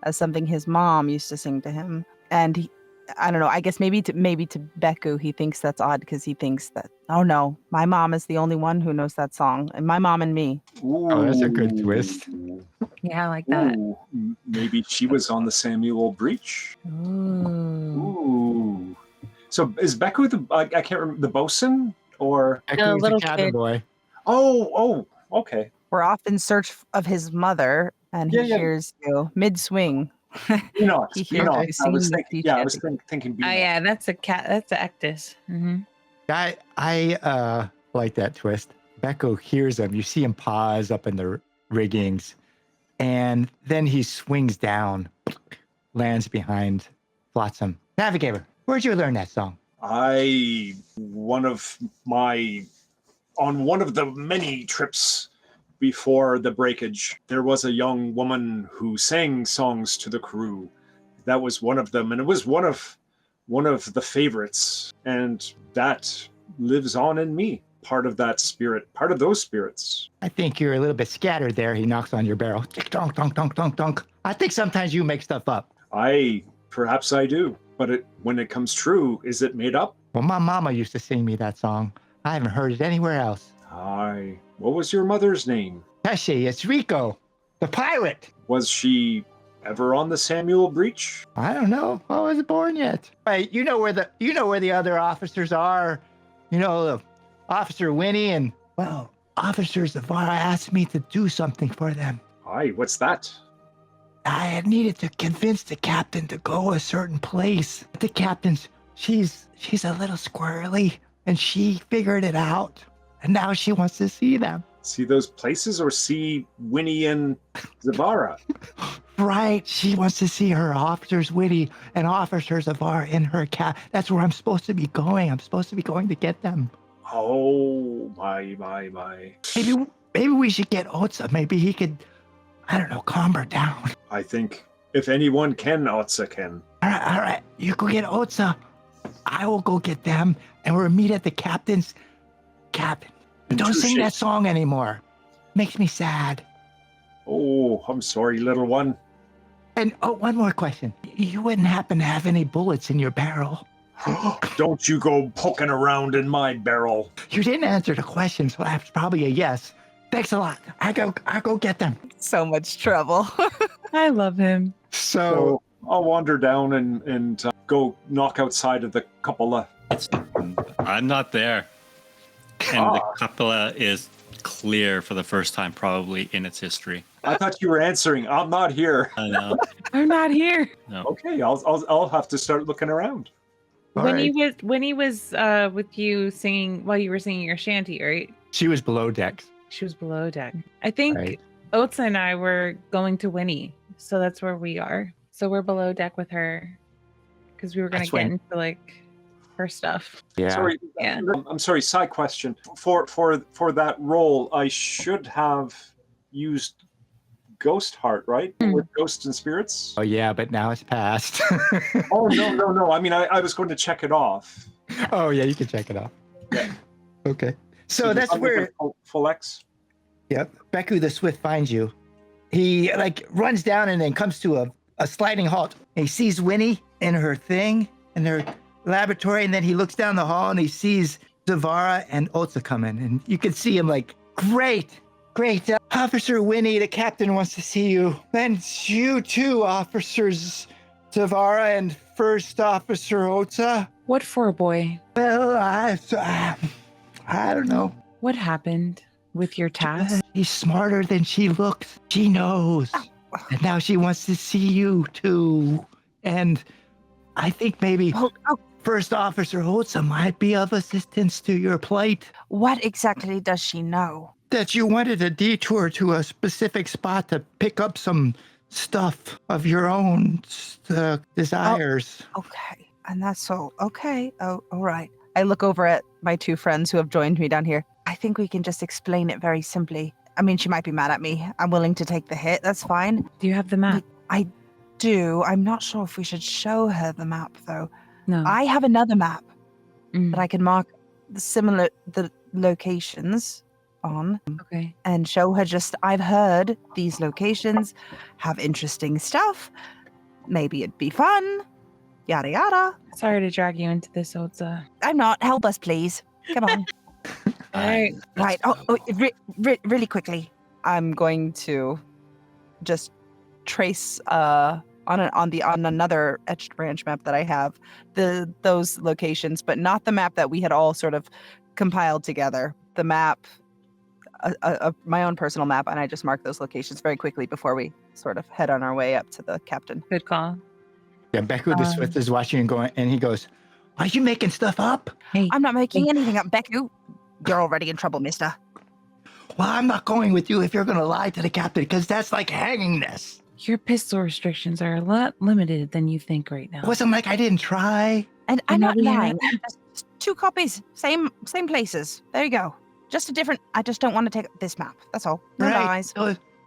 as something his mom used to sing to him. And I don't know, I guess maybe to Beku, he thinks that's odd because he thinks that, oh no, my mom is the only one who knows that song, and my mom and me. Ooh. Oh, that's a good twist. Yeah, I like that. Ooh, maybe she was on the Samuel Breach. Ooh. So is Beku I can't remember, the bosun or Eku's little the cabin kid. boy. Oh, okay. We're off in search of his mother, and he hears you mid-swing. Enoch. He hears Enoch. you singing the sea I was shanty. thinking. Oh yeah, that's a cat. That's an Ectus. Mm-hmm. I like that twist. Beku hears him. You see him pause up in the riggings, and then he swings down, lands behind Flot-Sam. Navigator, where'd you learn that song? On one of the many trips before the breakage, there was a young woman who sang songs to the crew. That was one of them, and it was one of the favorites, and that lives on in me. Part of that spirit, part of those spirits. I think you're a little bit scattered there. He knocks on your barrel. Tick, donk, donk, donk, donk, donk. I think sometimes you make stuff up. Perhaps I do, but when it comes true, is it made up? Well, my mama used to sing me that song. I haven't heard it anywhere else. What was your mother's name? Teche Etzriko, the pirate. Was she ever on the Samuel Breach? I don't know. I wasn't born yet. Right, you know where the other officers are. You know, Officer Wenny and, well, Officer Zavara asked me to do something for them. Aye, what's that? I had needed to convince the captain to go a certain place. The captain's, she's a little squirrely, and she figured it out. And now she wants to see them. See those places or see Winnie and Zavara? Right. She wants to see her officers, Wenny and Officer Zavara in her cat. That's where I'm supposed to be going. I'm supposed to be going to get them. Oh, my. Maybe we should get Otz-Za. Maybe he could, I don't know, calm her down. I think if anyone can, Otz-Za can. All right. You go get Otz-Za. I will go get them, and we'll meet at the captain's cabin. Don't sing that song anymore. Makes me sad. Oh, I'm sorry, little one. And one more question. You wouldn't happen to have any bullets in your barrel? Don't you go poking around in my barrel. You didn't answer the question, so that's probably a yes. Thanks a lot. I go get them. So much trouble. I love him. So I'll wander down and go knock outside of the cupola. I'm not there. And the cupola is clear for the first time probably in its history. I thought you were answering. I'm not here. I know. I'm not here. No. Okay, I'll have to start looking around. When he was with you singing while you were singing your shanty, right? She was below decks. She was below deck. I think Right. Otz-Za and I were going to Wenny, so that's where we are. So we're below deck with her because we were going to get into like her stuff. Yeah. Sorry, Yeah. I'm sorry. Side question. For that role, I should have used Ghost Heart, right? With ghosts and spirits. Oh yeah, but now it's past. Oh no! I mean, I was going to check it off. Oh yeah, you can check it off. Yeah. Okay. So that's I'm where. looking full X. Yep. Beku the Swift finds you. He runs down and then comes to a sliding halt. He sees Winnie in her thing in her laboratory, and then he looks down the hall and he sees Zavara and Otz-Za coming, and you can see him like, great. Officer Winnie, the captain wants to see you. And you too, Officers Zavara and First Officer Otz-Za. What for, boy? Well, I don't know. What happened with your task? She's smarter than she looks. She knows. And now she wants to see you too. And I think maybe First Officer Otz-Za might be of assistance to your plight. What exactly does she know? That you wanted a detour to a specific spot to pick up some stuff of your own desires. Okay, and that's so okay. Oh, all right. I look over at my two friends who have joined me down here. I think we can just explain it very simply. I mean, she might be mad at me. I'm willing to take the hit. That's fine. Do you have the map? do. I'm not sure if we should show her the map, though. No. I have another map Mm, that I can mark the locations on okay. and show her. I've heard these locations have interesting stuff. Maybe it'd be fun. Yada yada. Sorry to drag you into this, Otz-Za. I'm not. Help us, please. Come on. All right. Right. Really quickly. I'm going to just trace on another etched branch map that I have those locations, but not the map that we had all sort of compiled together. The map, my own personal map, and I just mark those locations very quickly before we sort of head on our way up to the captain. Good call. Yeah, Beku the Swift is watching and going, and he goes, "Are you making stuff up?" Hey, I'm not making anything up, Beku. You're already in trouble, mister. Well, I'm not going with you if you're going to lie to the captain, because that's like hanging this. your pistol restrictions are a lot limited than you think right now. It wasn't like I didn't try. And I'm not Navigator? lying. Just 2 copies, same places. There you go. Just a different. I just don't want to take this map. That's all. No lies.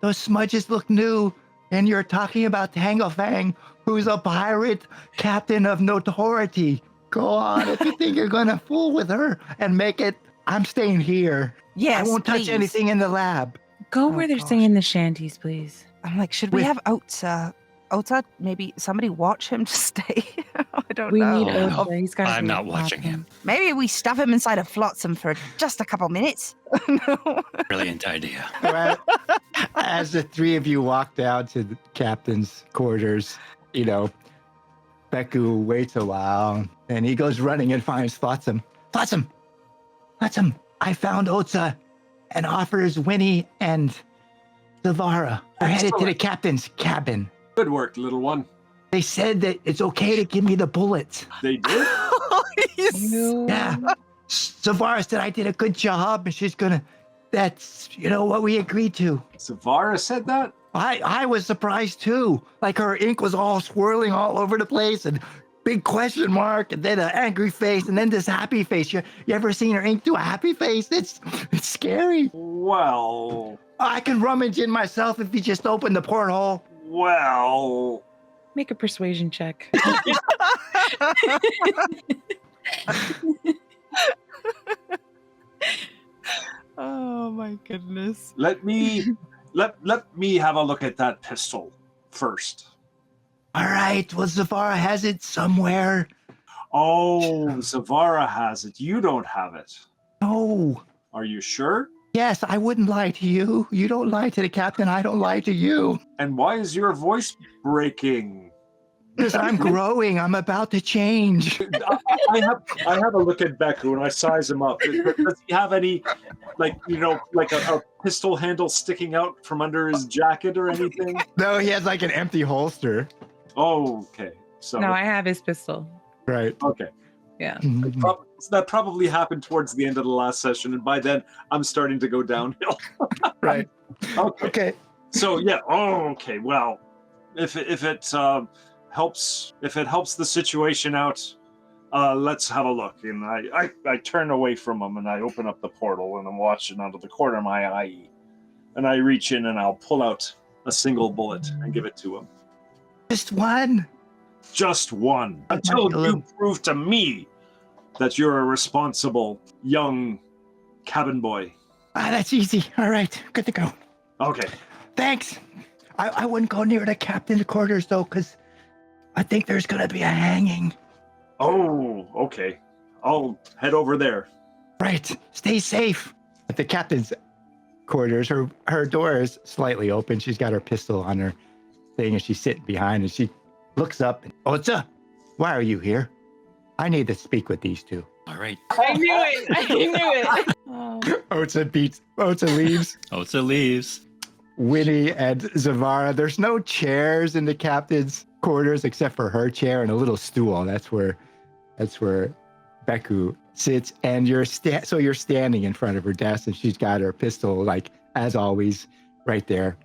Those smudges look new. And you're talking about TangleFang, who's a pirate captain of notoriety. Go on if you think you're going to fool with her and make it. I'm staying here. Yes, I won't touch please. anything in the lab. Go Oh, where they're gosh. singing the shanties, please. I'm like, should we With- have Otz-Za? Otz-Za, maybe somebody watch him to stay. I don't We know. need Oh, Otz-Za. He's got. I'm not watching him. Maybe we stuff him inside a Flot-Sam for just a couple minutes. No. Brilliant idea. Well, as the three of you walk down to the captain's quarters, Beku waits a while, and he goes running and finds Flot-Sam. Flot-Sam! I found Otz-Za and offers Wenny and Zavara. They're headed to the captain's cabin. Good work, little one. They said that it's okay to give me the bullets. They did? Yeah. Zavara said I did a good job, and she's gonna. That's what we agreed to. Zavara said that? I was surprised too. Like her ink was all swirling all over the place, and big question mark, and then an angry face, and then this happy face. You ever seen her ink do a happy face? It's scary. Well, I can rummage in myself if you just open the porthole. well. Make a persuasion check. Oh my goodness. Let me have a look at that pistol first. All right. Well, Zavara has it somewhere. Oh, Zavara has it. You don't have it. No. Are you sure? Yes, I wouldn't lie to you. You don't lie to the captain. I don't lie to you. And why is your voice breaking? Because I'm growing. I'm about to change. I have a look at Beku and I size him up. Does he have any, like a pistol handle sticking out from under his jacket or anything? No, he has like an empty holster. Oh, okay. So No, I have his pistol. Right. okay. Yeah. That probably happened towards the end of the last session, and by then I'm starting to go downhill. Right. Okay. Okay. So yeah. Oh, okay. Well, if it helps the situation out, let's have a look. And I turn away from him and I open up the portal and I'm watching out of the corner of my eye, and I reach in and I'll pull out a single bullet and give it to him. Just one. Just one. That Until might be a you little- prove to me that you're a responsible young cabin boy. That's easy. All right. Good to go. Okay. Thanks. I wouldn't go near the captain's quarters, though, because I think there's going to be a hanging. Oh, okay. I'll head over there. Right. Stay safe. At the captain's quarters, her door is slightly open. She's got her pistol on her thing, and she's sitting behind, and she looks up. Otz-Za, why are you here? I need to speak with these two. All right. I knew it. I knew it. Oh. Otz-Za leaves. Otz-Za leaves. Wenny and Zavara. There's no chairs in the captain's quarters except for her chair and a little stool. That's where Beku sits. And you're standing in front of her desk, and she's got her pistol, like as always, right there.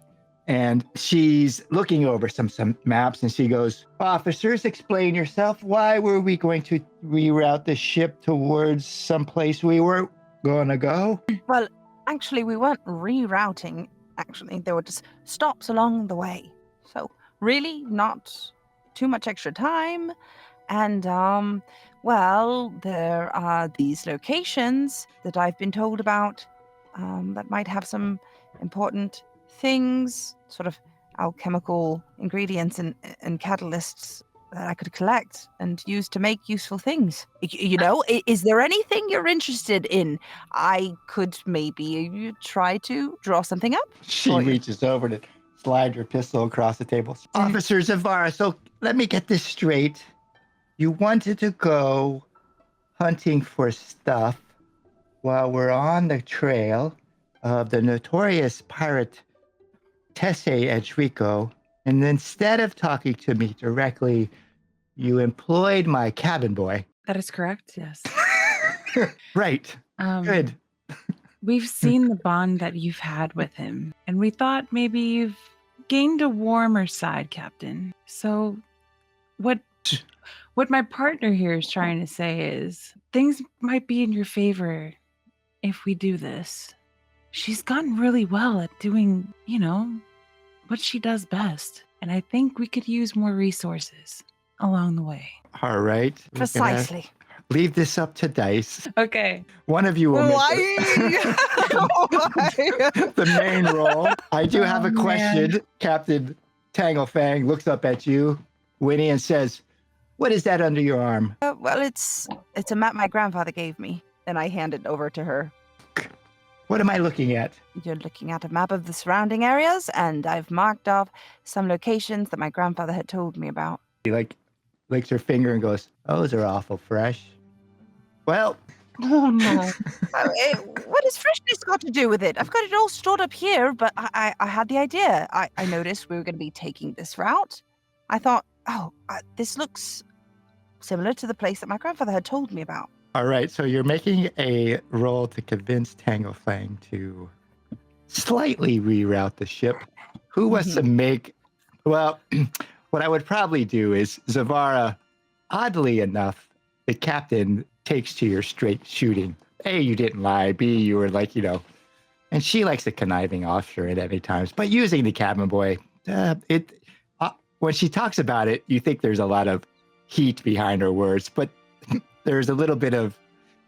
And she's looking over some maps, and she goes, "Officers, explain yourself. Why were we going to reroute the ship towards some place we were going to go?" Well, actually, we weren't rerouting. Actually, there were just stops along the way. So really not too much extra time. And, well, there are these locations that I've been told about that might have some important things, sort of alchemical ingredients and catalysts that I could collect and use to make useful things. You know, is there anything you're interested in? I could maybe try to draw something up. She reaches over to slide your pistol across the table. Officer Zavara, so let me get this straight. You wanted to go hunting for stuff while we're on the trail of the notorious pirate Teche Etzriko, and instead of talking to me directly, you employed my cabin boy. That is correct, yes. Right. Good. We've seen the bond that you've had with him, and we thought maybe you've gained a warmer side, Captain. So what my partner here is trying to say is things might be in your favor if we do this. She's gotten really well at doing, you know, what she does best. And I think we could use more resources along the way. All right. Precisely. Leave this up to dice. Okay. One of you will make Why? the main role. I do have a question. Man. Captain TangleFang looks up at you, Wenny, and says, "What is that under your arm?" Well, it's a map my grandfather gave me, and I hand it over to her. What am I looking at? You're looking at a map of the surrounding areas, and I've marked off some locations that my grandfather had told me about. He licks her finger and goes, "Those are awful fresh." Well. Oh no. What has freshness got to do with it? I've got it all stored up here, but I had the idea. I noticed we were going to be taking this route. I thought, this looks similar to the place that my grandfather had told me about. All right, so you're making a roll to convince TangleFang to slightly reroute the ship. Who wants to make... Well, what I would probably do is, Zavara, oddly enough, the captain takes to your straight shooting. A, you didn't lie. B, you were like, you know... And she likes a conniving officer at any times. But using the cabin boy, when she talks about it, you think there's a lot of heat behind her words, but... There's a little bit of,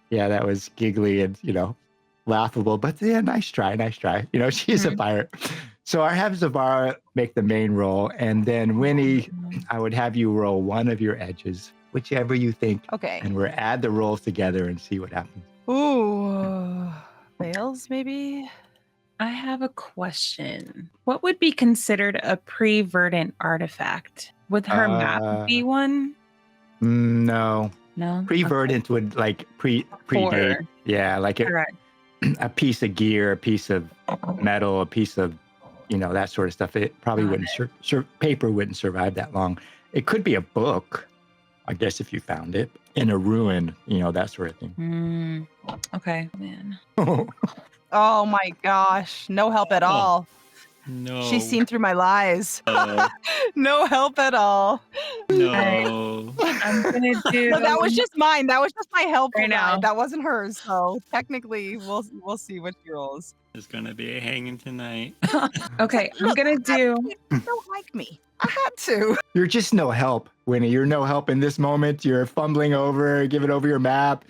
yeah, that was giggly and, you know, laughable, but yeah, nice try. You know, she's a pirate. So I have Zavara make the main roll, and then Wenny, I would have you roll one of your edges, whichever you think. Okay. And we'll add the rolls together and see what happens. Ooh, fails maybe? I have a question. What would be considered a pre-verdant artifact? Would her map be one? No. No. Pre-verdant would like predate. Yeah, like a piece of gear, a piece of metal, a piece of, you know, that sort of stuff. It probably wouldn't. Paper wouldn't survive that long. It could be a book, I guess, if you found it in a ruin. You know, that sort of thing. Okay, man. Oh my gosh, no help at all. No. She's seen through my lies. No. No help at all. No. I'm gonna do. But that was just mine. That was just my help right now. That wasn't hers. So technically, we'll see what she rolls. There's gonna be a hanging tonight. Okay, I'm gonna do. You don't like me. I had to. You're just no help, Wenny. You're no help in this moment. You're fumbling giving over your map.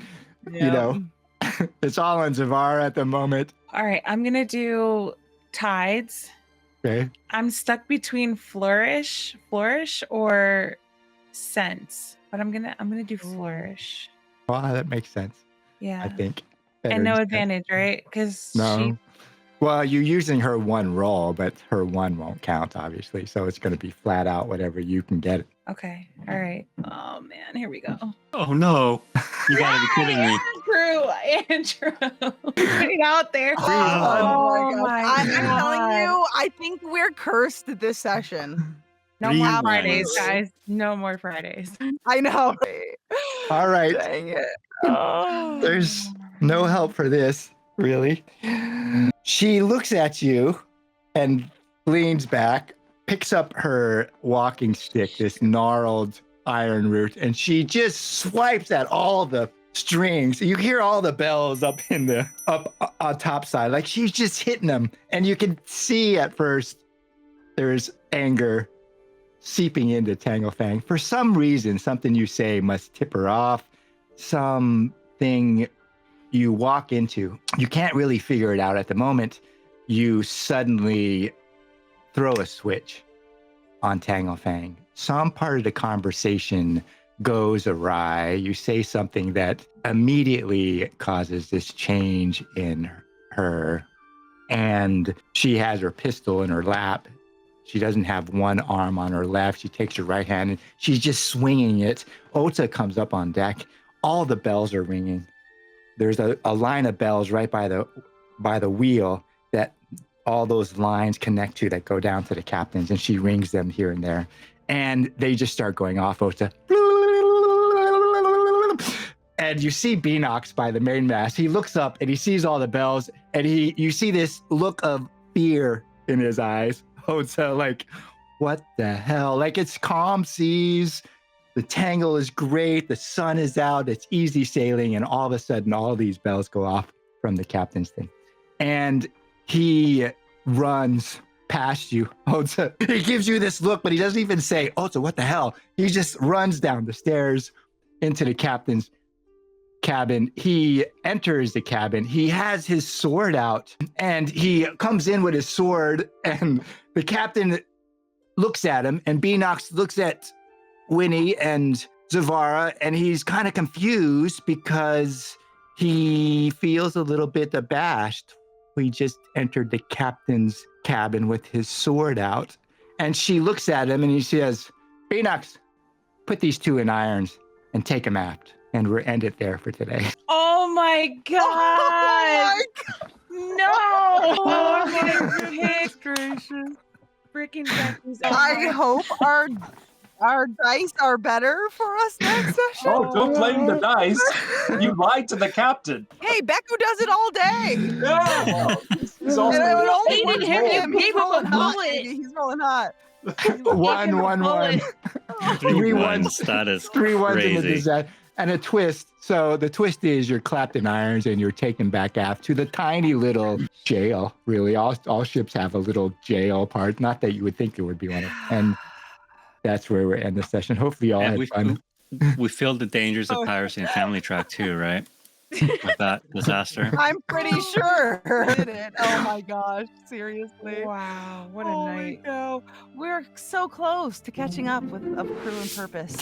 Yeah. You know, it's all on Zavara at the moment. All right, I'm gonna do tides. Okay. I'm stuck between flourish or sense, but I'm gonna do flourish. Well, that makes sense. Yeah, I think. And no advantage, right? Because no. Well, you're using her one roll, but her one won't count, obviously. So it's going to be flat out whatever you can get. Okay. All right. Oh man, here we go. Oh no! You gotta be kidding me. Andrew, getting out there. Oh my God. I'm God. telling you, I think we're cursed this session. No more Rewind. Fridays, guys. No more Fridays. I know. All right. Dang it. There's no help for this, really. She looks at you and leans back, picks up her walking stick, this gnarled iron root, and she just swipes at all the strings. You hear all the bells up on top side, like she's just hitting them. And you can see at first there's anger seeping into TangleFang. For some reason, something you say must tip her off. Something you walk into. You can't really figure it out at the moment. You suddenly throw a switch on TangleFang. Some part of the conversation goes awry. You say something that immediately causes this change in her. And she has her pistol in her lap. She doesn't have one arm on her left. She takes her right hand and she's just swinging it. Otz-Za comes up on deck. All the bells are ringing. There's a line of bells right by the wheel that all those lines connect to that go down to the captains, and she rings them here and there. And they just start going off, Otz-Za. And you see Beanox by the mainmast. He looks up and he sees all the bells, and you see this look of fear in his eyes. Otz-Za, like, what the hell? Like, it's calm seas. The tangle is great. The sun is out. It's easy sailing. And all of a sudden, all these bells go off from the captain's thing. And he runs past you, Otz-Za. He gives you this look, but he doesn't even say, Otz-Za, what the hell? He just runs down the stairs into the captain's cabin. He enters the cabin. He has his sword out, and he comes in with his sword, and the captain looks at him, and Beanox looks at Wenny and Zavara, and he's kind of confused because he feels a little bit abashed. We just entered the captain's cabin with his sword out. And she looks at him and he says, Beanox, put these two in irons and take them out. And we'll end it there for today. Oh my god! Oh No! Oh my goodness gracious! Freaking Becky's. I hope our dice are better for us next session. Oh, don't blame the dice. You lied to the captain. Hey, Becku does it all day. Yeah. He's also And it would only He work didn't for have to him. give He's him a rolling hot. bullet. Baby. He's rolling hot. 1-1-1. 3 ones. ones. That is 3 ones in the crazy. disaster. And a twist. So the twist is you're clapped in irons and you're taken back aft to the tiny little jail. Really, all ships have a little jail part. Not that you would think there would be one. And that's where we end the session. Hopefully, y'all And had fun. we feel the dangers of piracy and family track too, right? With that disaster. I'm pretty sure. Did it? Oh my gosh! Seriously. Wow, what a Holy night. cow. We're so close to catching up with Of Crew and Purpose.